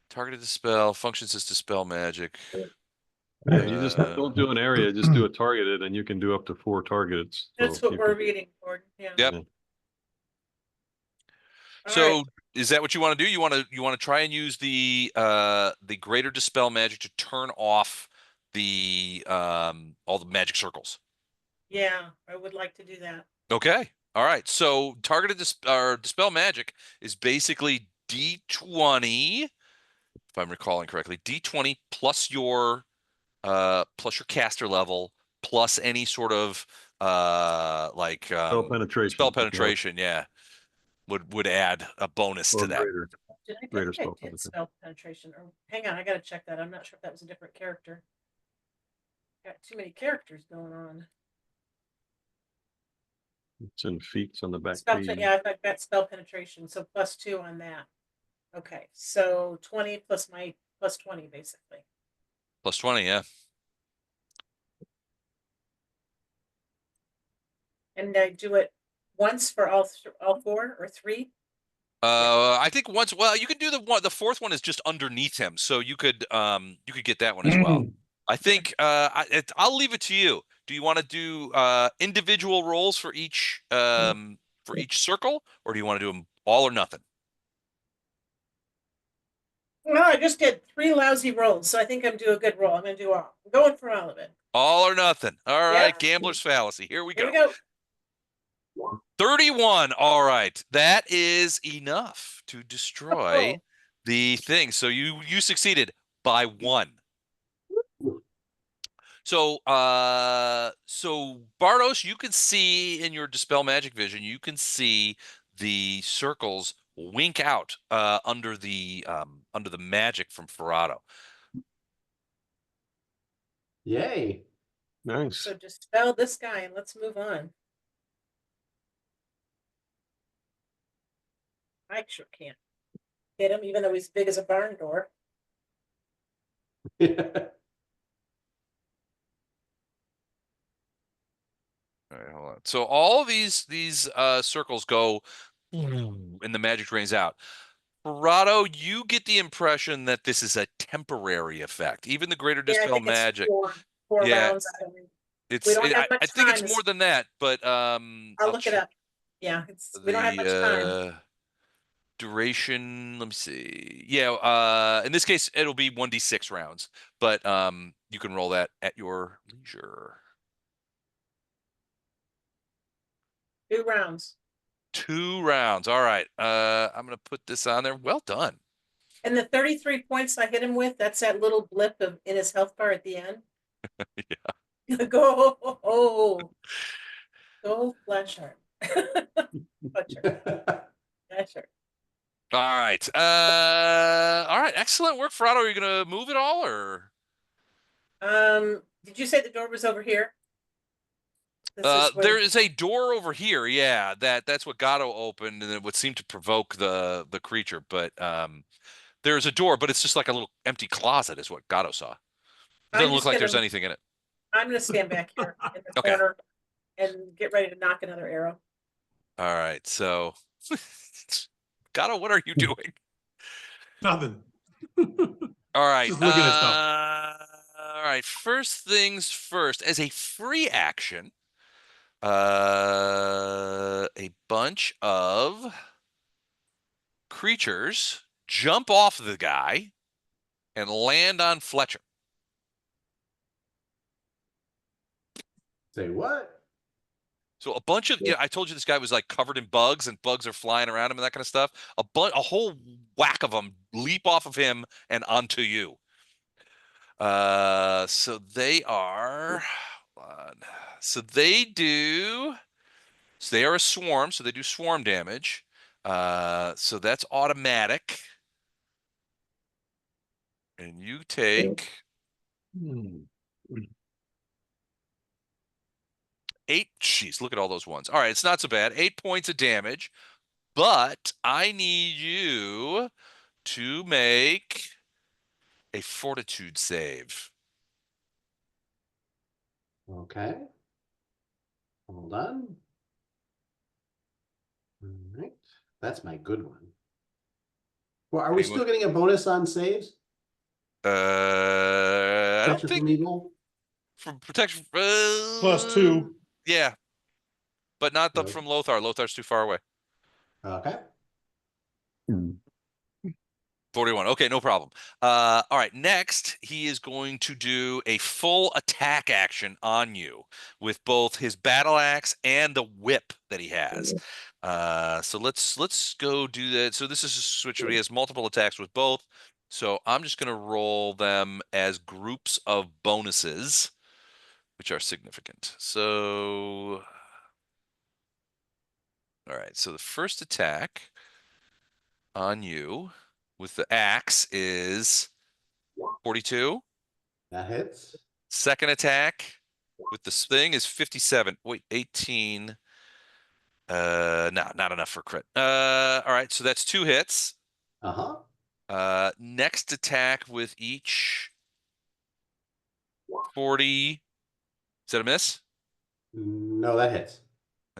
targeted dispel functions as dispel magic. Yeah, you just Uh, don't do an area, just do a targeted, and you can do up to 4 targets. That's So what you we're could- reading for. Yeah. Yep. Yeah. All So right. is that what you want to do? You want to try and use the greater dispel magic to turn off the all the magic circles. Yeah, I would like to do that. Okay. All right. So targeted dispel magic is basically D20, if I'm recalling correctly, D20 plus your caster level plus any sort of Spell penetration. spell penetration, yeah. Would add a bonus Or to that. greater. Did I Greater think I spell did penetration. spell penetration? Or hang on, I gotta check that. I'm not sure if that was a different character. Got too many characters going on. It's in feats on the back Spell, page. yeah, I've got spell penetration, so +2 on that. Okay, so 20 plus my plus 20, basically. Plus 20, yeah. And I do it once for all 4 or 3. I think once. Well, you can do the fourth one is just underneath him, so you could get that one as well. I think I'll leave it to you. Do you want to do individual rolls for each circle, or do you want to do them all or nothing? No, I just did 3 lousy rolls, so I think I'm doing a good roll. I'm gonna do all. I'm going for all of it. All or nothing. All right, Yeah. gambler's fallacy. Here we Here go. we go. 31. All right. That is enough to destroy the thing. So you succeeded by 1. So Bardos, you can see in your dispel magic vision, you can see the circles wink out under the magic from Ferrado. Yay. Nice. So dispel this guy and let's move on. I sure can't hit him, even though he's big as a barn door. All right, hold on. So all of these circles go and the magic drains out. Ferrado, you get the impression that this is a temporary effect. Even the greater Yeah, I dispel think it's magic. four Yeah, rounds. We don't have I much think time. it's more than that, but I'll I'll look it check up. Yeah, we don't have much time. duration. Let me see. Yeah, in this case it'll be 1d6 rounds, but you can roll that at your leisure. 2 rounds. 2 rounds. All right. I'm gonna put this on there. Well done. And the 33 points I hit him with, that's that little blip in his health bar at the end. Yeah. Go Flashheart. Flashheart. All right. All right. Excellent work, Ferrado. Are you gonna move it all, or? Did you say the door was over here? This is There is a door over here. Yeah, that's what Gato opened, and it would seem to provoke the creature. But there's a door, but it's just like a little empty closet, is what Gato saw. It doesn't look like there's anything in it. I'm gonna stand back here in the Okay. corner and get ready to knock another arrow. All right. So, Gato, what are you doing? Nothing. All right. Just looking at stuff. All right. First things first. As a free action, a bunch of creatures jump off the guy and land on Fletcher. Say what? So a bunch of, I told you this guy was like covered in bugs and bugs are flying around him and that kind of stuff. A whole whack of them leap off of him and onto you. So they are, so they are a swarm. So they do swarm damage. So that's automatic. And you take 8. Jeez, look at all those ones. All right, it's not so bad. 8 points of damage, but I need you to make a fortitude save. Okay. Hold on. All right. That's my good one. Well, are we still getting a bonus on saves? I don't Protection think from evil? from protection. +2. Yeah, but not Nope. from Lothar. Lothar's too far away. Okay. 41. Okay, no problem. All right, next, he is going to do a full attack action on you with both his battle axe and the whip that he has. So let's go do that. So this is a switch where he has multiple attacks with both. So I'm just going to roll them as groups of bonuses, which are significant. So, all right, so the first attack on you with the axe is 42. That hits. Second attack with this thing is 57. Wait, 18. No, not enough for crit. All right, so that's 2 hits. Uh-huh. Next attack with each 40. Is that a miss? No, that hits.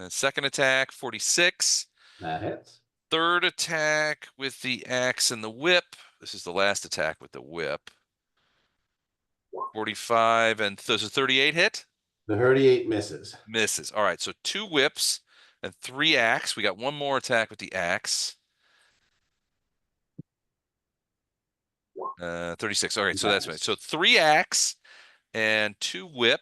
Second attack, 46. That hits. Third attack with the axe and the whip. This is the last attack with the whip. 45 and does a 38 hit? The 38 misses. Misses. All right, so 2 whips and 3 axe. We got one more attack with the axe. 36. All right, so that's right. So 3 axe and 2 whip.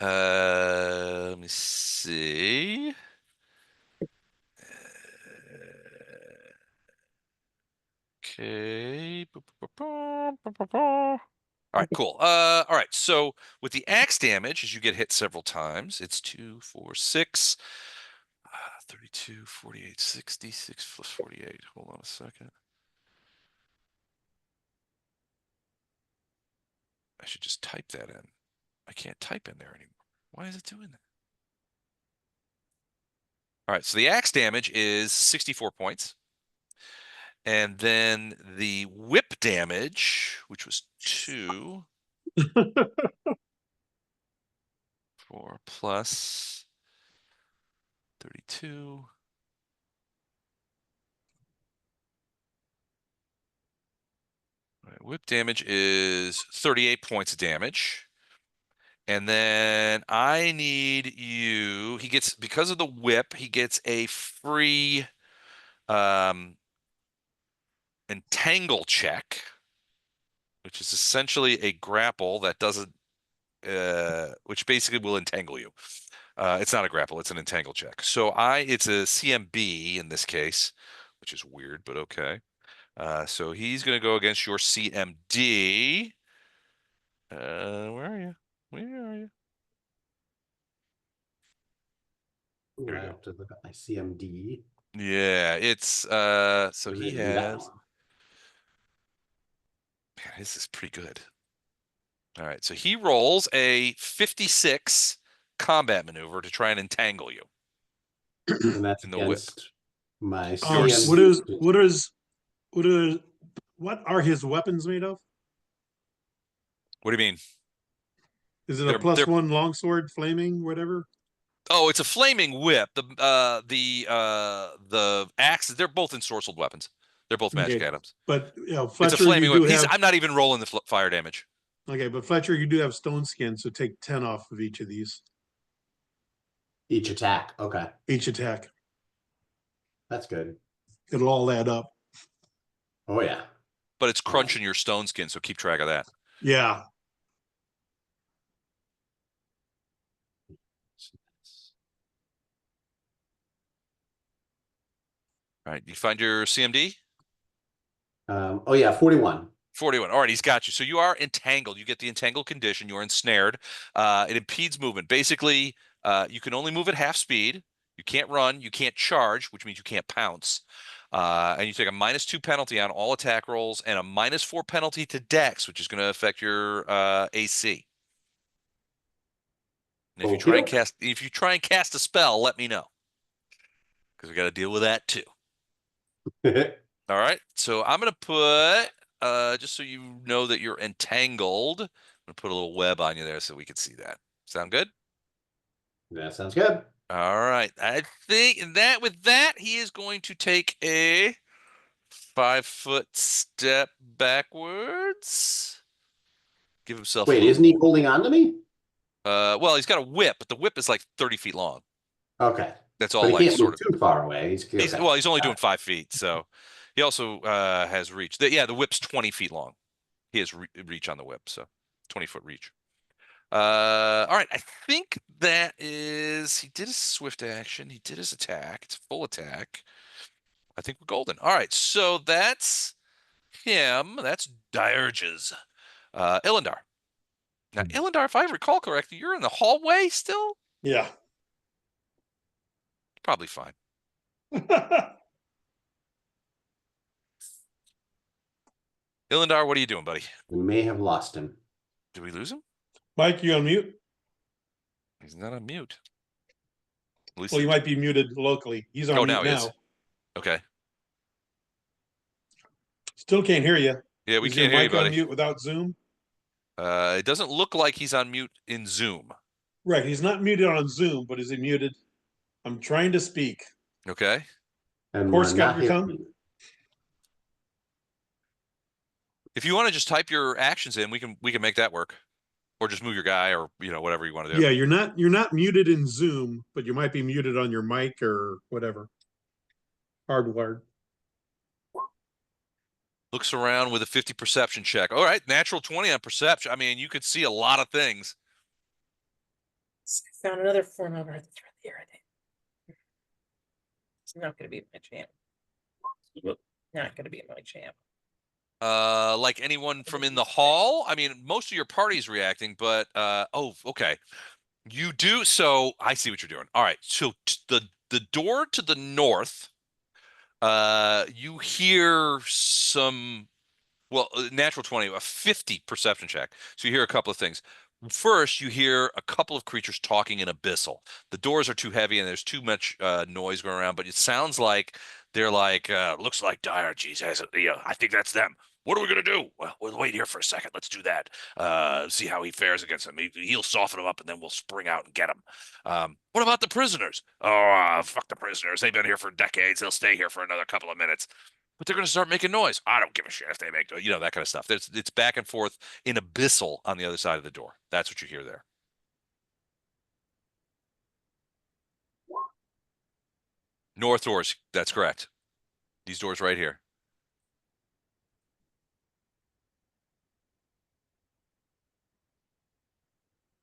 Let me see. Okay. All right, cool. All right. So with the axe damage, as you get hit several times, it's 2, 4, 6, 32, 48, 66 plus 48. Hold on a second. I should just type that in. I can't type in there anymore. Why is it doing that? All right, so the axe damage is 64 points. And then the whip damage, which was 2, 4 plus 32. All right, whip damage is 38 points of damage. And then I need you. He gets, because of the whip, he gets a free entangle check, which is essentially a grapple that doesn't, which basically will entangle you. It's not a grapple, it's an entangle check. So it's a CMB in this case, which is weird, but okay. So he's going to go against your CMD. Where are you? Where are you? Ooh, Here I you go. have to look at my CMD. Yeah, it's so Where he is that has, one? man, this is pretty good. All right, so he rolls a 56 combat maneuver to try and entangle you And that's in the whip. against my Yours. CMD. What are his weapons made of? What do you mean? Is it a They're +1 longsword, flaming, whatever? Oh, it's a flaming whip. The axes, they're both ensorcelled weapons. They're both magic Okay, items. but you know, It's a Fletcher, you flaming whip. do have I'm not even rolling the fire damage. okay, but Fletcher, you do have stone skin, so take 10 off of each of these, Each attack. Okay. each attack. That's good. It'll all add up. Oh yeah. But it's All right. crunching your stone skin, so keep track of that. Yeah. All right, you find your CMD? Oh yeah, 41. 41. All right, he's got you. So you are entangled. You get the entangled condition. You're ensnared. It impedes movement. Basically, you can only move at half speed. You can't run. You can't charge, which means you can't pounce. And you take a -2 penalty on all attack rolls and a -4 penalty to Dex, which is going to affect your AC. And if you try and cast a spell, let me know, because we got to deal with that too. All right. So I'm going to put, just so you know that you're entangled, I'm going to put a little web on you there so we can see that. Sound good? That sounds good. All right. I think that with that, he is going to take a 5-foot step backwards. Give himself a Wait, little. isn't he holding on to me? Well, he's got a whip, but the whip is like 30 feet long. Okay. That's But all he like can't sort move of. too far away. He's okay. Well, he's only All doing right. 5 feet, so he also has reach. The whip's 20 feet long. He has reach on the whip, so 20-foot reach. All right. I think that is. He did his swift action. He did his attack. It's a full attack. I think we're golden. All right. So that's him. That's Diurges. Illendar. Now, Illendar, if I recall correctly, you're in the hallway still? Yeah. Probably fine. Illendar, what are you doing, buddy? We may have lost him. Did we lose him? Mike, you on mute? He's not on mute. At least Well, you might be muted locally. He's on Oh, mute now he is. now. Okay. Still can't hear you. Yeah, we Is can't your hear you, mic on buddy. mute without Zoom? It doesn't look like he's on mute in Zoom. Right. He's not muted on Zoom, but is he muted? I'm trying to speak. Okay. And Horse we're got not your hearing tongue? you. If you want to just type your actions in, we can make that work. Or just move your guy, or whatever you want to do. Yeah, you're not muted in Zoom, but you might be muted on your mic or whatever. Hardwired. Looks around with a 50 perception check. All right, natural 20 on perception. I mean, you could see a lot of things. Found another form over the thread here, I think. It's not gonna be my champ. Not gonna be my champ. Like anyone from in the hall? I mean, most of your party's reacting, but oh, okay. You do so I see what you're doing. All right. So the door to the north, you hear some natural 20, a 50 perception check. So you hear a couple of things. First, you hear a couple of creatures talking in abyssal. The doors are too heavy and there's too much noise going around, but it sounds like they're like, looks like Diogenes has it. Yeah, I think that's them. What are we gonna do? Well, we'll wait here for a second. Let's do that. See how he fares against them. He'll soften them up, and then we'll spring out and get them. What about the prisoners? Oh, fuck the prisoners. They've been here for decades. They'll stay here for another couple of minutes. But they're going to start making noise. I don't give a shit if they make, that kind of stuff. It's back and forth in abyssal on the other side of the door. That's what you hear there. North doors. That's correct. These doors right here.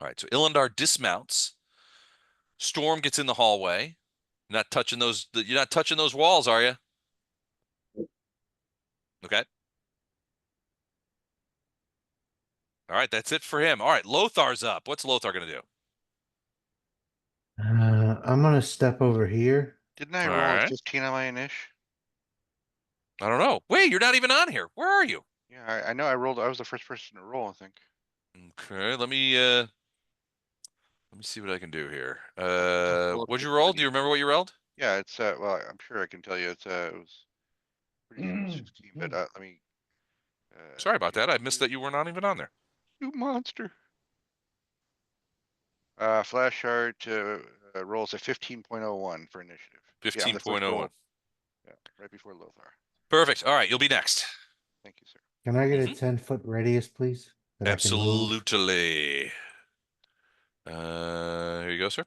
All right. So Illandar dismounts. Storm gets in the hallway. You're not touching those walls, are you? Okay. All right, that's it for him. All right, Lothar's up. What's Lothar going to do? I'm gonna step over here. Didn't I All roll a right. 15 on my inish? I don't know. Wait, you're not even on here. Where are you? Yeah, I know I rolled. I was the first person to roll, I think. Okay, let me see what I can do here. Roll What'd a you roll? Do 15. you remember what you rolled? Yeah, it's well, I'm sure I can tell you it was pretty sure it was 16, but let me Sorry about that. I missed that you were not even on there. You monster. Flash art rolls a 15.01 for initiative. Yeah, I'm the first 15.01. roll. Yeah, right before Lothar. Perfect. All right, you'll be next. Thank you, sir. Can I get a Mhm. 10-foot radius, please? That I can move? Absolutely. Here you go, sir.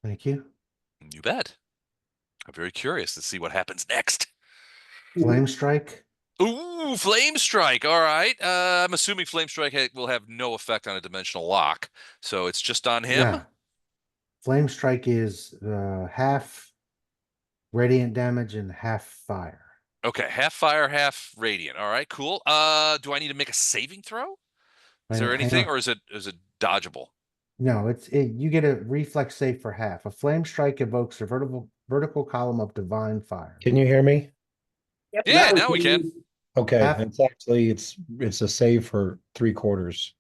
Thank you. You bet. I'm very curious to see what happens next. Flame strike. Ooh, Flame Strike. All right. I'm assuming Flame Strike will have no effect on a dimensional lock, so it's just on him. Yeah. Flame strike is half radiant damage and half fire. Okay, half fire, half radiant. All right, cool. Do I need to make a saving throw? Is there Hang anything, on. or is it dodgeable? No, you get a reflex save for half. A flame strike evokes a vertical column of divine fire. Can you hear me? Yep. Yeah, now we can. Okay, Half- it's a save for 3/4.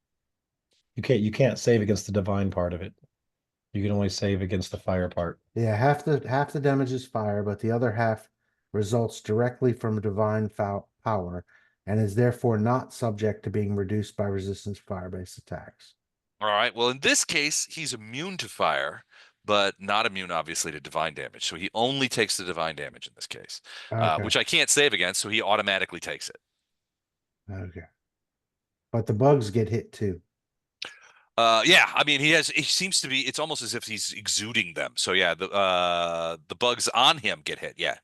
You can't save against the divine part of it. You can only save against the fire part. Yeah, half the damage is fire, but the other half results directly from divine power and is therefore not subject to being reduced by resistance fire-based attacks. All right. Well, in this case, he's immune to fire, but not immune, obviously, to divine damage. So he only takes the divine damage in this case, Okay. which I can't save against, so he automatically takes it. Okay. But the bugs get hit too. Yeah, I mean, he seems to be, it's almost as if he's exuding them. So yeah, the bugs on him get hit. Yeah,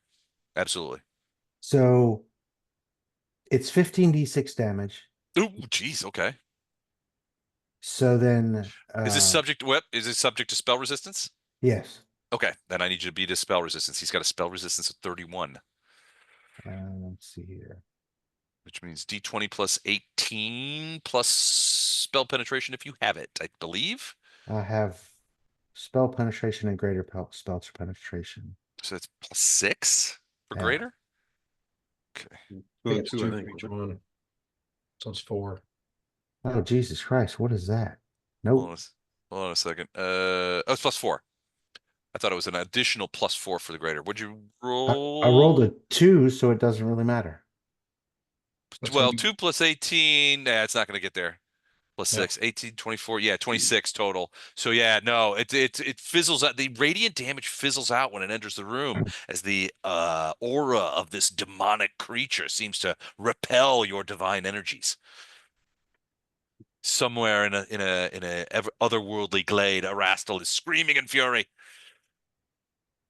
absolutely. So it's 15d6 damage. Ooh, geez. Okay. So then Is this is it subject to spell resistance? yes. Okay, then I need you to beat his spell resistance. He's got a spell resistance of 31, Let's see here. which means D20 plus 18 plus spell penetration if you have it, I believe. I have spell penetration and greater spell penetration. So that's plus 6 for Yeah. greater. Okay. It's 2 two I for think. each one. So it's 4. Oh, Jesus Christ. What is that? Hold Nope. hold on a second. Oh, it's plus 4. I thought it was an additional plus 4 for the greater. Would you roll? I rolled a 2, so it doesn't really matter. Well, 2 plus 18. Nah, it's not going to get there. Plus No. 6, 18, 24. Yeah, 26 total. So yeah, no, it fizzles out. The radiant damage fizzles out when it enters the room as the aura of this demonic creature seems to repel your divine energies. Somewhere in a otherworldly glade, Erastil is screaming in fury.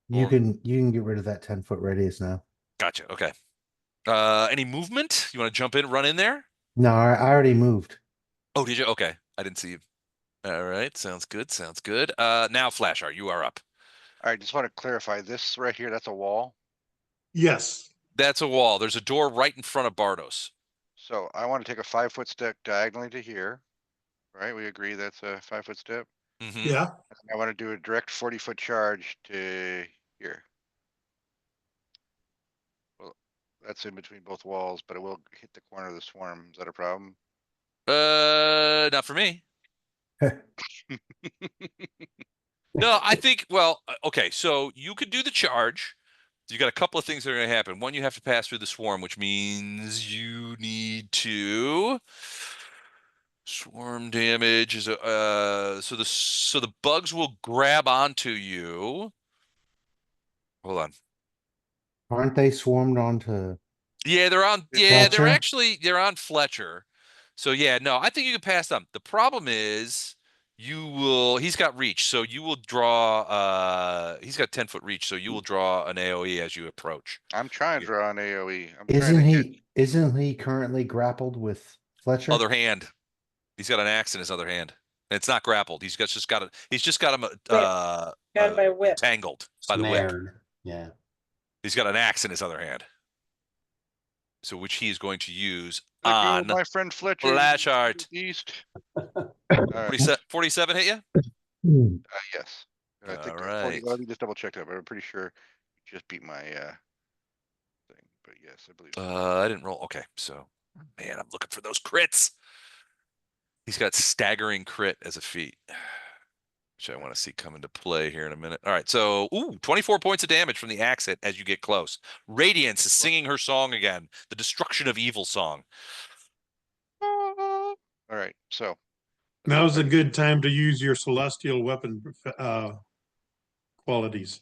You Or- can get rid of that 10-foot radius now. Gotcha. Okay. Any movement? You want to jump in, run in there? No, I already moved. Oh, did you? Okay. I didn't see you. All right, sounds good. Sounds good. Now Flashheart, you are up. All right, just want to clarify this right here. That's a wall. Yes. That's a wall. There's a door right in front of Bardos. So I want to take a 5-foot step diagonally to here. Right? We agree that's a 5-foot step. Mm-hmm. Yeah. I want to do a direct 40-foot charge to here. Well, that's in between both walls, but it will hit the corner of the swarm. Is that a problem? Not for me. No, I think, well, okay, so you could do the charge. You got a couple of things that are going to happen. One, you have to pass through the swarm, which means you need to swarm damage is so the bugs will grab onto you. Hold on. Aren't they swarmed onto? Yeah, they're on. Yeah, Fletcher? they're on Fletcher. So yeah, no, I think you can pass them. The problem is he's got reach, so you will draw he's got 10-foot reach, so you will draw an AoE as you approach. I'm trying to draw an AoE. I'm Isn't trying to get isn't he currently grappled with Fletcher? Other hand. He's got an axe in his other hand. And it's not grappled. He's just got him Got him by whip. tangled by the whip. Snared. Yeah. He's got an axe in his other hand. So which he is going to use Let go on of my friend Fletcher. Flashheart. East. 47 hit you? Yes. I think All 40 right. let me just double check that, but I'm pretty sure you just beat my thing. But yes, I believe so. I didn't roll. Okay, so man, I'm looking for those crits. He's got staggering crit as a feat, which I want to see come into play here in a minute. All right, so 24 points of damage from the axe hit as you get close. Radiance is singing her song again, the destruction of evil song. All right, so Now's a good time to use your celestial weapon qualities.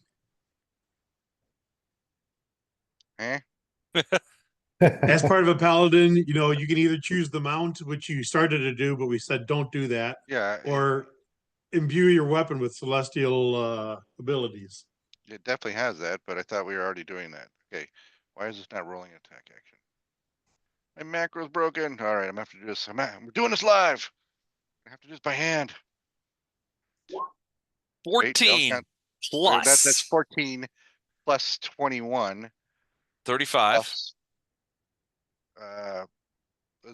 As part of a paladin, you know, you can either choose the mount, which you started to do, but we said don't do that, yeah, or imbue your weapon with celestial abilities. it definitely has that, but I thought we were already doing that. Okay, why is this not rolling attack action? My macro's broken. All right, I'm gonna have to do this. We're doing this live. I have to do this by hand. 14 Wait, plus that's 14 plus 21 35. plus.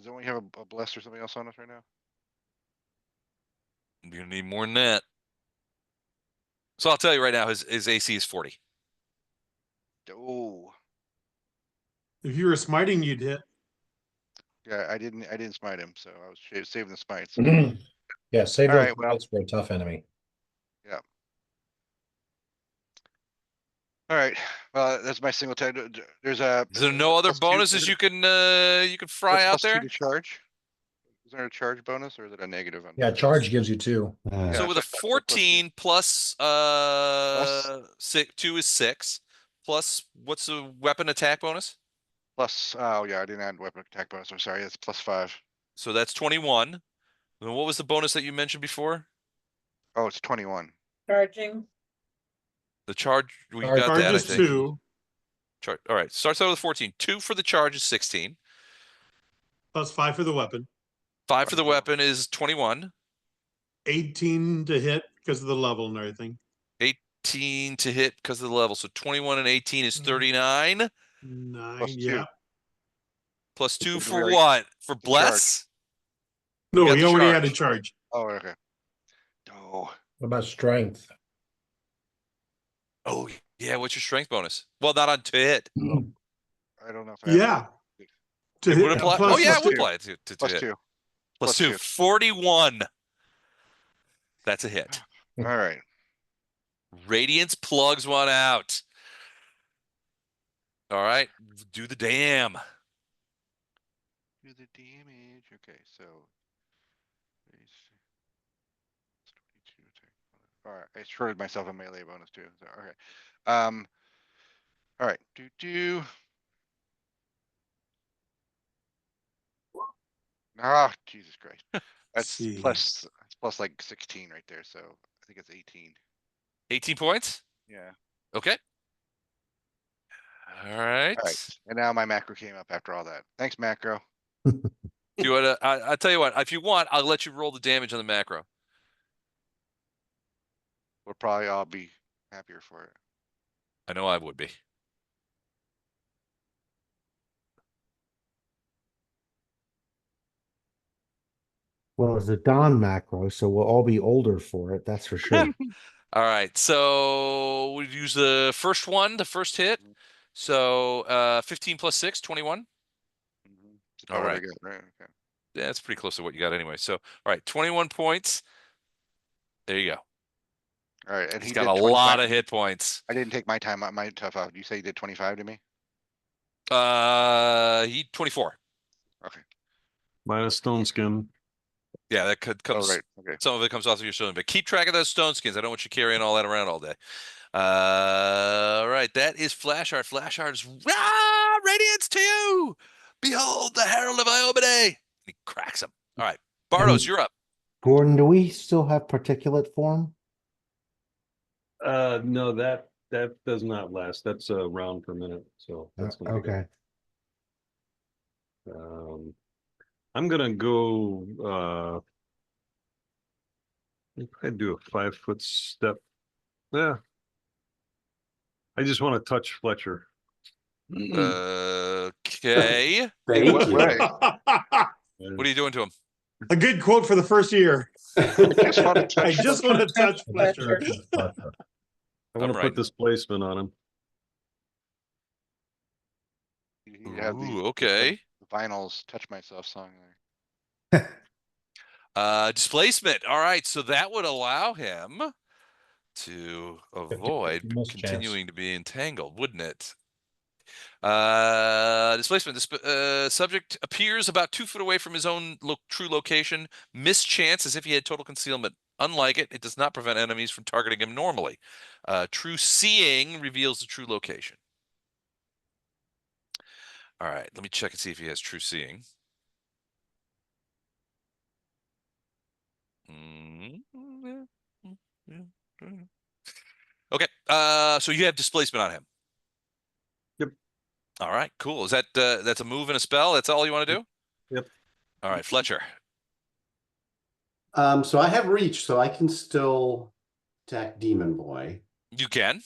Don't we have a bless or something else on us right now? You're gonna need more than that. So I'll tell you right now, his AC is 40. Oh, If you were smiting, you'd hit. yeah, I didn't smite him, so I was saving the smites. Yeah, save All those right, well. points for a tough enemy. All right, well, that's my single tag. There's a. Is there no other plus two- bonuses you can fry that's out plus two there? to charge. Is there a charge bonus or is it a negative? On Yeah, charge gives you 2. Uh, So with a so plus 14 plus 2 is 6. Plus what's the weapon attack bonus? Plus, oh yeah, I didn't add weapon attack bonus. I'm sorry, it's plus 5. So that's 21. And what was the bonus that you mentioned before? Oh, it's 21. Charging. The charge, we Charge- got Charge that, I is think. 2 All right, starts out with 14. 2 for the charge is 16. plus 5 for the weapon. 5 for the weapon is 21. 18 to hit because of the level and everything. 18 to hit because of the level. So 21 and 18 is Mhm. 39. 9, Plus 2. yeah. Plus 2 Did we for already- what? For charge. bless? No, got he the already had a charge. charge. Oh, okay. Oh, What about strength? Oh, yeah. What's your strength bonus? Well, not on to hit. I don't know if I have Yeah. To It hit would apply. plus Oh, yeah, it two. would apply to plus hit. 2. Plus plus 2. 2. 41. That's a hit. All right. Radiance plugs one out. All right. Do the damn. Do the damage. Okay, so. All right, I shorted myself a melee bonus too. So, okay. All right. Ah, Jesus Christ. That's see. plus like 16 right there. So I think it's 18. 18 points? Yeah. Okay. All right. All right. And now my macro came up after all that. Thanks, macro. You want to? I tell you what. If you want, I'll let you roll the damage on the macro. we'll probably all be happier for it. I know I would be. Well, it's a Don macro, so we'll all be older for it. That's for sure. All right, so we use the first one, the first hit. Mhm. So 15 plus 6, 21. It's about All what I right. got, right? Okay. Yeah, it's pretty close to what you got anyway. So, all right, 21 points. There you go. All right, and He's he got did a 25. lot of hit points. I didn't take my time, my tough out. You say you did 25 to me? He 24. Okay. Minus stone skin. Yeah, that could Oh, comes. right. Okay. Some of it comes off of your stone, but keep track of those stone skins. I don't want you carrying all that around all day. All right, that is Flash Art. Flash Art is Radiance to you. Behold the Herald of Iomade. He cracks him. All right, Bardos, And you're up. Gordon, do we still have particulate form? No, that does not last. That's a round per minute. So that's gonna be Okay. good. I'm gonna go I'd do a 5-foot step. Yeah. I just want to touch Fletcher. Okay. Thank what- you. what What are you doing to him? A good quote for the first year. Just want to I touch. just want to touch Fletcher. Fletcher. I want I'm to writing. put displacement on him. You have the Ooh, okay. vinyls touch myself song there. Displacement. All right, so that would allow him to avoid Most chance. continuing to be entangled, wouldn't it? Displacement. Subject appears about 2 foot away from his own true location. Mischance as if he had total concealment. Unlike it, it does not prevent enemies from targeting him normally. True seeing reveals the true location. All right, let me check and see if he has true seeing. Okay, so you have displacement on him. Yep. All right, cool. Is that that's a move and a spell? That's all you want to do? Yep. All right, Fletcher. So I have reach, so I can still attack Demon Boy. You can.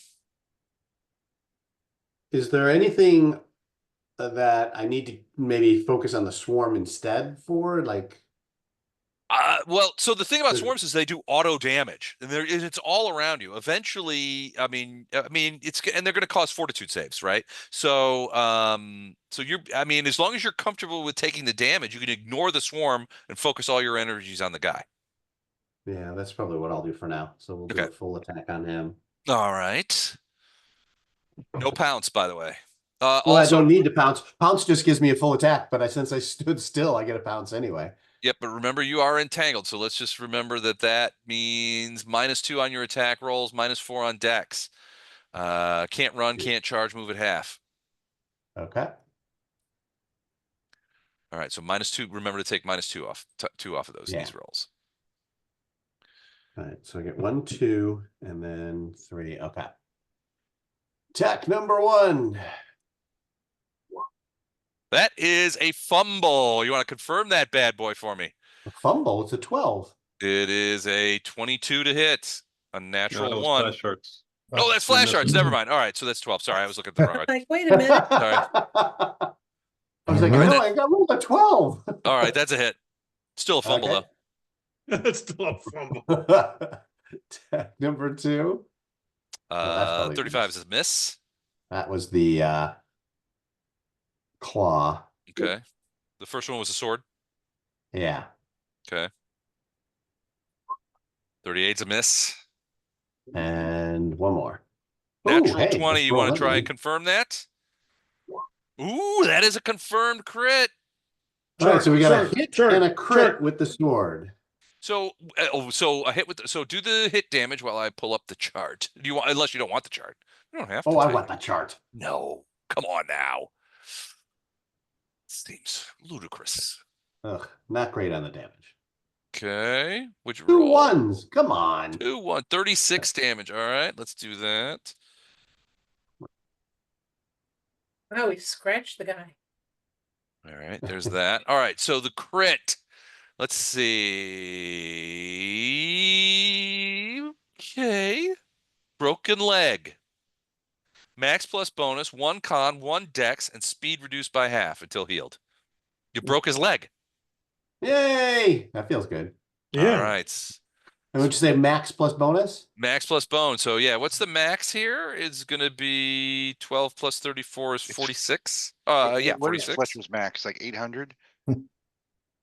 Is there anything that I need to maybe focus on the swarm instead for? Like, Well, so the thing about Does- swarms is they do auto damage, and it's all around you. Eventually, I mean, and they're going to cause fortitude saves, right? So, so I mean, as long as you're comfortable with taking the damage, you can ignore the swarm and focus all your energies on the guy. yeah, that's probably what I'll do for now. So we'll do Okay. a full attack on him. All right. No pounce, by the way. Well, Also, I don't need to pounce. Pounce just gives me a full attack, but since I stood still, I get a pounce anyway. yep, but remember you are entangled, so let's just remember that means -2 on your attack rolls, -4 on dex. Can't run, can't charge, move at half. Okay. All right, so -2. Remember to take -2 off, 2 off of these rolls. All right, so I get 1, 2, and then 3. Okay. Attack number 1. That is a fumble. You want to confirm that bad boy for me? A fumble. It's a 12. It is a 22 to hit. A natural No, that was 1. flash arts. Oh, that's You're flash arts. missing. Never mind. All right, so that's 12. Sorry, I was looking at the wrong one. Like, wait a minute. I was like, Alright. no, I got rolled a 12. All right, that's a hit. Still a fumble, Okay. It's still a fumble. Attack number 2. that's though. probably 35 is a miss. That was the claw. Okay. The first one was a sword. Yeah. Okay. 38 is a miss. And one more. Natural Ooh, hey, 20. let's You roll want to try another and confirm that? Ooh, that is a confirmed crit. one. All right, so we got a Sure, hit sure, and a crit sure. with the sword. So, so a hit with so do the hit damage while I pull up the chart. Do you want, unless you don't want the chart. You don't have to. Oh, I take want it. that chart. No, come on now. Seems ludicrous. Ugh, not great on the damage. Okay, which 2 roll? 1s. Come on. 2, 1, 36 damage. All right, let's do that. Wow, we scratched the guy. All right, there's that. All right, so the crit. Let's see. Okay. Broken leg. Max plus bonus, 1 con, 1 dex, and speed reduced by half until healed. You broke his leg. Yay! That feels good. All Yeah. right. And would you say max plus bonus? Max plus bone. So yeah, what's the max here? It's gonna be 12 plus 34 is 46. Yeah, What is 46. Fletcher's max? Like 800?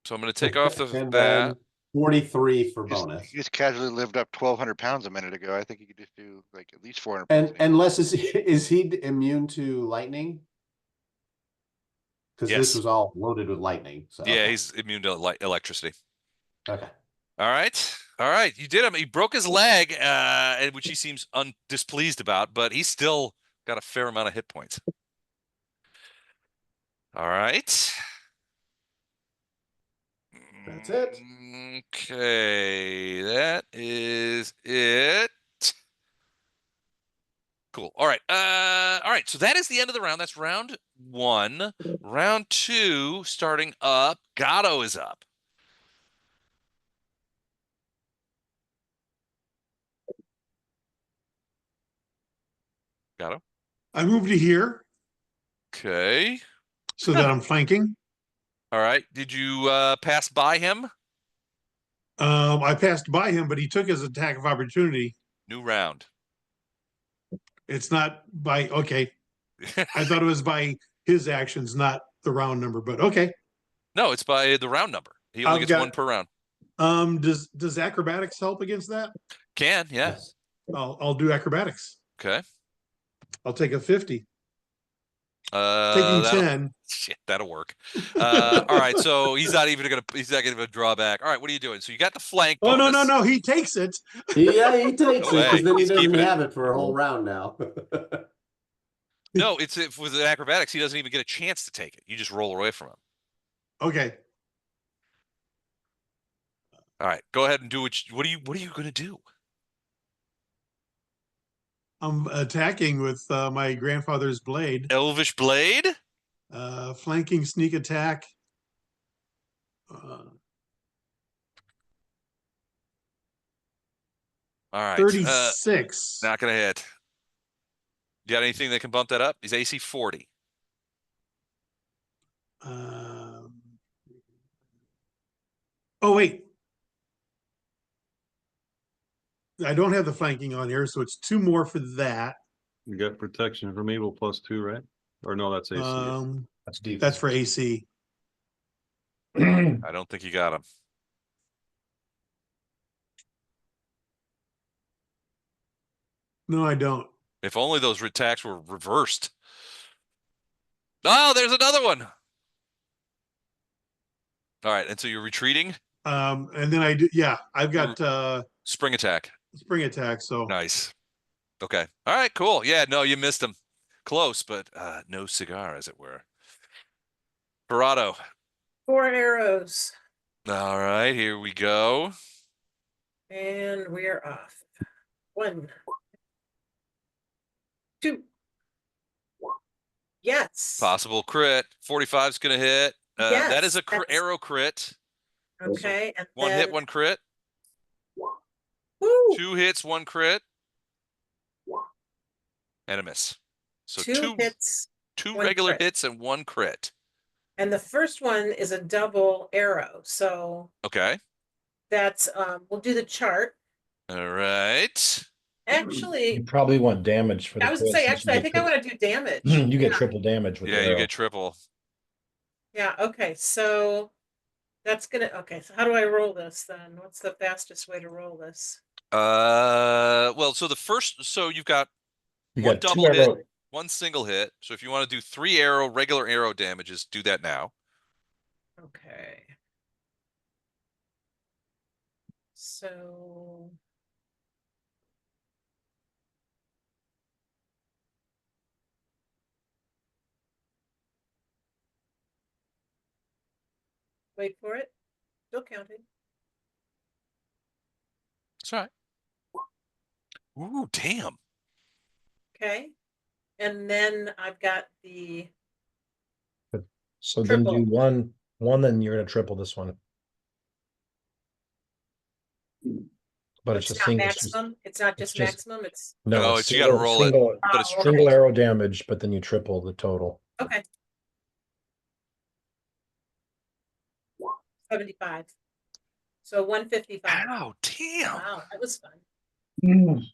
So I'm gonna take off the And that. then 43 for Just, bonus. you just casually lived up 1,200 pounds a minute ago. I think you could just do like at least 400 And pounds. unless is he immune to lightning? Because this Yes. was all loaded with lightning. So Yeah, okay. he's immune to electricity. Okay. All right. All right. You did him. He broke his leg, which he seems displeased about, but he's still got a fair amount of hit points. All right. That's it. Okay. That is it. Cool. All right. All right. So that is the end of the round. That's round 1. Round 2, starting up. Gato is up. Gato. I moved to here Okay. so that I'm flanking. All right. Did you pass by him? I passed by him, but he took his attack of opportunity. New round. It's not by okay. I thought it was by his actions, not the round number, but okay. No, it's by the round number. He only I've gets got- 1 per round. Does acrobatics help against that? Can, yeah. Yes. I'll do acrobatics. Okay. I'll take a 50. That'll, Taking 10. shit, that'll work. All right, so he's not gonna draw back. All right, what are you doing? So you got the flank Oh no, bonus. no, he takes it. Yeah, he takes No it way. because then he He's doesn't keeping it. have it for a whole round now. No, it's if with the acrobatics, he doesn't even get a chance to take it. You just roll away from him. Okay. All right, go ahead and do what are you gonna do? I'm attacking with my grandfather's blade. Elvish blade? Flanking sneak attack. All right. 36. Not gonna hit. You got anything that can bump that up? He's AC 40. Oh wait. I don't have the flanking on here, so it's 2 more for that. You got protection from evil +2, right? Or no, that's AC. That's deep. That's for AC. I don't think you got him. No, I don't. If only those attacks were reversed. Oh, there's another one. All right, and so you're retreating? And then I do, yeah, I've got Spring attack. spring attack. So Nice. Okay. All right, cool. Yeah, no, you missed him. Close, but no cigar, as it were. Verado. 4 arrows. All right, here we go. And we're off. 1, 2. Yes. Possible crit. 45 is going to hit. That is a Yes, arrow crit. Okay. And 1 then, hit, 1 crit. Woo, 2 hits, 1 crit. And a miss. So 2 hits. 2 1 regular crit. hits and 1 crit. And the first one is a double arrow. So Okay. that's we'll do the chart. All right. Actually, You probably want damage for the I was gonna crit say, since you actually, I get think I want to do damage. you get Yeah. triple damage with Yeah, the you arrow. get triple. Yeah, okay, so that's gonna, okay, so how do I roll this then? What's the fastest way to roll this? Well, so you've got You one got 2 double hit, arrow. 1 single hit. So if you want to do 3 regular arrow damages, do that now. Okay. So. Wait for it. Still counting. That's right. Ooh, damn. Okay. And then I've got the, So then do Triple. one, then you're gonna triple this one. but it's It's a not single. maximum. It's not it's just just- maximum. It's No, No, it's you got to roll it, single, but it's Oh, okay. single tripled. arrow damage, but then you triple the total. okay. 75. So 155. Ow, damn. Wow, that was fun.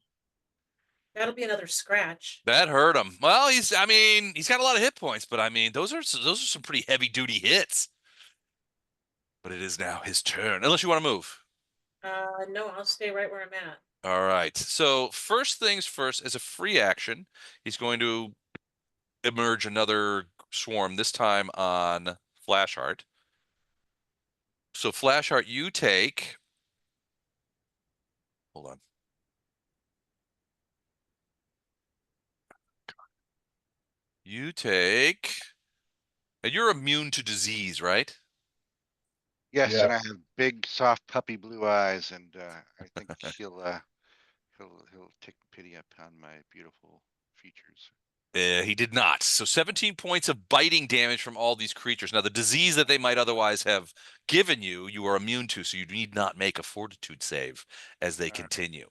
That'll be another scratch. That hurt him. Well, I mean, he's got a lot of hit points, but I mean, those are some pretty heavy duty hits. But it is now his turn, unless you want to move. No, I'll stay right where I'm at. All right. So first things first, as a free action, he's going to emerge another swarm, this time on Flashheart. So Flashheart, you take. Hold on. You take. And you're immune to disease, right? Yes, Yeah. and I have big, soft puppy blue eyes, and I think he'll take pity upon my beautiful features. He did not. So 17 points of biting damage from all these creatures. Now, the disease that they might otherwise have given you, you are immune to, so you need not make a fortitude save as they continue.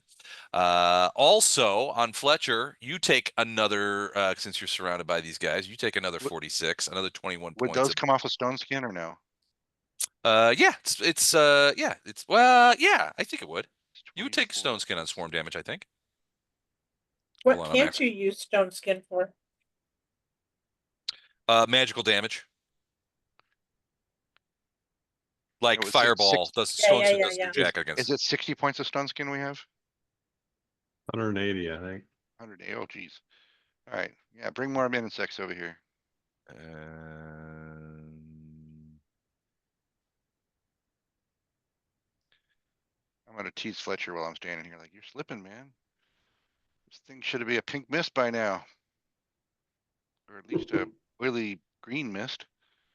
Also, on Fletcher, you take another, since you're surrounded by these guys, you take another 46, another 21 Would points. those come off a stone skin or no? Yeah, yeah, I think it would. You would take stone skin on swarm damage, I think. What Hold on, can't you use stone skin for? magical damage. Like No, it's Fireball does Yeah, stone yeah, skin yeah, does yeah. do jack against. Is it 60 points of stone skin we have? 180, I think. 100. Oh, geez. All right. Yeah, bring more insects over here. I'm gonna tease Fletcher while I'm standing here. Like, you're slipping, man. This thing should be a pink mist by now, or at least a oily green mist.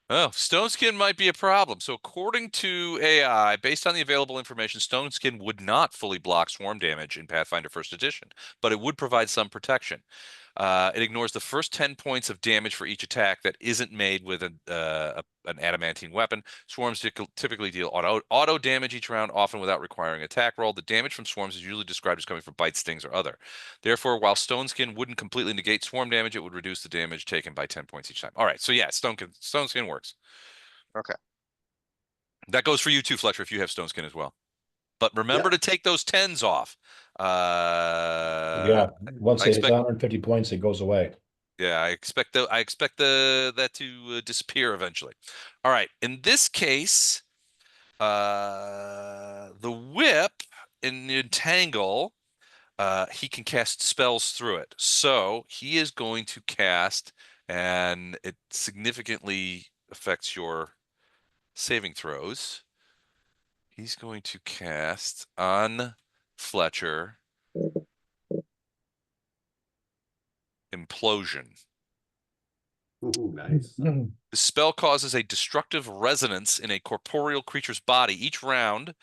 Oh, stone skin might be a problem. So according to AI, based on the available information, stone skin would not fully block swarm damage in Pathfinder First Edition, but it would provide some protection. It ignores the first 10 points of damage for each attack that isn't made with an adamantine weapon. Swarms typically deal auto damage each round, often without requiring an attack roll. The damage from swarms is usually described as coming from bites, stings, or other. Therefore, while stone skin wouldn't completely negate swarm damage, it would reduce the damage taken by 10 points each time. All right, so yeah, stone skin works. Okay. That goes for you too, Fletcher, if you have stone skin as well. But remember to take those 10s off. Yeah, once I it's expect 150 points, it goes away. Yeah, I expect that to disappear eventually. All right. In this case, the whip in the entangle, he can cast spells through it. So he is going to cast, and it significantly affects your saving throws. He's going to cast on Fletcher Implosion. Ooh, nice. The spell causes a destructive resonance in a corporeal creature's body each round,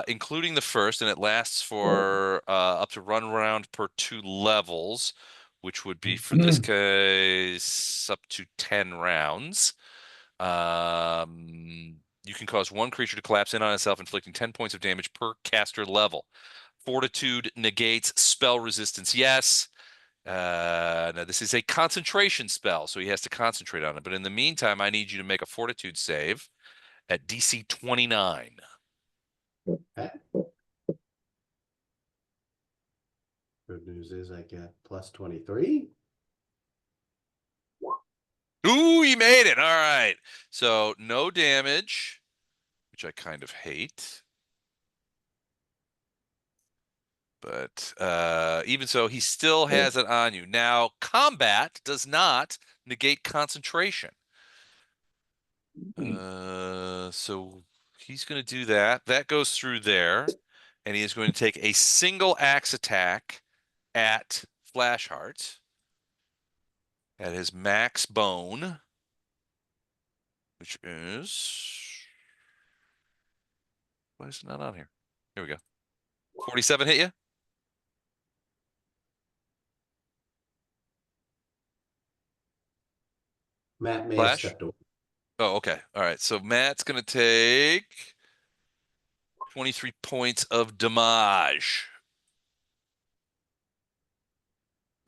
including the first, and it lasts for up to 1 round per 2 levels, which would be, for this case, up to 10 rounds. You can cause one creature to collapse in on itself, inflicting 10 points of damage per caster level. Fortitude negates spell resistance. Yes. Now this is a concentration spell, so he has to concentrate on it. But in the meantime, I need you to make a fortitude save at DC 29. Okay. Good news is I get plus 23. Ooh, he made it. All right. So no damage, which I kind of hate. But even so, he still has it on you. Now, combat does not negate concentration. So he's going to do that. That goes through there. And he is going to take a single axe attack at Flashheart at his max bone, which is. Why is it not on here? Here we go. 47 hit you? Matt may have Flash? stepped away. Oh, okay. All right. So Matt's going to take 23 points of damage.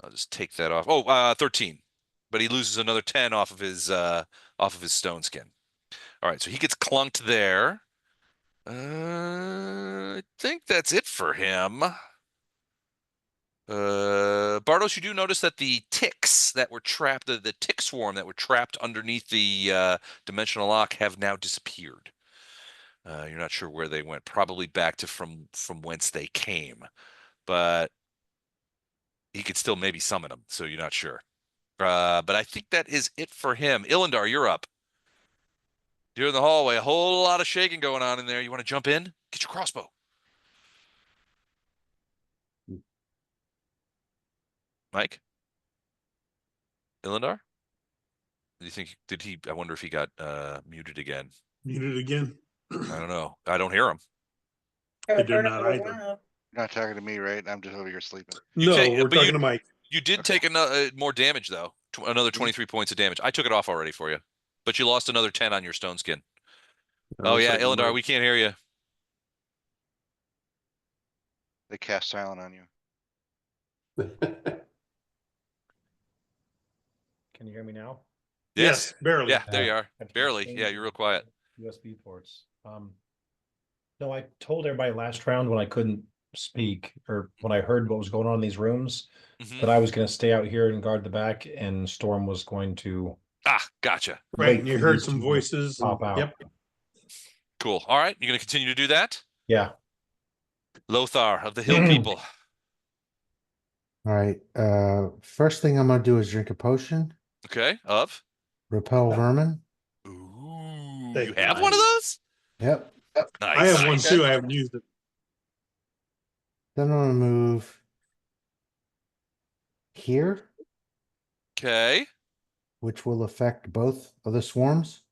I'll just take that off. Oh, 13. But he loses another 10 off of his stone skin. All right, so he gets clunked there. I think that's it for him. Bartos, you do notice that the ticks that were trapped, the tick swarm that were trapped underneath the dimensional lock have now disappeared. You're not sure where they went. Probably back to from whence they came, but he could still maybe summon them. So you're not sure. But I think that is it for him. Ilindar, you're up. You're in the hallway. A whole lot of shaking going on in there. You want to jump in? Get your crossbow. Mike? Ilindar? Do you think I wonder if he got muted again. Muted again. I don't know. I don't hear him. Haven't did heard him not in a either. while. You're not talking to me, right? I'm just over here sleeping. No, take- we're but talking to Mike. You did Okay. take another more damage though. Another 23 points of damage. I took it off already for you. But you lost another 10 on your stone skin. Oh looks yeah, like Ilindar, Mike- we can't hear you. They cast silent on you. Can you hear me now? Yes, barely. Yeah, there you are. I can't Barely. change Yeah, the you're real quiet. USB ports. No, I told everybody last round when I couldn't speak or when I heard what was going on in these rooms Mhm. that I was going to stay out here and guard the back, and Storm was going to Ah, gotcha. Right, wait and you for heard you some to voices. pop out. Yep. Cool. All right, you're gonna continue to do that? Yeah. Lothar of the Hill People. All right. First thing I'm gonna do is drink a potion, Okay. Of? repel vermin. Ooh. Hey, You have one of those? Yep. Nice. I have one too. I haven't used it. Then I'm gonna move here, Okay. which will affect both of the swarms.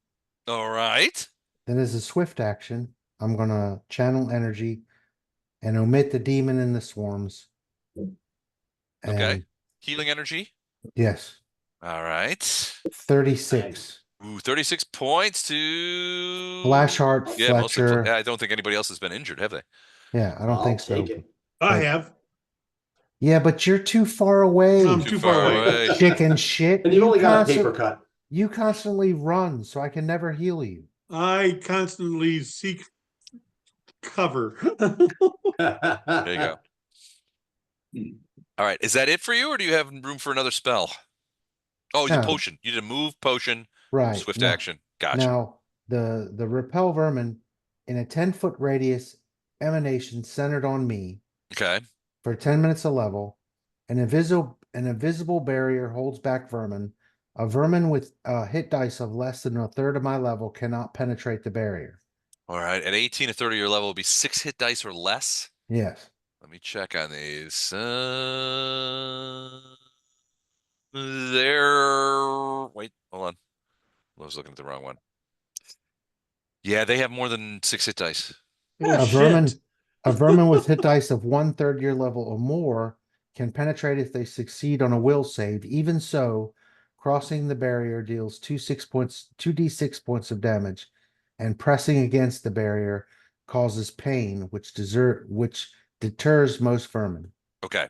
All right. Then as a swift action, I'm gonna channel energy and omit the demon in the swarms. Okay. And Healing energy. yes, All right. 36. Ooh, 36 points to Flashheart, Yeah, mostly. Fletcher. I don't think anybody else has been injured, have they? Yeah, I don't I'll think so. take it. I But- have. Yeah, but you're too far away. I'm too far away. Chicken shit. And you only got a paper cut. You constantly run, so I can never heal you. I constantly seek cover. There you go. All right. Is that it for you, or do you have room for another spell? Oh, you No. potion. You did a move, potion, Right. swift now- action. Gotcha. Now, the repel vermin in a 10-foot radius emanation centered on me Okay. for 10 minutes a level. An invisible barrier holds back vermin. A vermin with hit dice of less than a third of my level cannot penetrate the barrier. All right. At 18, a third of your level will be 6 hit dice or less. Yes. Let me check on these. They're wait, hold on. I was looking at the wrong one. Yeah, they have more than 6 hit dice. Oh, a shit. vermin with hit dice of 1/3 your level or more can penetrate if they succeed on a will save. Even so, crossing the barrier deals 2d6 points of damage, and pressing against the barrier causes pain, which deters most vermin. Okay.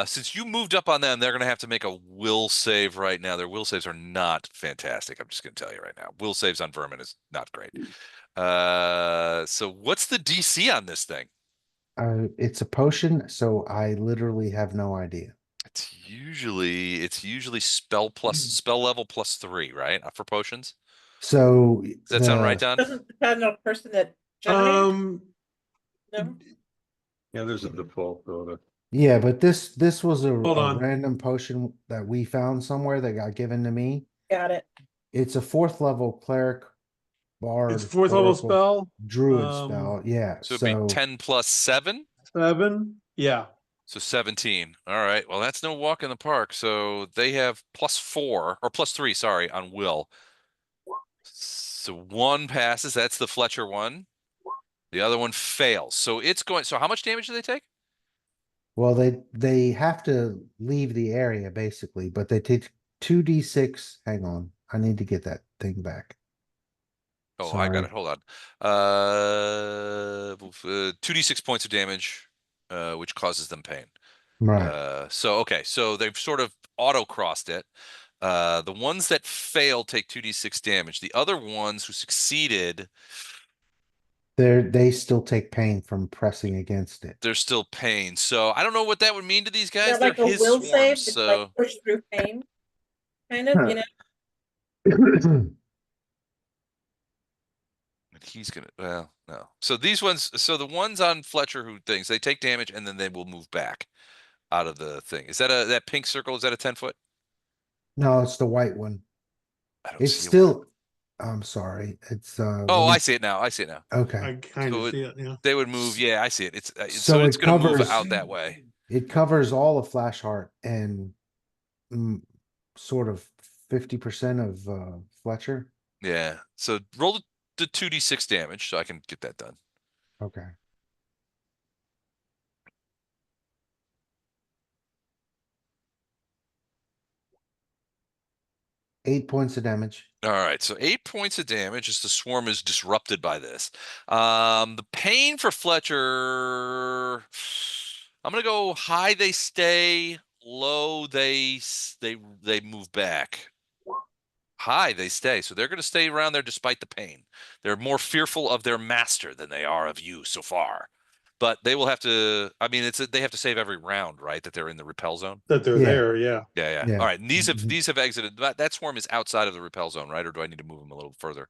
Since you moved up on them, they're gonna have to make a will save right now. Their will saves are not fantastic. I'm just gonna tell you right now. Will saves on vermin is not great. So what's the DC on this thing? It's a potion, so I literally have no idea. It's usually spell level plus 3, right? For potions. So Does that sound right, Don? Doesn't depend on the person that generated. No? Yeah, there's a default though. Yeah, but this was a Hold on. random potion that we found somewhere that got given to me. Got it. It's a 4th level cleric bard. It's fourth level oracle, spell. druid um, spell. Yeah. So it'd be 10 plus 7. 7. Yeah. So 17. All right. Well, that's no walk in the park. So they have plus 4 or plus 3, sorry, on will. So one passes. That's the Fletcher one. The other one fails. So it's going. So how much damage do they take? Well, they have to leave the area basically, but they take 2d6. Hang on, I need to get that thing back. Oh, I got Sorry. it. Hold on. 2d6 points of damage, which causes them pain. Right. So okay, so they've sort of auto crossed it. The ones that fail take 2d6 damage. The other ones who succeeded, They still take pain from pressing against it. there's still pain. So I don't know what that would mean to these Is guys. that They're like a his will swarms, save to like so push through pain? Kind of, you know? he's gonna. Well, no. So these ones, so the ones on Fletcher who things they take damage and then they will move back out of the thing. Is that that pink circle? Is that a 10 foot? No, it's the white one. I don't It's see a white. still, I'm sorry. It's Oh, let I me, see it now. I see it now. okay. I kind of So see it, yeah. they would move. Yeah, I see it. It's so So it's it gonna move covers out that way. it covers all of Flashheart and mm, sort of 50% of Fletcher. Yeah. So roll the 2d6 damage so I can get that done. Okay. 8 points of damage. All right, so 8 points of damage as the swarm is disrupted by this. The pain for Fletcher, I'm gonna go high. They stay low. They move back. High they stay, so they're gonna stay around there despite the pain. They're more fearful of their master than they are of you so far. But they will have to. I mean, they have to save every round, right? That they're in the repel zone. That they're Yeah. there, yeah. Yeah, yeah. Yeah. All right, and these Mhm. have exited. That swarm is outside of the repel zone, right? Or do I need to move them a little further?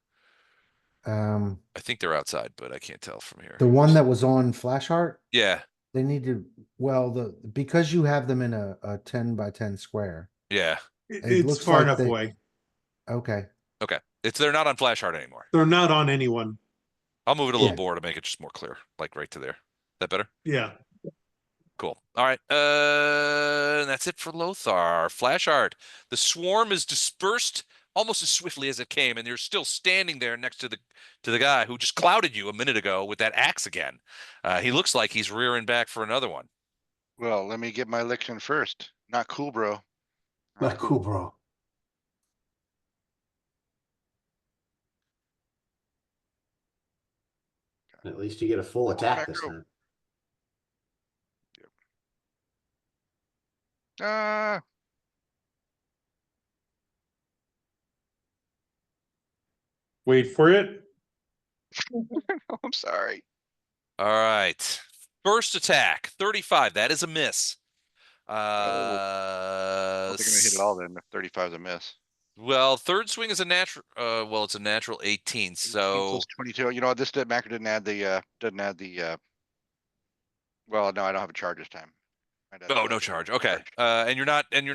Um, I think they're outside, but I can't tell from here. the one that was on Flashheart, Yeah, they need to, well, because you have them in a 10 by 10 square. yeah. It It's looks far like enough they- away. Okay. Okay. They're not on flash heart anymore. They're not on anyone. I'll move it a little Yeah. more to make it just more clear, like right to there. That better? Yeah. Cool. All right. And that's it for Lothar. Flash art. The swarm is dispersed almost as swiftly as it came, and you're still standing there next to the guy who just clouded you a minute ago with that axe again. He looks like he's rearing back for another one. Well, let me get my licks in first. Not cool, bro. Not cool, bro. At least you get a full attack this Macro. time. Wait for it. I'm sorry. All right. First attack, 35. That is a miss. I don't think I'm gonna hit it all then. 35 is a miss. Well, third swing is a natural. Well, it's a natural 18. 18 So plus 22. You know what? This macro didn't add the well, no, I don't have a charge this time. I'd add oh, the no charge. Okay. And you're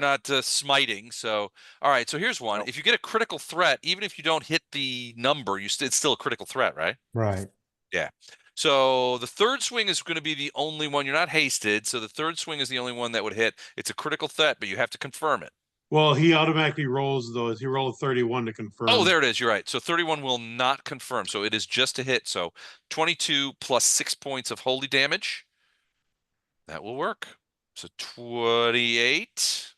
not smiting. So all right. So here's one. Nope. If you get a critical threat, even if you don't hit the number, it's still a critical threat, right? Right. Yeah. So the third swing is going to be the only one. You're not hasted, so the third swing is the only one that would hit. It's a critical threat, but you have to confirm it. Well, he automatically rolls those. He rolled a 31 to confirm. Oh, there it is. You're right. So 31 will not confirm. So it is just a hit. So 22 plus 6 points of holy damage. That will work. So 28.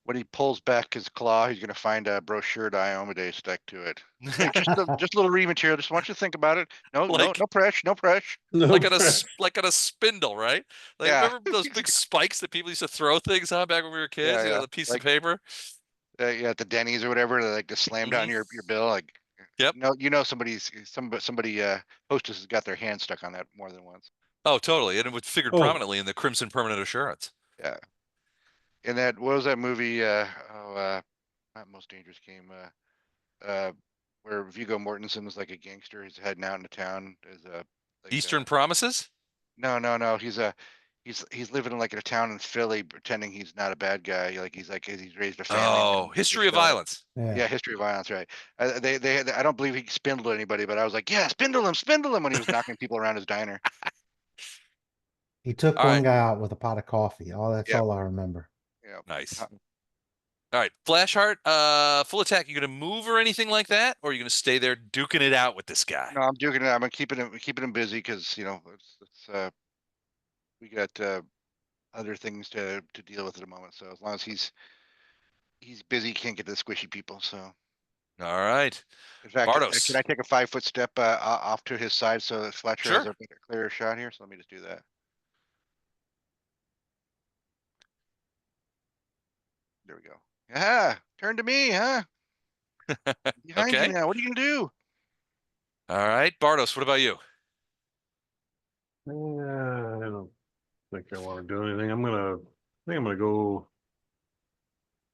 When he pulls back his claw, he's gonna find a brochure Diomede stuck to it. Like just a little read material. Just want you to think about it. No, Like- no pressure, no pressure. No like on press. a spindle, right? Like Yeah. remember those big spikes that people used to throw things on back when we were kids? Yeah, You know, yeah. the piece Like- of paper. Yeah, at the Denny's or whatever, they like just slam down your bill. Like, Yep. somebody hostess has got their hand stuck on that more than once. Oh, totally. And it was figured Oh. prominently in the Crimson Permanent Assurance. Yeah. And what was that movie? Not Most Dangerous Game. Where Viggo Mortensen was like a gangster. He's heading out into town as a like, Eastern Promises? No. He's living in like in a town in Philly, pretending he's not a bad guy. He's raised a family. and Oh, then History of just, Violence. Yeah. Yeah, History of Violence, right? I don't believe he spindled anybody, but I was like, yeah, spindle him when he was knocking people around his diner. He took All one right. guy out with a pot of coffee. Oh, that's Yep. all I remember. Yeah. Nice. Uh, All right, Flashheart, full attack. You gonna move or anything like that, or are you gonna stay there duking it out with this guy? No, I'm duking it. I'm keeping him busy because we got other things to deal with at the moment. So as long as he's busy, can't get to the squishy people. So All right. In fact, Bardos. can I take a 5-foot step off to his side so that Fletcher has Sure. a clearer shot here? So let me just do that. There we go. Ah, turn to me, huh? Behind you Okay. now. What are you gonna do? All right. Bardos, what about you? I don't think I want to do anything. I think I'm gonna go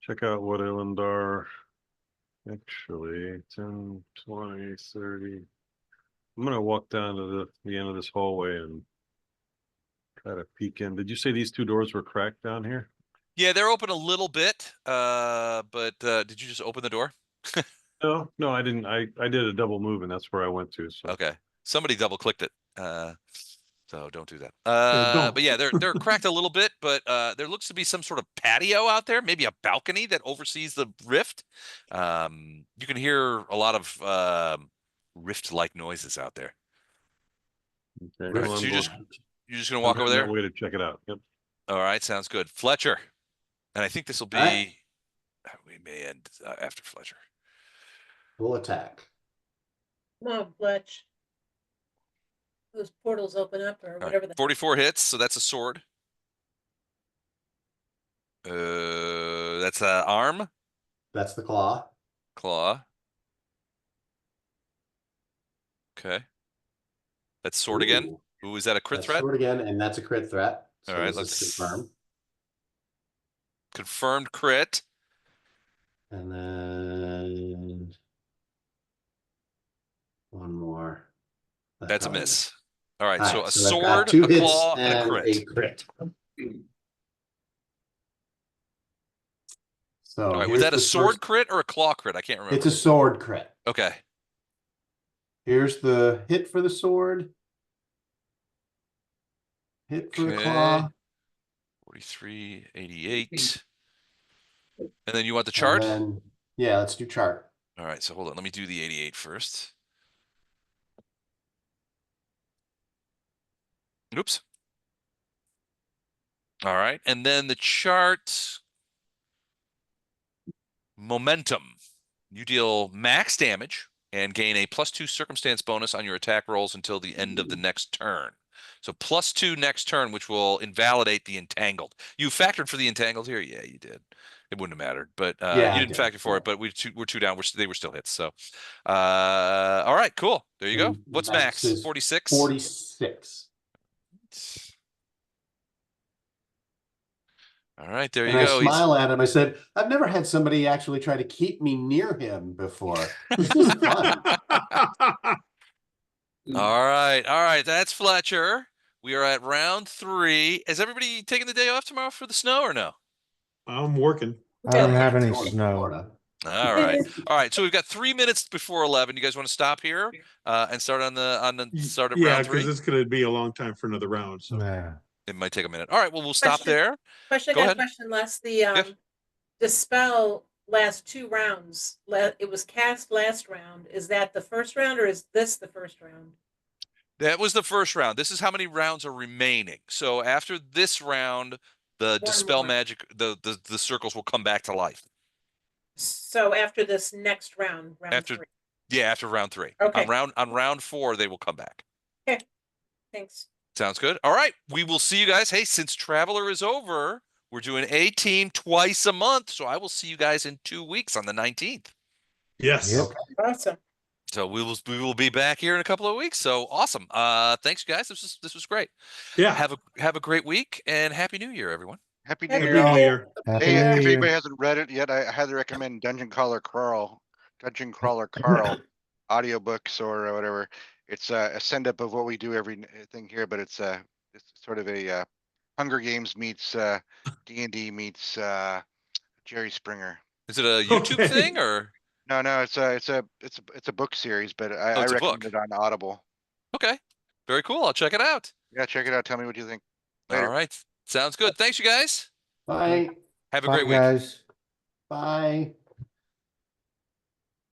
check out what Elendar actually 10, 20, 30. I'm gonna walk down to the end of this hallway and try to peek in. Did you say these two doors were cracked down here? Yeah, they're open a little bit. But did you just open the door? No, I didn't. I did a double move and that's where I went to. So Okay. Somebody double clicked it. So don't do that. don't. But yeah, they're cracked a little bit, but there looks to be some sort of patio out there, maybe a balcony that oversees the rift. You can hear a lot of rift-like noises out there. okay, All right, well, so you're just gonna I'm walk over heading that there? way to check it out. Yep. All right, sounds good. Fletcher, and I think this will All right. be we may end after Fletcher. Full attack. Come on, Fletch. Those portals open up or All right, whatever the 44 hits, so that's a sword. That's a arm, That's the claw. claw. Okay, that's sword again. Ooh, Ooh, is that a crit that's threat? sword again, and that's a crit threat. All So right, this let's is confirmed. confirmed crit. And then one more. That's a probably miss. All right, All so right, a so I've got sword, 2 a hits claw, and a and crit. a crit. So All right, was here's that a the sword first. crit or a claw crit? I can't It's remember. a sword crit. Okay. Here's the hit for the sword. Hit for the Okay. claw. 43, 88. And then you want the And chart? then, yeah, let's do chart. All right, so hold on. Let me do the 88 first. Oops. All right, and then the chart momentum. You deal max damage and gain a +2 circumstance bonus on your attack rolls until the end of the next turn. So +2 next turn, which will invalidate the entangled. You factored for the entangled here? Yeah, you did. It wouldn't have mattered, but Yeah, you I didn't did. factor for it. But we're two down. They were still hits. So, all right, cool. There you go. And What's max max? is 46. 46. All right, there And you I go. He's smile at him. I said, I've never had somebody actually try to keep me near him before. This is fun. all right. All right, that's Fletcher. We are at round 3. Is everybody taking the day off tomorrow for the snow or no? I'm working. I don't Yeah. have any Going to snow. Florida. All right. All right. So we've got 3 minutes before 11. You guys want to stop here and start on the start of Yeah, round because 3? it's going to be a long time for another round. So Nah. It might take a minute. All right. Well, we'll stop Question. there. Question, Go I got ahead. a question, Les. Yes. The spell lasts 2 rounds. It was cast last round. Is that the first round or is this the first round? That was the first round. This is how many rounds are remaining. So after this round, the One dispel more. magic, the circles will come back to life. So after this next round, round 3. Yeah, after round 3. Okay. On round 4, they will come back. Okay. Thanks. Sounds good. All right. We will see you guys. Hey, since Traveler is over, we're doing A Team twice a month. So I will see you guys in 2 weeks on the 19th. yes. Yep. Okay. Awesome. So we will be back here in a couple of weeks. So awesome. Thanks guys. This was great. Yeah. Have a great week and happy New Year, everyone. Happy New Happy Year. Happy New New All. Year. Happy Hey, New if Year. anybody hasn't read it yet, I highly recommend Dungeon Crawler Carl audiobooks or whatever. It's a send up of what we do everything here, but it's sort of a Hunger Games meets D&D meets Jerry Springer. Is it a YouTube Okay. thing or? No, it's a book series, but I It's a recommend book. it on Audible. Okay. Very cool. I'll check it out. Yeah, check it out. Tell me what you think. Later. All right. Sounds good. Thanks you guys. Bye. Have a Bye, great week. guys. Bye.